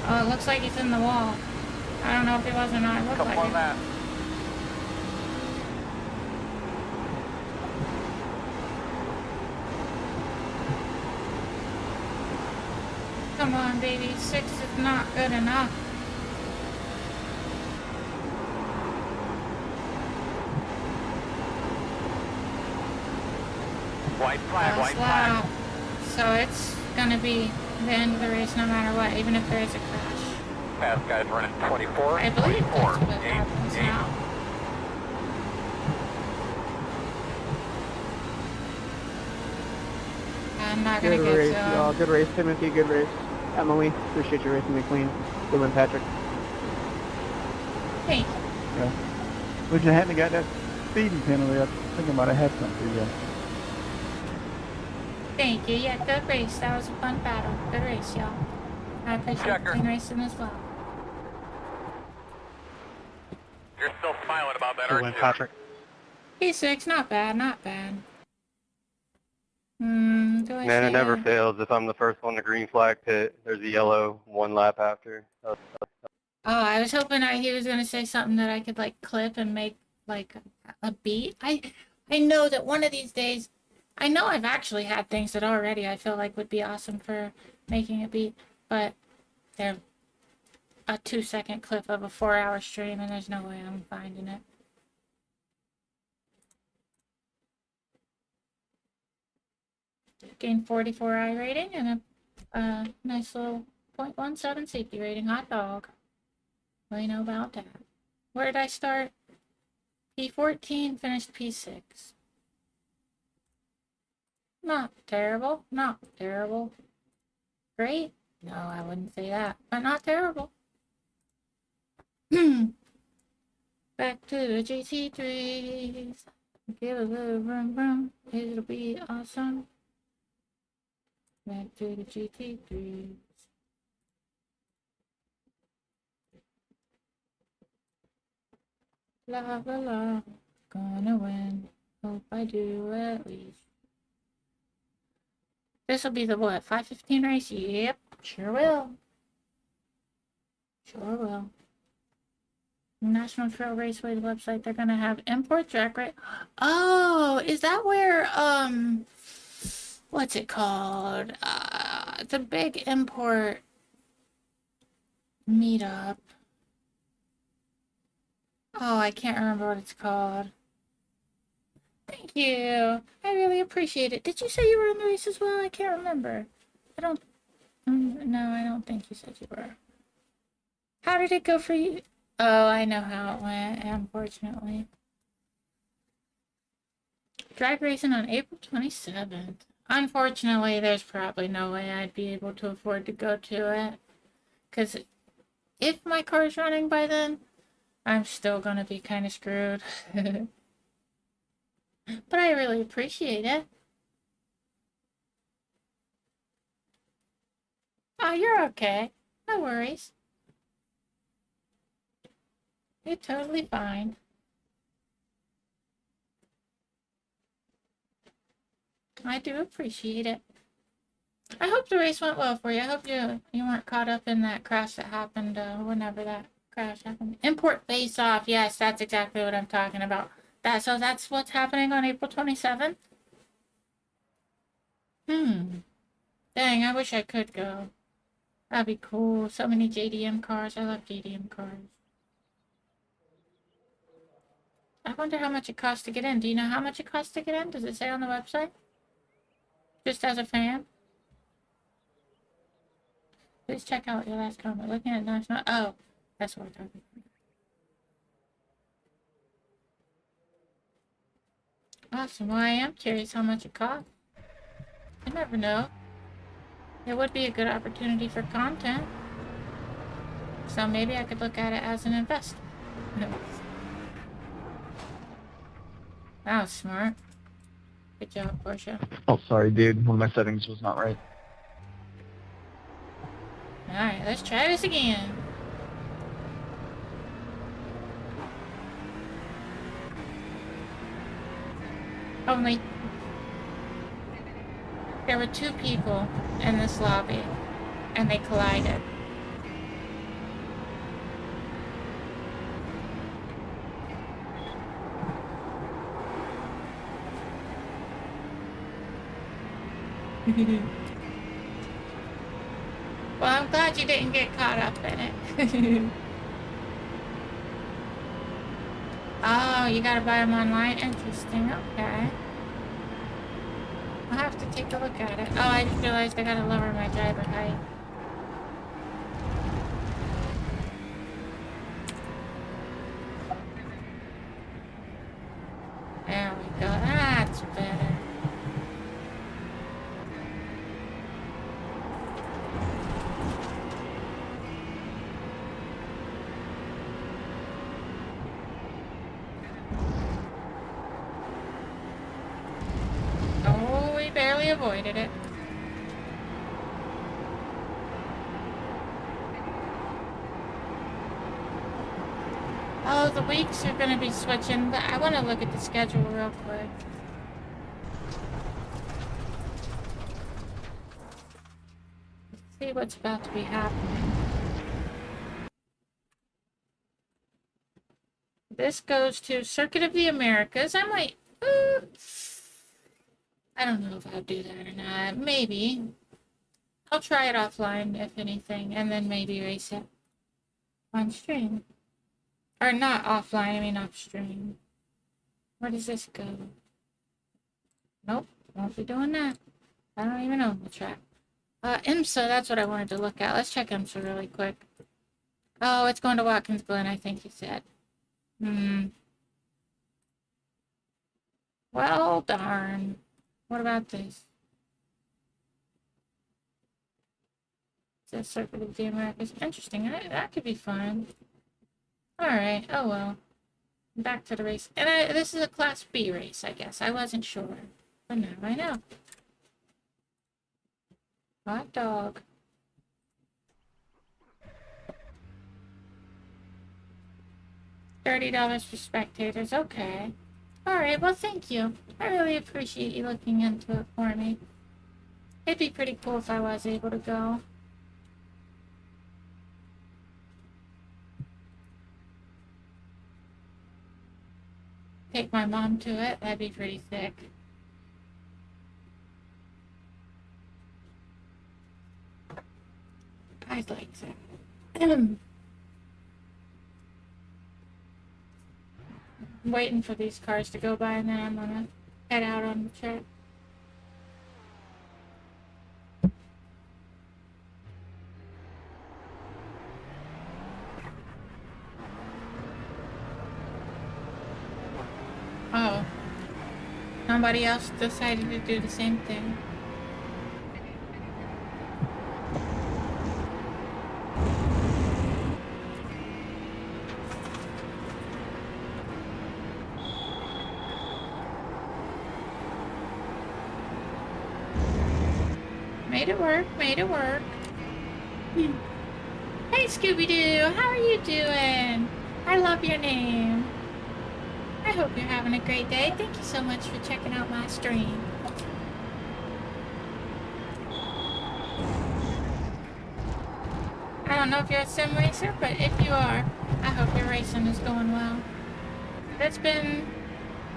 Oh, it looks like he's in the wall. I don't know if he was or not. It looked Couple like more it. laps. Come on, baby. 6 is not good enough. White flag, white Last flag. lap. So it's gonna be the end of the race no matter what, even if there is a crash. Fast guys running 24. I believe that's what 24, happens 8. now. I'm not gonna Good get race, to y'all. him. Good race, Timothy. Good race. Emily, appreciate you racing me clean. Good win, Patrick. Thank you. Yeah. Wish I hadn't got that speeding penalty. I think I might have had something for you. Thank you. Yeah, good race. That was a fun battle. Good race, y'all. I appreciate Checker. clean racing as well. You're still smiling about that, Good aren't win, you? Patrick. P6, not bad, not bad. Do I Man, say it never fails. If I'm the first one to green flag pit, there's a yellow 1 lap after. Oh, I was hoping he was gonna say something that I could like clip and make like a beat. I know that one of these days, I know I've actually had things that already I feel like would be awesome for making a beat, but they're a 2-second clip of a 4-hour stream, and there's no way I'm finding it. Gained 44 I rating and a nice little 0.17 safety rating. Hot dog. What do you know about that? Where did I start? P14, finished P6. Not terrible. Not terrible. Great? No, I wouldn't say that. But not terrible. Back to the GT3s. Give a little vroom vroom. It'll be awesome. Back to the GT3s. La la la. Gonna win. Hope I do at least. This'll be the what? 5:15 race? Yep. Sure will. Sure will. National Trail Raceway website. They're gonna have import track, right? Oh, is that where what's it called? The big import meetup. Oh, I can't remember what it's called. Thank you. I really appreciate it. Did you say you were in the race as well? I can't remember. I don't. No, I don't think you said you were. How did it go for you? Oh, I know how it went, unfortunately. Drag racing on April 27th. Unfortunately, there's probably no way I'd be able to afford to go to it. Because if my car's running by then, I'm still going to be kind of screwed. But I really appreciate it. Oh, you're okay. No worries. You're totally fine. I do appreciate it. I hope the race went well for you. I hope you weren't caught up in that crash that happened whenever that crash happened. Import face-off. Yes, that's exactly what I'm talking about. So that's what's happening on April 27th? Dang, I wish I could go. That'd be cool. So many JDM cars. I love JDM cars. I wonder how much it costs to get in. Do you know how much it costs to get in? Does it say on the website? Just as a fan? Please check out your last comment. Looking at national... Oh, that's what we're talking about. Awesome. Well, I am curious how much it costs. You never know. It would be a good opportunity for content. So maybe I could look at it as an investment. That was smart. Good job, Portia. Oh, sorry, dude. One of my settings was not right. Alright, let's try this again. Only there were 2 people in this lobby, and they collided. Well, I'm glad you didn't get caught up in it. Oh, you gotta buy them online? Interesting, okay. I'll have to take a look at it. Oh, I just realized I gotta lower my driver height. There we go, that's better. avoided it. Oh, the weeks are gonna be switching, but I want to look at the schedule real quick. See what's about to be happening. This goes to Circuit of the Americas. I might... I don't know if I'll do that or not. Maybe. I'll try it offline, if anything, and then maybe race it on stream. Or not offline, I mean upstream. Where does this go? Nope, won't be doing that. I don't even know the track. IMSA, that's what I wanted to look at. Let's check IMSA really quick. Oh, it's going to Watkins Glen, I think you said. Well, darn. What about this? This Circuit of the Americas. Interesting. That could be fun. Alright, oh well. Back to the race. And this is a Class B race, I guess. I wasn't sure. But now I know. Hot dog. $30 for spectators. Okay. Alright, well thank you. I really appreciate you looking into it for me. It'd be pretty cool if I was able to go. Take my mom to it. That'd be pretty sick. I'd like that. Waiting for these cars to go by and then I'm gonna head out on the track. Oh. Somebody else decided to do the same thing. Made it work, made it work. Hey Scooby-Doo, how are you doing? I love your name. I hope you're having a great day. Thank you so much for checking out my stream. I don't know if you're a sim racer, but if you are, I hope your racing is going well. It's been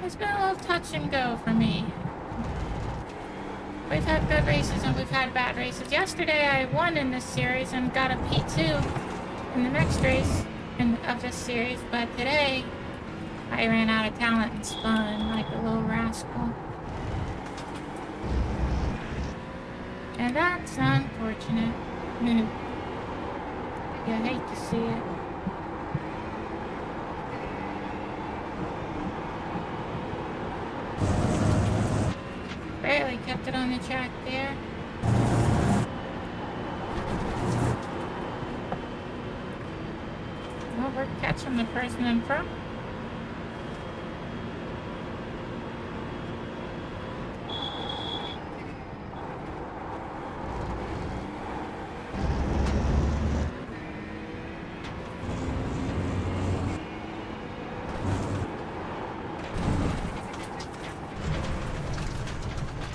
a little touch and go for me. We've had good races and we've had bad races. Yesterday I won in this series and got a P2 in the next race of this series, but today I ran out of talent and spun like a little rascal. And that's unfortunate. You hate to see it. Barely kept it on the track there. Well, we're catching the person in front.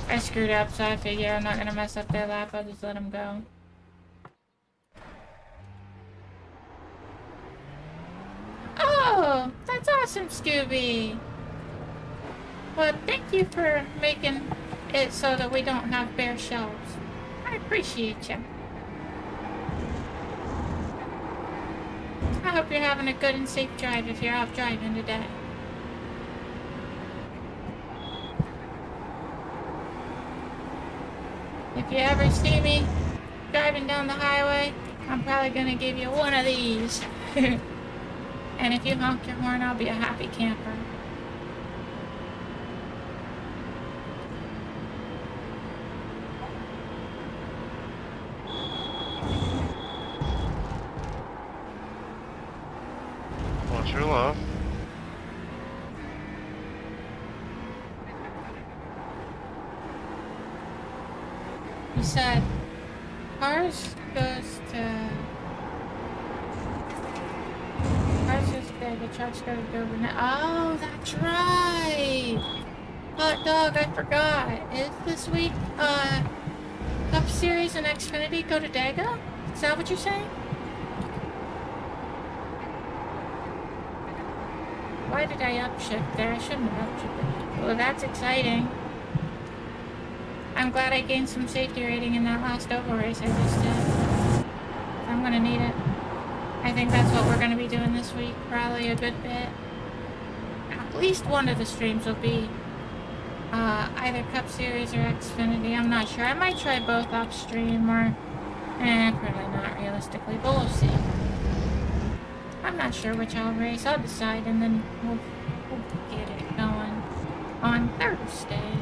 I screwed up, so I figure I'm not gonna mess up their lap. I'll just let them go. Oh, that's awesome, Scooby. Well, thank you for making it so that we don't have bare shelves. I appreciate you. I hope you're having a good and safe drive if you're out driving today. If you ever see me driving down the highway, I'm probably gonna give you one of these. And if you honk your horn, I'll be a happy camper. What's your love? You said Cars goes to the trucks go to Dover now. Oh, that's right. Hot dog, I forgot. Is this week Cup Series and Xfinity go to Daga? Is that what you're saying? Why did I upshift there? I shouldn't have upshifted. Well, that's exciting. I'm glad I gained some safety rating in that last oval race I just did. I'm gonna need it. I think that's what we're gonna be doing this week, probably a good bit. At least one of the streams will be either Cup Series or Xfinity. I'm not sure. I might try both off stream or probably not realistically, but we'll see. I'm not sure which I'll race. I'll decide and then we'll get it going on Thursday.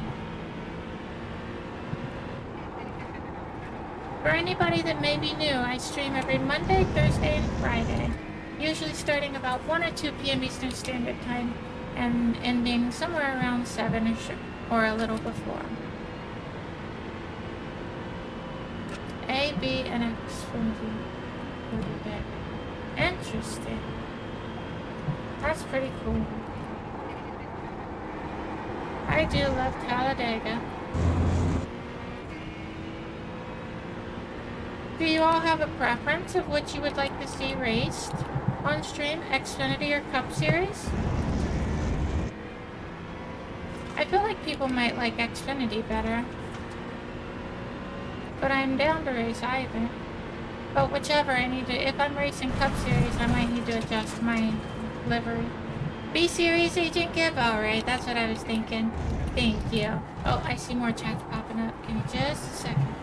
For anybody that may be new, I stream every Monday, Thursday, and Friday. Usually starting about 1 or 2 p.m. Eastern Standard Time and ending somewhere around 7 or a little before. A, B, and X from the bit. Interesting. That's pretty cool. I do love Talladega. Do you all have a preference of which you would like to see raced on stream, Xfinity or Cup Series? I feel like people might like Xfinity better, but I'm down to race either. But whichever, I need to, if I'm racing Cup Series, I might need to adjust my livery. B Series, Agent Gib? Alright, that's what I was thinking. Thank you. Oh, I see more chats popping up. Give me just a second.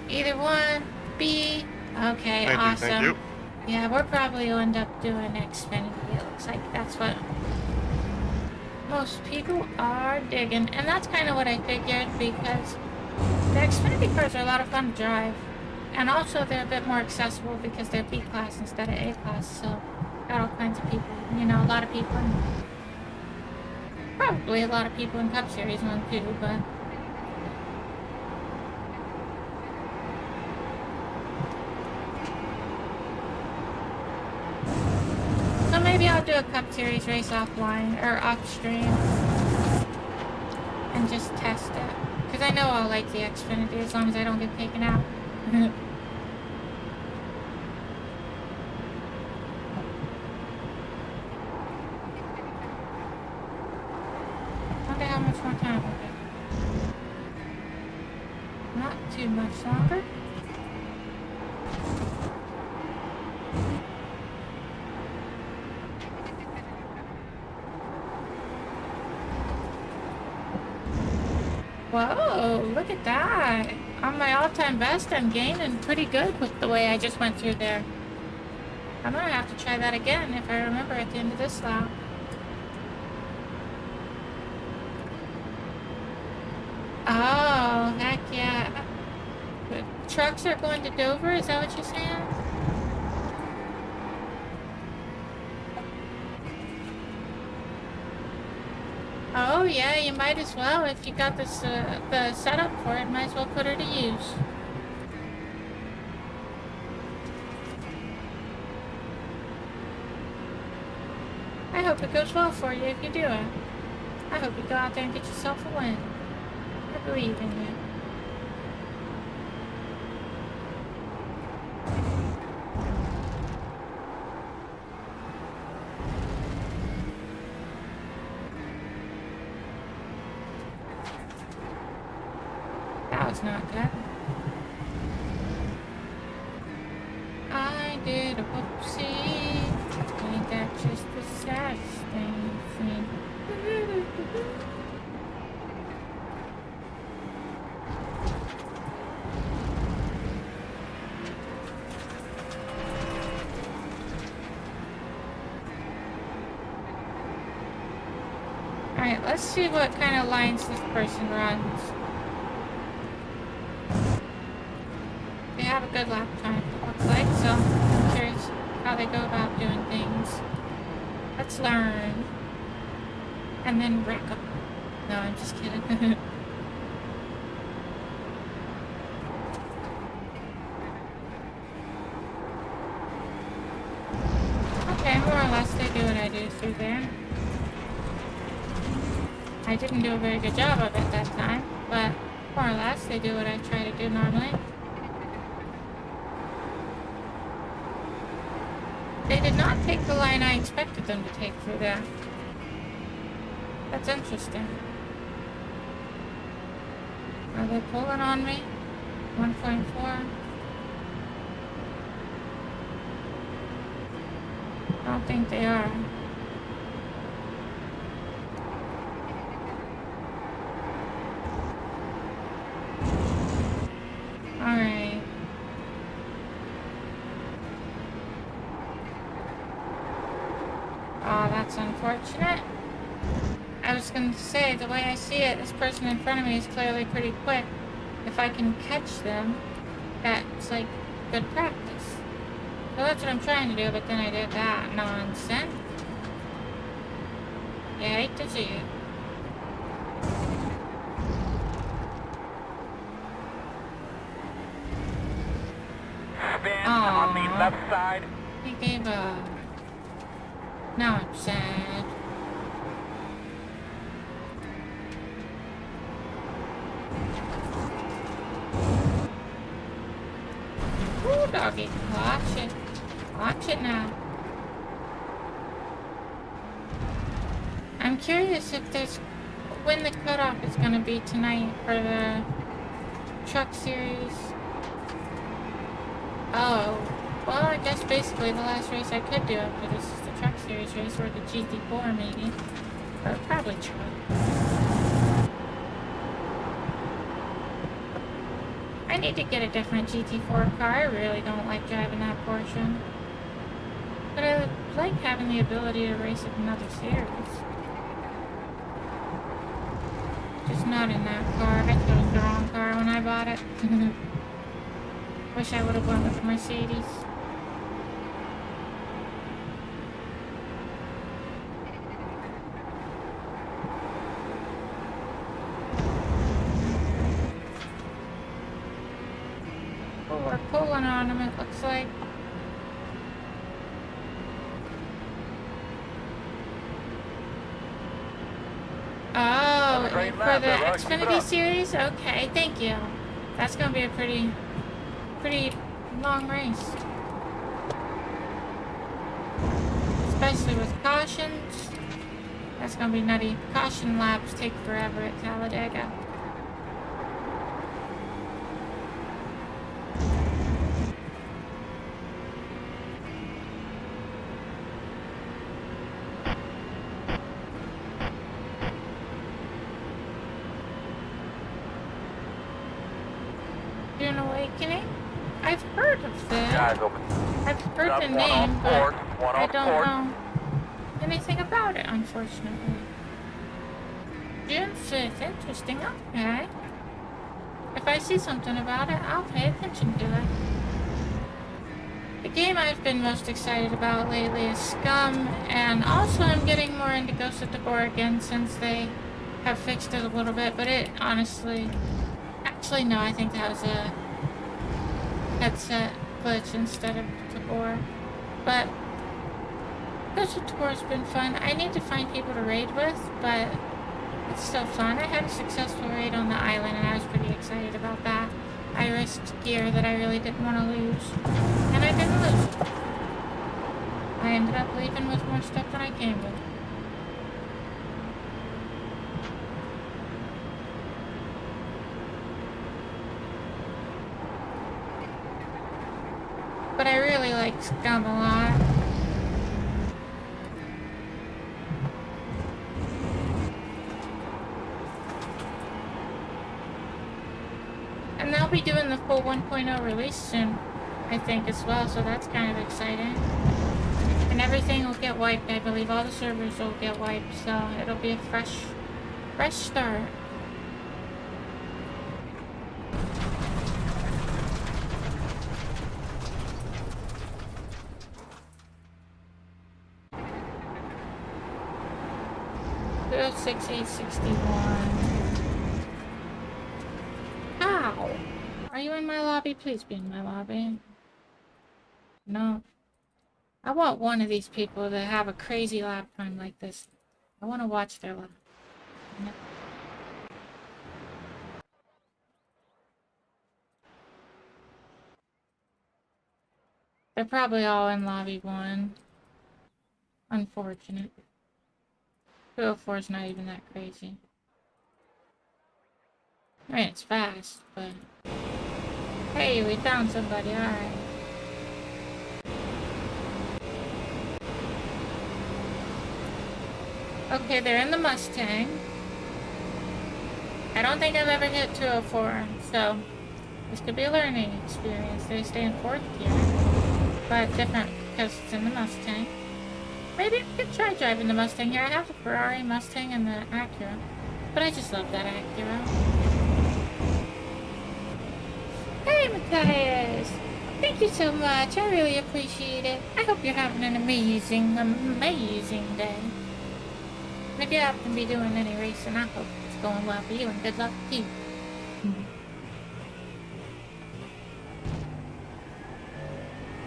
Either one. B. Okay, awesome. Thank you. Yeah, we'll probably end up doing Xfinity. It looks like that's what most people are digging. And that's kind of what I figured because the Xfinity cars are a lot of fun to drive. And also they're a bit more accessible because they're B-class instead of A-class. So got all kinds of people, you know, a lot of people in, probably a lot of people in Cup Series one too, but maybe I'll do a Cup Series race offline, or off-stream, and just test it. Because I know I'll like the Xfinity as long as I don't get taken out. Wonder how much more time will be. Not too much longer. Whoa, look at that. On my all-time best, I'm gaining pretty good with the way I just went through there. I'm gonna have to try that again if I remember at the end of this lap. Oh, heck yeah. The trucks are going to Dover, is that what you're saying? Oh yeah, you might as well. If you got this the setup for it, might as well put her to use. I hope it goes well for you if you do it. I hope you go out there and get yourself a win. I believe in you. Not that. I did a whoopsie. Ain't that just the saddest thing? Alright, let's see what kind of lines this person runs. They have a good lap time, it looks like, so I'm curious how they go about doing things. Let's learn. And then wreck them. No, I'm just kidding. through there. I didn't do a very good job of it that time, but more or less they do what I try to do normally. They did not take the line I expected them to take through there. That's interesting. Are they pulling on me? 1.4. I don't think they are. Alright. Oh, that's unfortunate. I was gonna say, the way I see it, this person in front of me is clearly pretty quick. If I can catch them, that's like good practice. So that's what I'm trying to do, but then I did that nonsense. Yeah, I hate to see it. Spin on the left side. He gave up. Now I'm sad. Ooh, doggy. Watch it. Watch it now. I'm curious if there's when the cutoff is going to be tonight for the truck series. Oh, well, I guess basically the last race I could do after this is the truck series race or the GT4 maybe. Or probably truck. I need to get a different GT4 car. I really don't like driving that portion. But I like having the ability to race in another series. Just not in that car. I chose the wrong car when I bought it. Wish I would have went with the Mercedes. Oh, we're pulling on them, it looks like. Oh, for the Xfinity series? Okay, thank you. That's gonna be a pretty long race. Especially with cautions. That's gonna be nutty. Caution laps take forever at Talladega. Dune Awakening? I've heard of them. I've heard the name, but I don't know anything about it, unfortunately. June 5th, interesting, okay. If I see something about it, I'll pay attention to it. The game I've been most excited about lately is Scum, and also I'm getting more into Ghost of Tabor again since they have fixed it a little bit, but it honestly... Actually, no, I think that was a headset glitch instead of Tabor. But Ghost of Tabor's been fun. I need to find people to raid with, but it's still fun. I had a successful raid on the island, and I was pretty excited about that. I risked gear that I really didn't want to lose, and I didn't lose it. I ended up leaving with more stuff than I came with. But I really like Scum a lot. And they'll be doing the full 1.0 release soon, I think, as well, so that's kind of exciting. And everything will get wiped, I believe. All the servers will get wiped, so it'll be a fresh start. Go 6861. How? Are you in my lobby? Please be in my lobby. No. I want one of these people to have a crazy lap time like this. I want to watch their lap. Yep. They're probably all in lobby 1. Unfortunate. 204 is not even that crazy. I mean, it's fast, but... Hey, we found somebody, alright. Okay, they're in the Mustang. I don't think I've ever hit 204, so... This could be a learning experience. They stay in 4th gear. But different, because it's in the Mustang. Maybe I could try driving the Mustang here. I have the Ferrari, Mustang, and the Acura. But I just love that Acura. Hey, Matthias! Thank you so much. I really appreciate it. I hope you're having an amazing, amazing day. And if you happen to be doing any racing, I hope it's going well for you and good luck to you.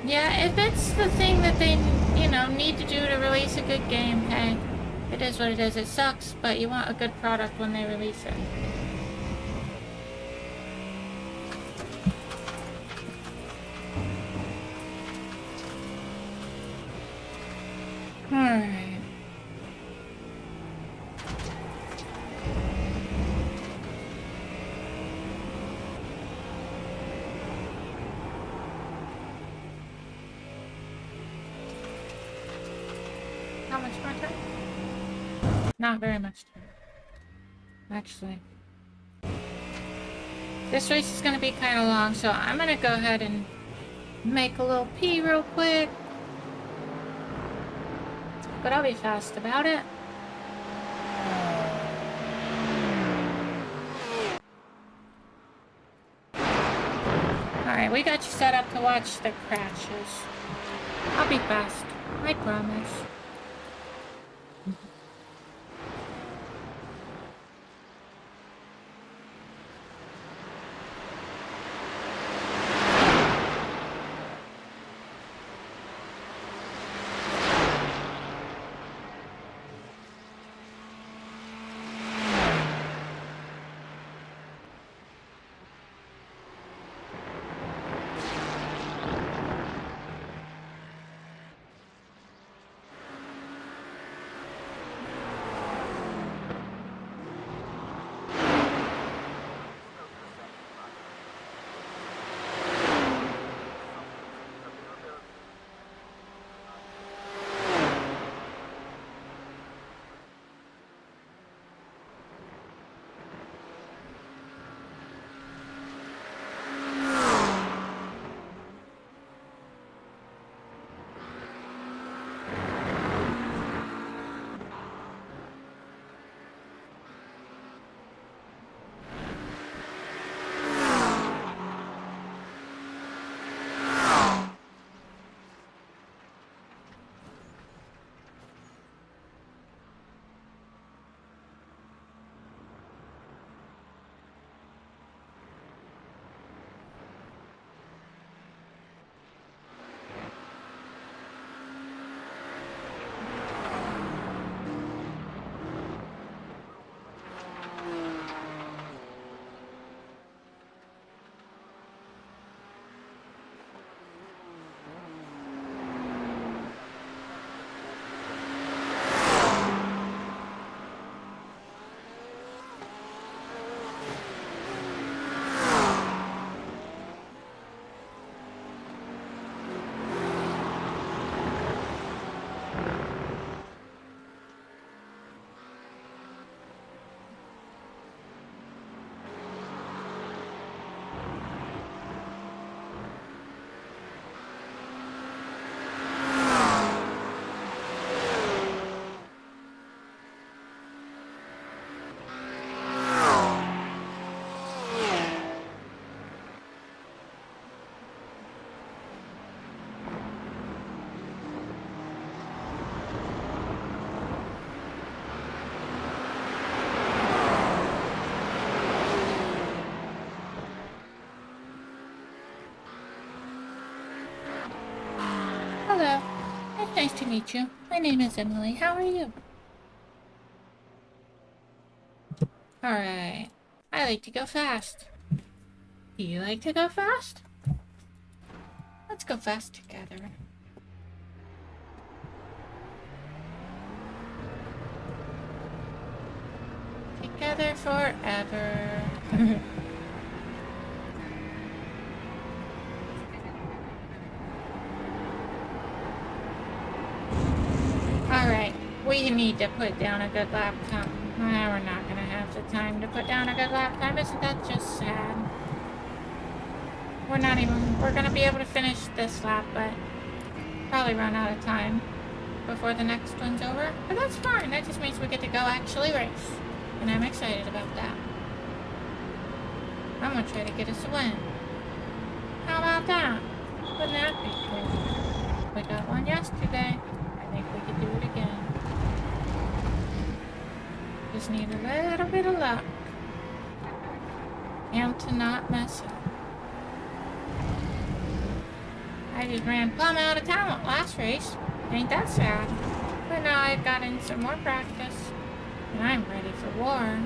Yeah, if it's the thing that they, you know, need to do to release a good game, hey, it is what it is. It sucks, but you want a good product when they release it. Alright. How much more time? Not very much time. Actually. This race is going to be kind of long, so I'm going to go ahead and make a little pee real quick. But I'll be fast about it. Alright, we got you set up to watch the crashes. I'll be fast. I promise. Nice to meet you. My name is Emily. How are you? Alright. I like to go fast. Do you like to go fast? Let's go fast together. Together forever. Alright, we need to put down a good lap time. We're not gonna have the time to put down a good lap time. Isn't that just sad? We're gonna be able to finish this lap, but probably run out of time before the next one's over. But that's fine, that just means we get to go actually race. And I'm excited about that. I'm gonna try to get us a win. How about that? Wouldn't that be cool? We got one yesterday. I think we could do it again. Just need a little bit of luck. And to not mess up. I just ran plumb out of talent last race. Ain't that sad? But now I've got in some more practice. And I'm ready for war.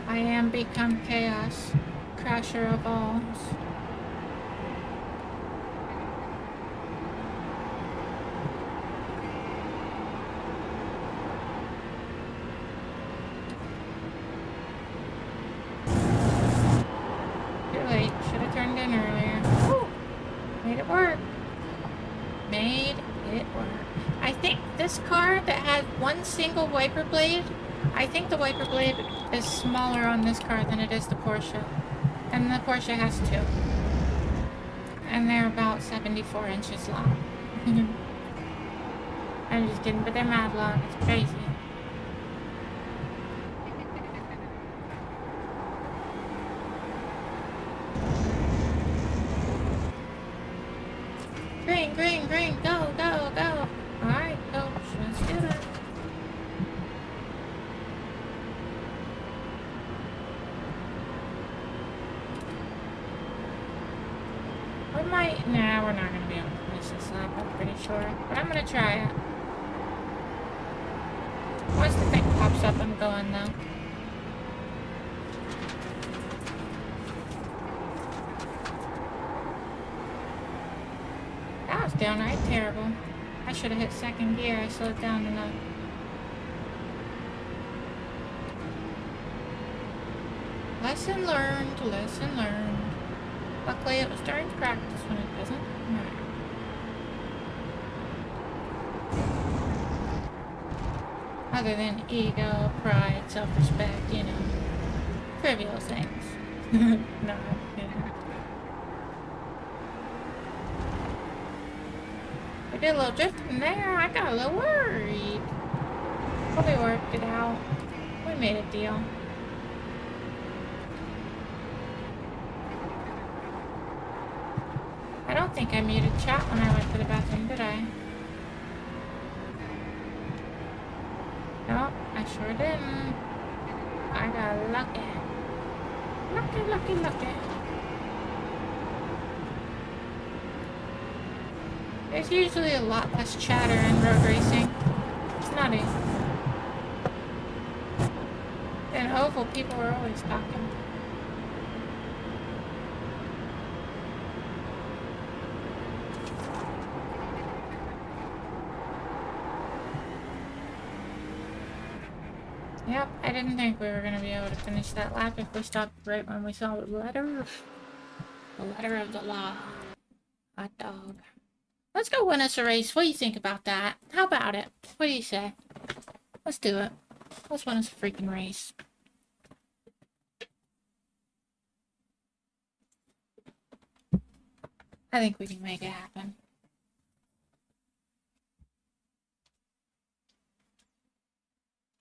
I am become chaos. Crasher of all. Too late. Should have turned in earlier. Woo! Made it work. Made it work. I think this car that had one single wiper blade, I think the wiper blade is smaller on this car than it is the Porsche. And the Porsche has two. And they're about 74 inches long. I'm just kidding, but they're mad long. It's crazy. Green, green, green, go, go, go. Alright, coach, let's do it. We might, nah, we're not gonna be able to finish this lap, I'm pretty sure. But I'm gonna try it. Once the thing pops up, I'm going though. That was downright terrible. I should have hit second gear. I slowed down enough. Lesson learned, lesson learned. Luckily it was during practice when it doesn't matter. Other than ego, pride, self-respect, you know. Trivial things. No, I'm kidding. We did a little drifting there. I got a little worried. But we worked it out. We made a deal. I don't think I muted chat when I went to the bathroom, did I? No, I sure didn't. I got lucky. Lucky, lucky, lucky. There's usually a lot less chatter in road racing. It's nutty. In oval, people are always talking. Yep, I didn't think we were going to be able to finish that lap if we stopped right when we saw the letter. The letter of the law. Hot dog. Let's go win us a race. What do you think about that? How about it? What do you say? Let's do it. Let's win us a freaking race. I think we can make it happen.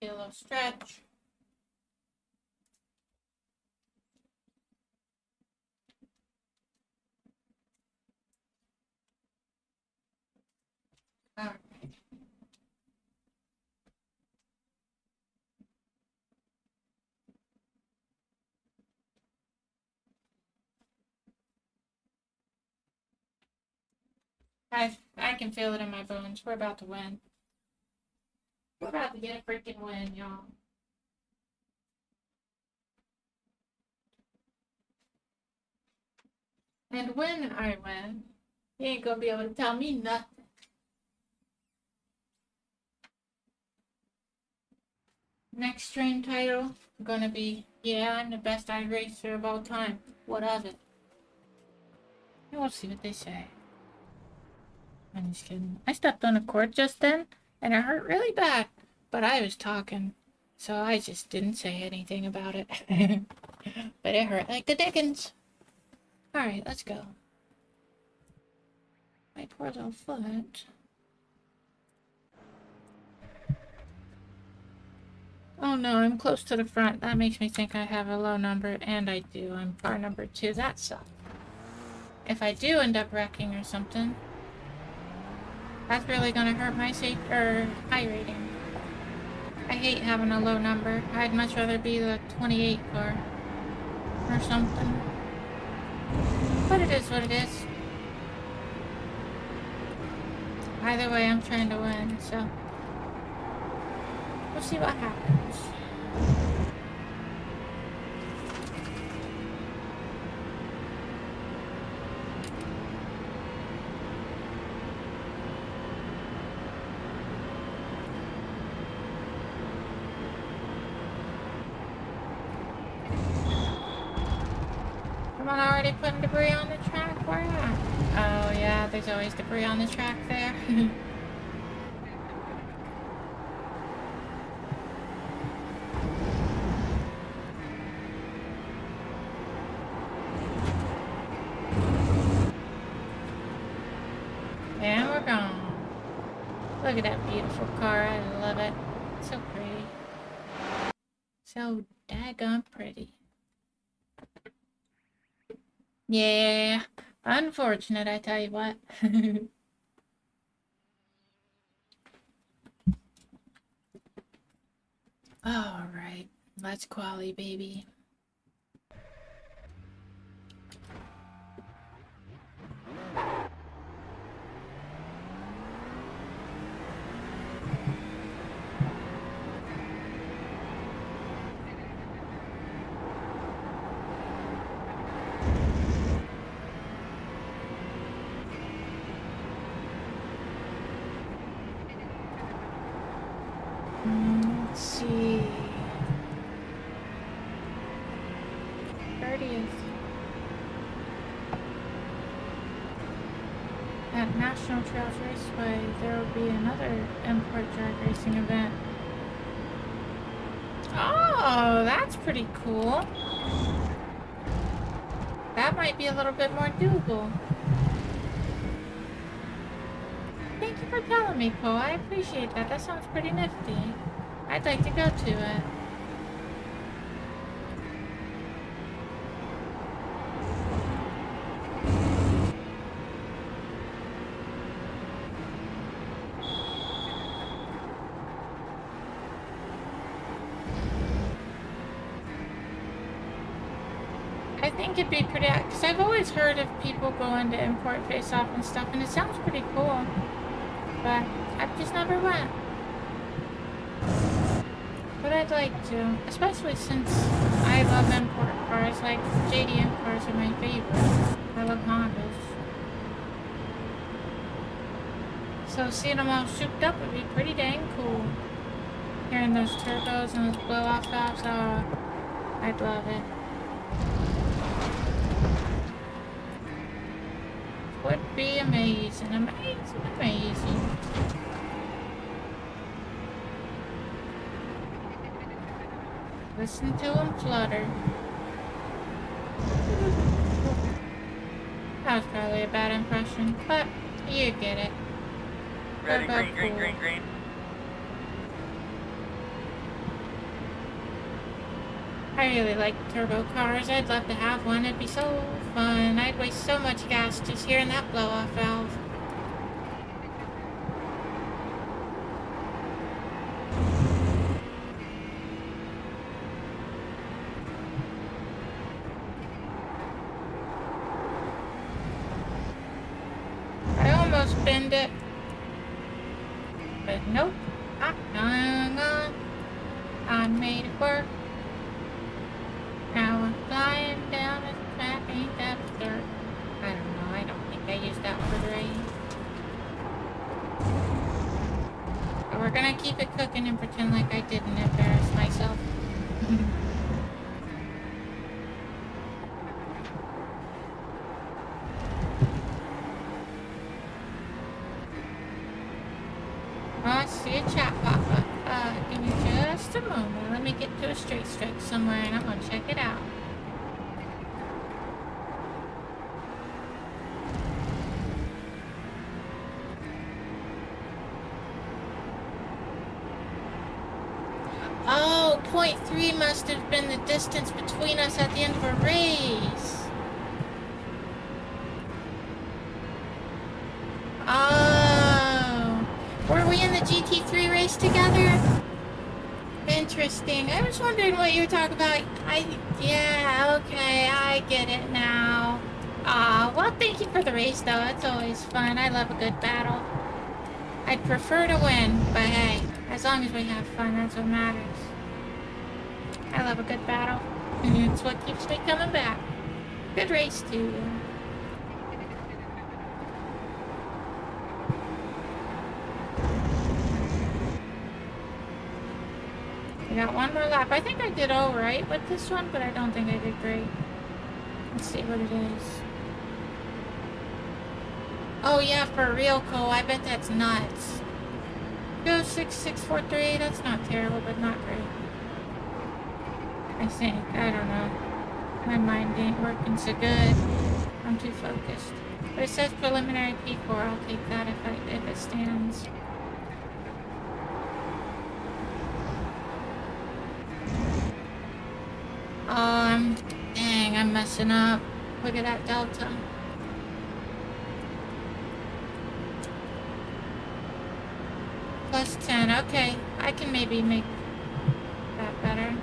Get a little stretch. All right. I can feel it in my bones. We're about to win. We're about to get a freaking win, y'all. And when I win, you ain't gonna be able to tell me nothing. Next stream title gonna be, yeah, I'm the best iRacer of all time. What of it? And we'll see what they say. I'm just kidding. I stepped on a cord just then, and it hurt really bad. But I was talking, so I just didn't say anything about it. But it hurt like the dickens. Alright, let's go. My poor little foot. Oh no, I'm close to the front. That makes me think I have a low number, and I do. I'm car number 2. That sucks. If I do end up wrecking or something, that's really gonna hurt my high rating. I hate having a low number. I'd much rather be the 28 car or something. But it is what it is. Either way, I'm trying to win, so we'll see what happens. Someone already putting debris on the track? Where at? Oh yeah, there's always debris on the track there. And we're gone. Look at that beautiful car. I love it. So pretty. So daggone pretty. Yeah. Unfortunate, I tell you what. Alright. Let's quali, baby. Let's see. 30th. At National Trails Raceway, there will be another import drag racing event. Oh, that's pretty cool. That might be a little bit more doable. Thank you for telling me, Poe. I appreciate that. That sounds pretty nifty. I'd like to go to it. I think it'd be pretty, because I've always heard of people going to import face-off and stuff, and it sounds pretty cool. But I've just never went. But I'd like to, especially since I love import cars. Like JDM cars are my favorite. I love Hondas. So seeing them all souped up would be pretty dang cool. Hearing those turbos and those blow-off valves, oh, I'd love it. Would be amazing, amazing, amazing. Listen to them flutter. That was probably a bad impression, but you get it. Ready, They're green, green, cool. green, green. I really like turbo cars. I'd love to have one. It'd be so fun. I'd waste so much gas just hearing that blow-off valve. cross bend it. But nope. I made it work. Now I'm flying down the track, ain't that dirt? I don't know, I don't think I used that for the rain. But we're gonna keep it cooking and pretend like I didn't embarrass myself. I see a chat pop up. Give me just a moment. Let me get to a straight stretch somewhere and I'm gonna check it out. Oh, 0.3 must have been the distance between us at the end of a race. Oh, were we in the GT3 race together? Interesting. I was wondering what you were talking about. Yeah, okay, I get it now. Well, thank you for the race, though. It's always fun. I love a good battle. I'd prefer to win, but hey, as long as we have fun, that's what matters. I love a good battle, and it's what keeps me coming back. Good race, too. I got one more lap. I think I did all right with this one, but I don't think I did great. Let's see what it is. Oh yeah, for real, Cole. I bet that's nuts. Go 6643. That's not terrible, but not great. I think. I don't know. My mind ain't working so good. I'm too focused. But it says preliminary P4. I'll take that if it stands. Dang, I'm messing up. Look at that delta. Plus 10, okay. I can maybe make that better.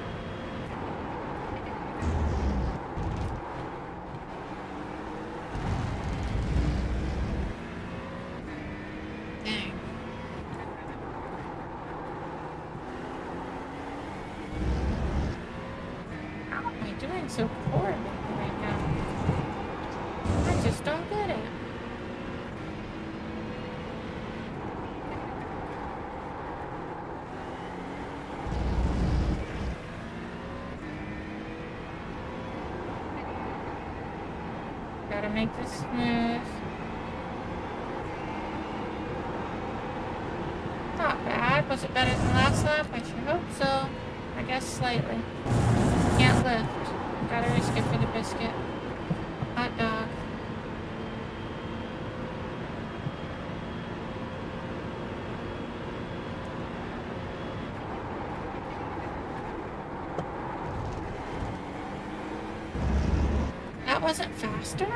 Dang. How am I doing so poorly right now? I just don't get it. Gotta make this smooth. Not bad. Was it better than last lap? I sure hope so. I guess slightly. Can't lift. Gotta risk it for the biscuit. Hot dog. That wasn't faster?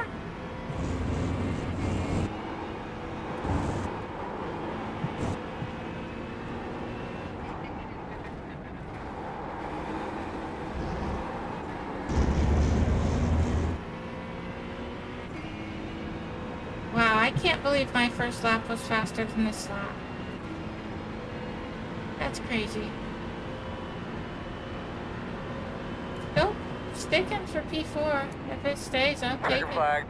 Wow, I can't believe my first lap was faster than this lap. That's crazy. Nope. Sticking for P4. If it stays, I'll take it. Flag.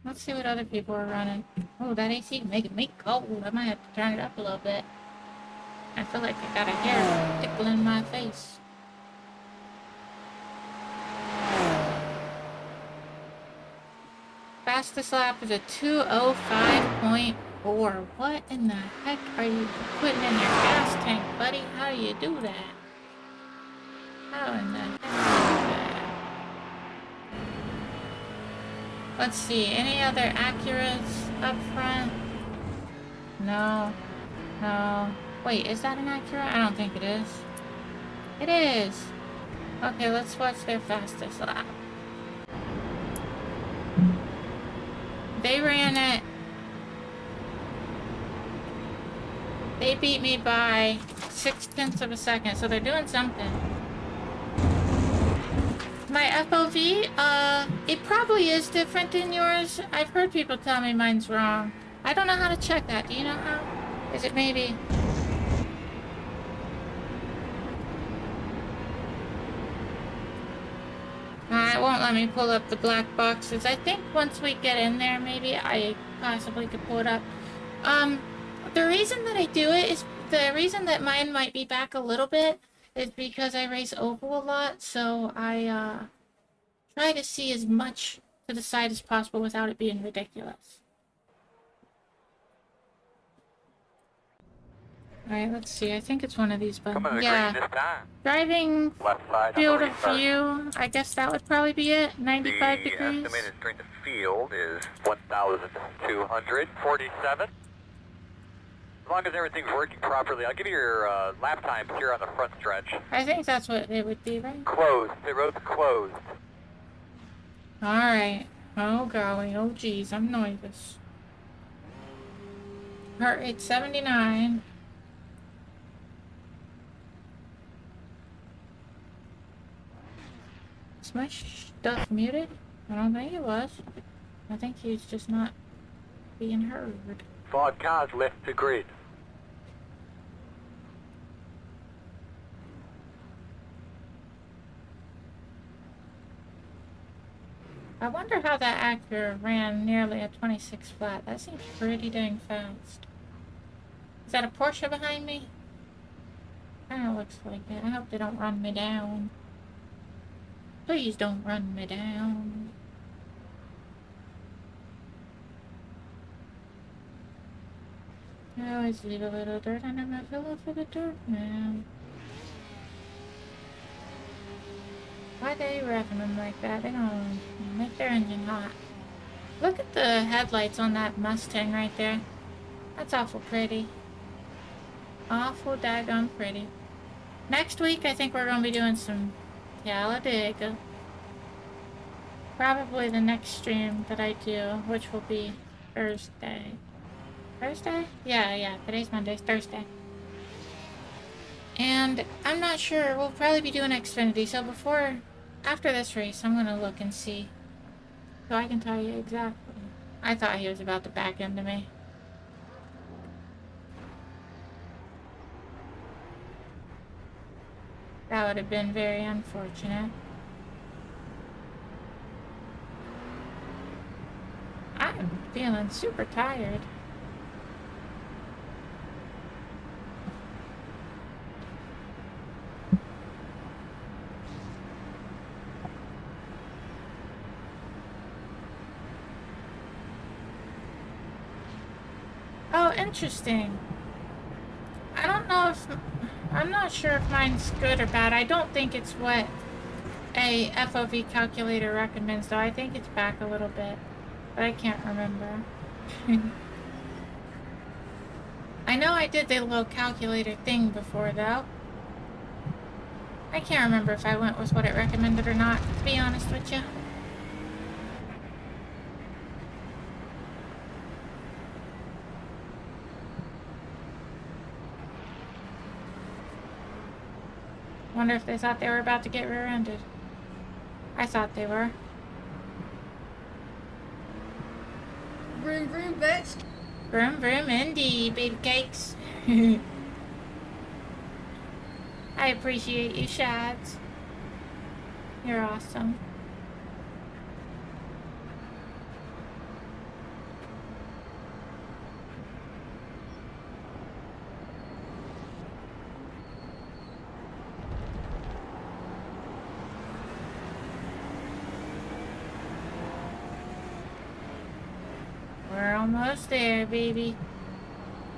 Let's see what other people are running. Oh, that AC making me cold. I might have to turn it up a little bit. I feel like I got a hair tickling my face. Fastest lap is a 2:05.4. What in the heck are you putting in your gas tank, buddy? How do you do that? How in the heck do you do that? Let's see, any other Acuras up front? No. No. Wait, is that an Acura? I don't think it is. It is! Okay, let's watch their fastest lap. They ran it. They beat me by 0.6 of a second, so they're doing something. My FOV, it probably is different than yours. I've heard people tell me mine's wrong. I don't know how to check that. Do you know how? Is it maybe... It won't let me pull up the black boxes. I think once we get in there, maybe I possibly could pull it up. The reason that I do it is... The reason that mine might be back a little bit is because I race oval a lot, so I, try to see as much to the side as possible without it being ridiculous. Alright, let's see. I think it's one of these buttons. Yeah. Driving field of view. I guess that would probably be it. 95 degrees. The estimated strength of field is 1,247. As long as everything's working properly, I'll give you your lap times here on the front stretch. I think that's what it would be, right? Closed. The road's closed. Alright. Oh golly. Oh geez. I'm nervous. Heart rate 79. Is my stuff muted? I don't think it was. I think he's just not being heard. Ford cars left the grid. I wonder how that Acura ran nearly a 26 flat. That seems pretty dang fast. Is that a Porsche behind me? Kinda looks like it. I hope they don't run me down. Please don't run me down. I always leave a little dirt under my pillow for the dirt man. Why they revving them like that? They don't make their engine hot. Look at the headlights on that Mustang right there. That's awful pretty. Awful daggone pretty. Next week I think we're going to be doing some Talladega. Probably the next stream that I do, which will be Thursday. Thursday? Yeah, today's Monday, Thursday. And I'm not sure, we'll probably be doing Xfinity, so after this race, I'm gonna look and see. So I can tell you exactly. I thought he was about to back into me. That would have been very unfortunate. I'm feeling super tired. Oh, interesting. I don't know if... I'm not sure if mine's good or bad. I don't think it's what a FOV calculator recommends, though. I think it's back a little bit. But I can't remember. I know I did the little calculator thing before, though. I can't remember if I went with what it recommended or not, to be honest with you. Wonder if they thought they were about to get rear-ended. I thought they were. Vroom vroom, bitch. Vroom vroom indeed, baby cakes. I appreciate you, Shads. You're awesome. We're almost there, baby.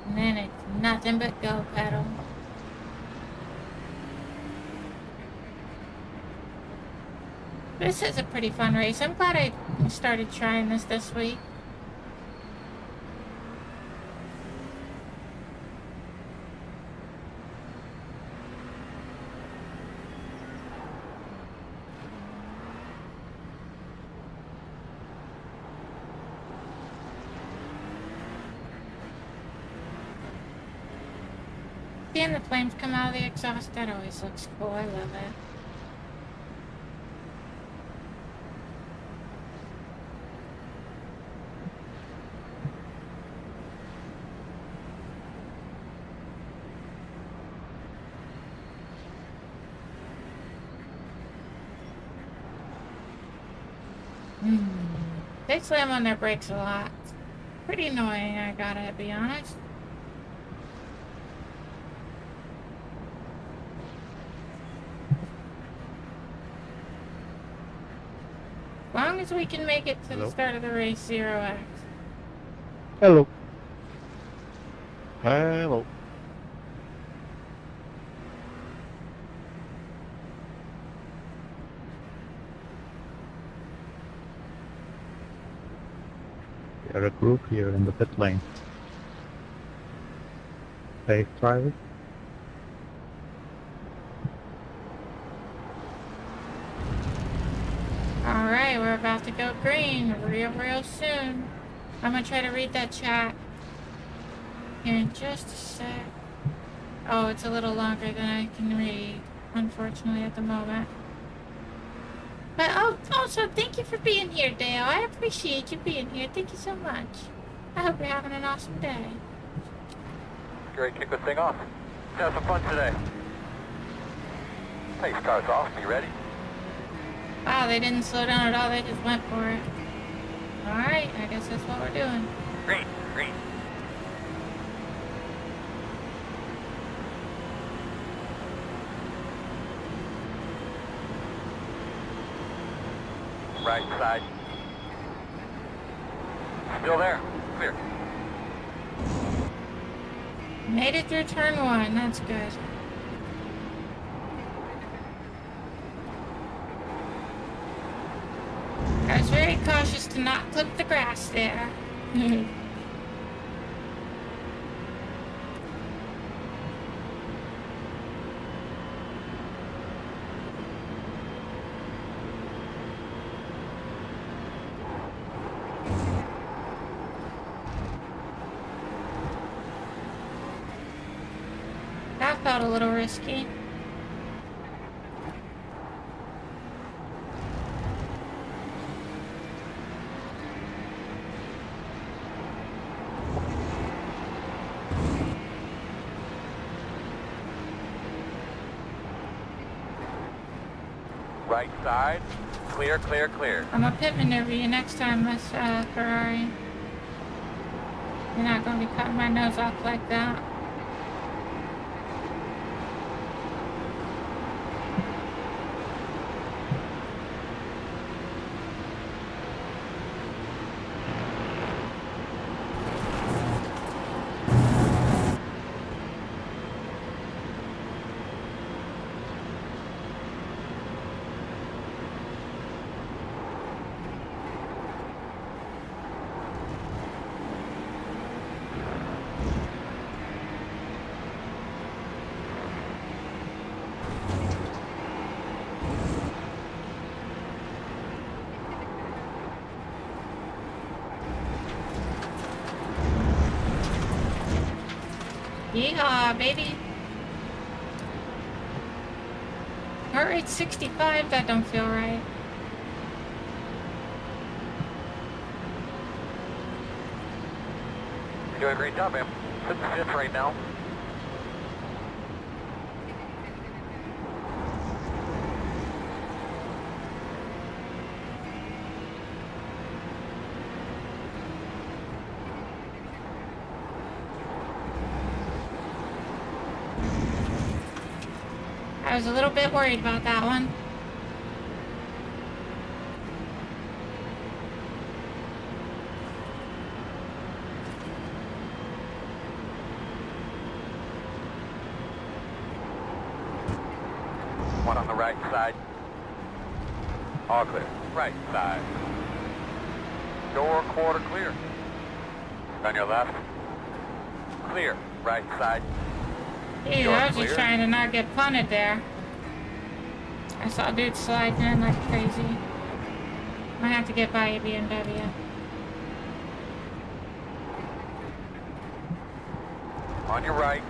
And then it's nothing but go pedal. This is a pretty fun race. I'm glad I started trying this week. Seeing the flames come out of the exhaust, that always looks cool. I love it. They slam on their brakes a lot. Pretty annoying, I gotta be honest. As long as we can make it to the start of the race, 0x. Hello. Hello. We are a group here in the pit lane. Safe driver. Alright, we're about to go green real soon. I'm gonna try to read that chat here in just a sec. Oh, it's a little longer than I can read, unfortunately, at the moment. But also, thank you for being here, Dale. I appreciate you being here. Thank you so much. I hope you're having an awesome day. Great, kick this thing off. Let's have some fun today. Hey, starts off. You ready? Wow, they didn't slow down at all. They just went for it. Alright, I guess that's what we're doing. Green, green. Right side. Still there. Clear. Made it through turn 1. That's good. I was very cautious to not clip the grass there. That felt a little risky. Right side. Clear, clear, clear. I'm gonna pit maneuver you next time, Miss Ferrari. You're not gonna be cutting my nose off like that. Yeehaw, baby. Heart rate 65, that don't feel right. You're doing a great job, man. Sitting fifth right now. I was a little bit worried about that one. One on the right side. All clear. Right side. Door quarter clear. On your left. Clear. Right side. Ew, I was just trying to not get punted there. I saw dudes sliding in like crazy. Might have to get by a BMW. On your right.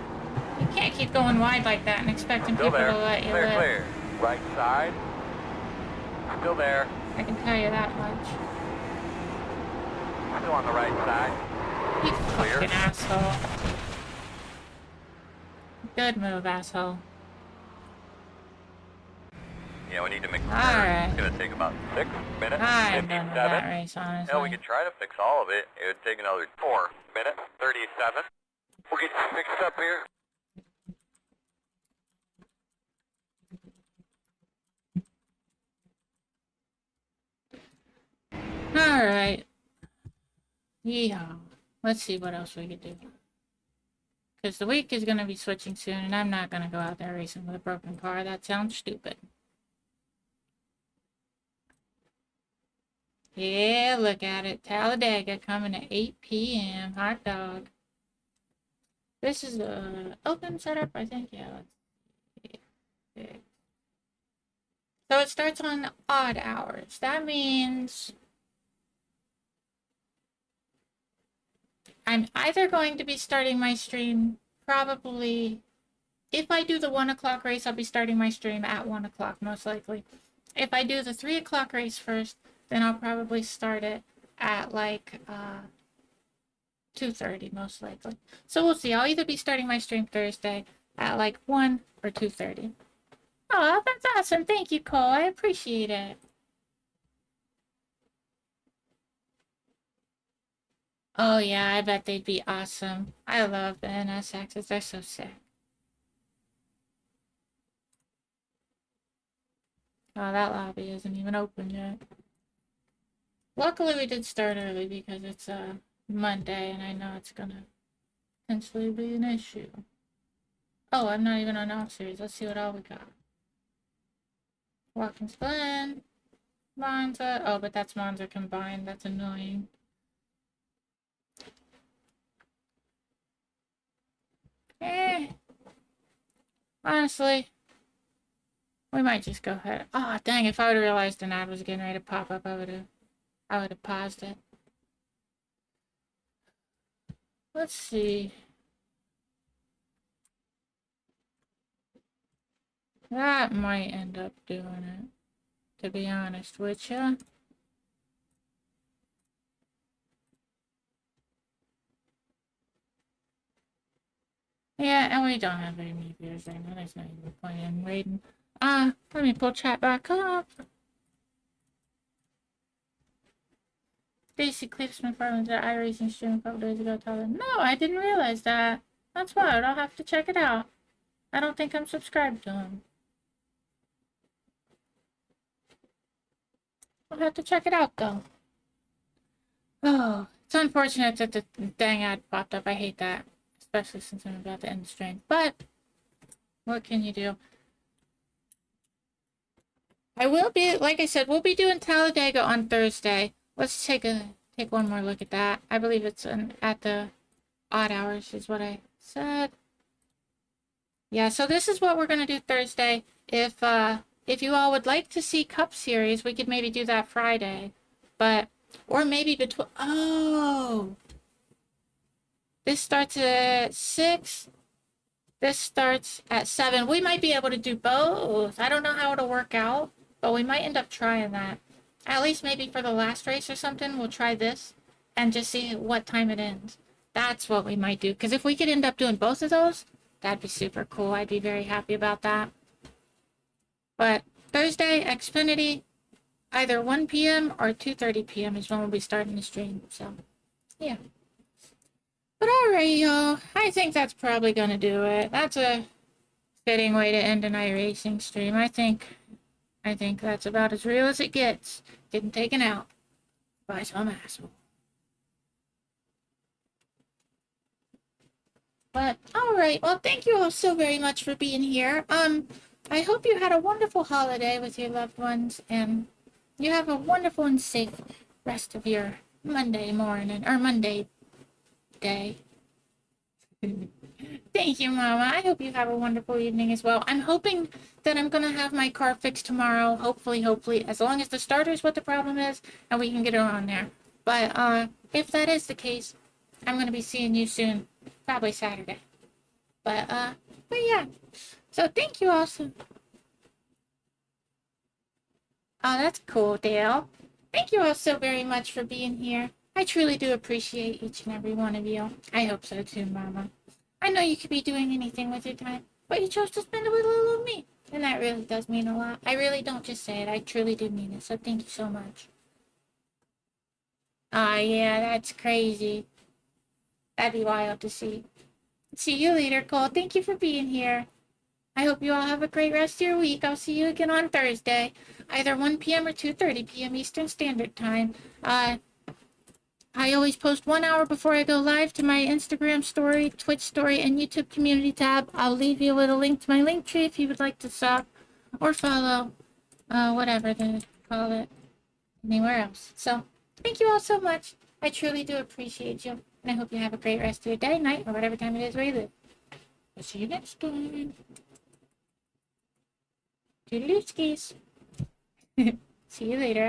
You can't keep going wide like that and expecting Still people there. to let you Clear, live. clear. Right side. Still there. I can tell you that much. Still on the right side. You Clear. fucking asshole. Good move, asshole. Yeah, we need to make the All turn. right. It's going to take about 6 minutes. I'm done with that 57. race, honestly. Hell, we could try to fix all of it. It would take another 4 minutes. 37. We'll get you fixed up here. All right. Yeehaw. Let's see what else we could do. Because the week is going to be switching soon, and I'm not going to go out there racing with a broken car. That sounds stupid. Yeah, look at it. Talladega coming at 8 p.m. Hot dog. This is the open setup, I think. Yeah, let's see. So it starts on odd hours. That means I'm either going to be starting my stream probably, if I do the 1 o'clock race, I'll be starting my stream at 1 o'clock, most likely. If I do the 3 o'clock race first, then I'll probably start it at like 2:30, most likely. So we'll see. I'll either be starting my stream Thursday at like 1 or 2:30. Oh, that's awesome. Thank you, Cole. I appreciate it. Oh, yeah, I bet they'd be awesome. I love the NSXs. They're so sick. Oh, that lobby isn't even open yet. Luckily, we did start early because it's Monday, and I know it's gonna potentially be an issue. Oh, I'm not even on all series. Let's see what all we got. Watkins Glen, Monza. Oh, but that's Monza combined. That's annoying. Honestly, we might just go ahead. Oh, dang, if I would have realized an ad was getting ready to pop up, I would have paused it. Let's see. That might end up doing it, to be honest with you. Yeah, and we don't have very many viewers right now. There's not even a point in raiding. Let me pull chat back up. Stacy Clearsman Farland did iRacing stream a couple days ago. No, I didn't realize that. That's wild. I'll have to check it out. I don't think I'm subscribed to him. I'll have to check it out, though. Oh, it's unfortunate that the dang ad popped up. I hate that. Especially since I'm about to end the stream. But, what can you do? I will be, like I said, we'll be doing Talladega on Thursday. Let's take one more look at that. I believe it's at the odd hours is what I said. Yeah, so this is what we're going to do Thursday. If you all would like to see Cup Series, we could maybe do that Friday. Or maybe between, oh. This starts at 6. This starts at 7. We might be able to do both. I don't know how it'll work out, but we might end up trying that. At least maybe for the last race or something, we'll try this and just see what time it ends. That's what we might do. Because if we could end up doing both of those, that'd be super cool. I'd be very happy about that. But Thursday, Xfinity, either 1 p.m. or 2:30 p.m. is when we'll be starting the stream. So, yeah. But alright, y'all. I think that's probably gonna do it. That's a fitting way to end an iRacing stream. I think that's about as real as it gets. Getting taken out by some asshole. But alright, well, thank you all so very much for being here. I hope you had a wonderful holiday with your loved ones, and you have a wonderful and safe rest of your Monday morning, or Monday day. Thank you, Mama. I hope you have a wonderful evening as well. I'm hoping that I'm going to have my car fixed tomorrow. Hopefully, as long as the starter is what the problem is, and we can get it on there. But if that is the case, I'm going to be seeing you soon. Probably Saturday. But yeah. So thank you all so. Oh, that's cool, Dale. Thank you all so very much for being here. I truly do appreciate each and every one of you. I hope so too, Mama. I know you could be doing anything with your time, but you chose to spend it with little old me. And that really does mean a lot. I really don't just say it. I truly do mean it. So thank you so much. Yeah, that's crazy. That'd be wild to see. See you later, Cole. Thank you for being here. I hope you all have a great rest of your week. I'll see you again on Thursday, either 1 p.m. or 2:30 p.m. Eastern Standard Time. I always post 1 hour before I go live to my Instagram story, Twitch story, and YouTube community tab. I'll leave you with a link to my Linktree if you would like to sub or follow, whatever they call it, anywhere else. So, thank you all so much. I truly do appreciate you, and I hope you have a great rest of your day, night, or whatever time it is where you live. I'll see you next time. Toodaloo skis. See you later.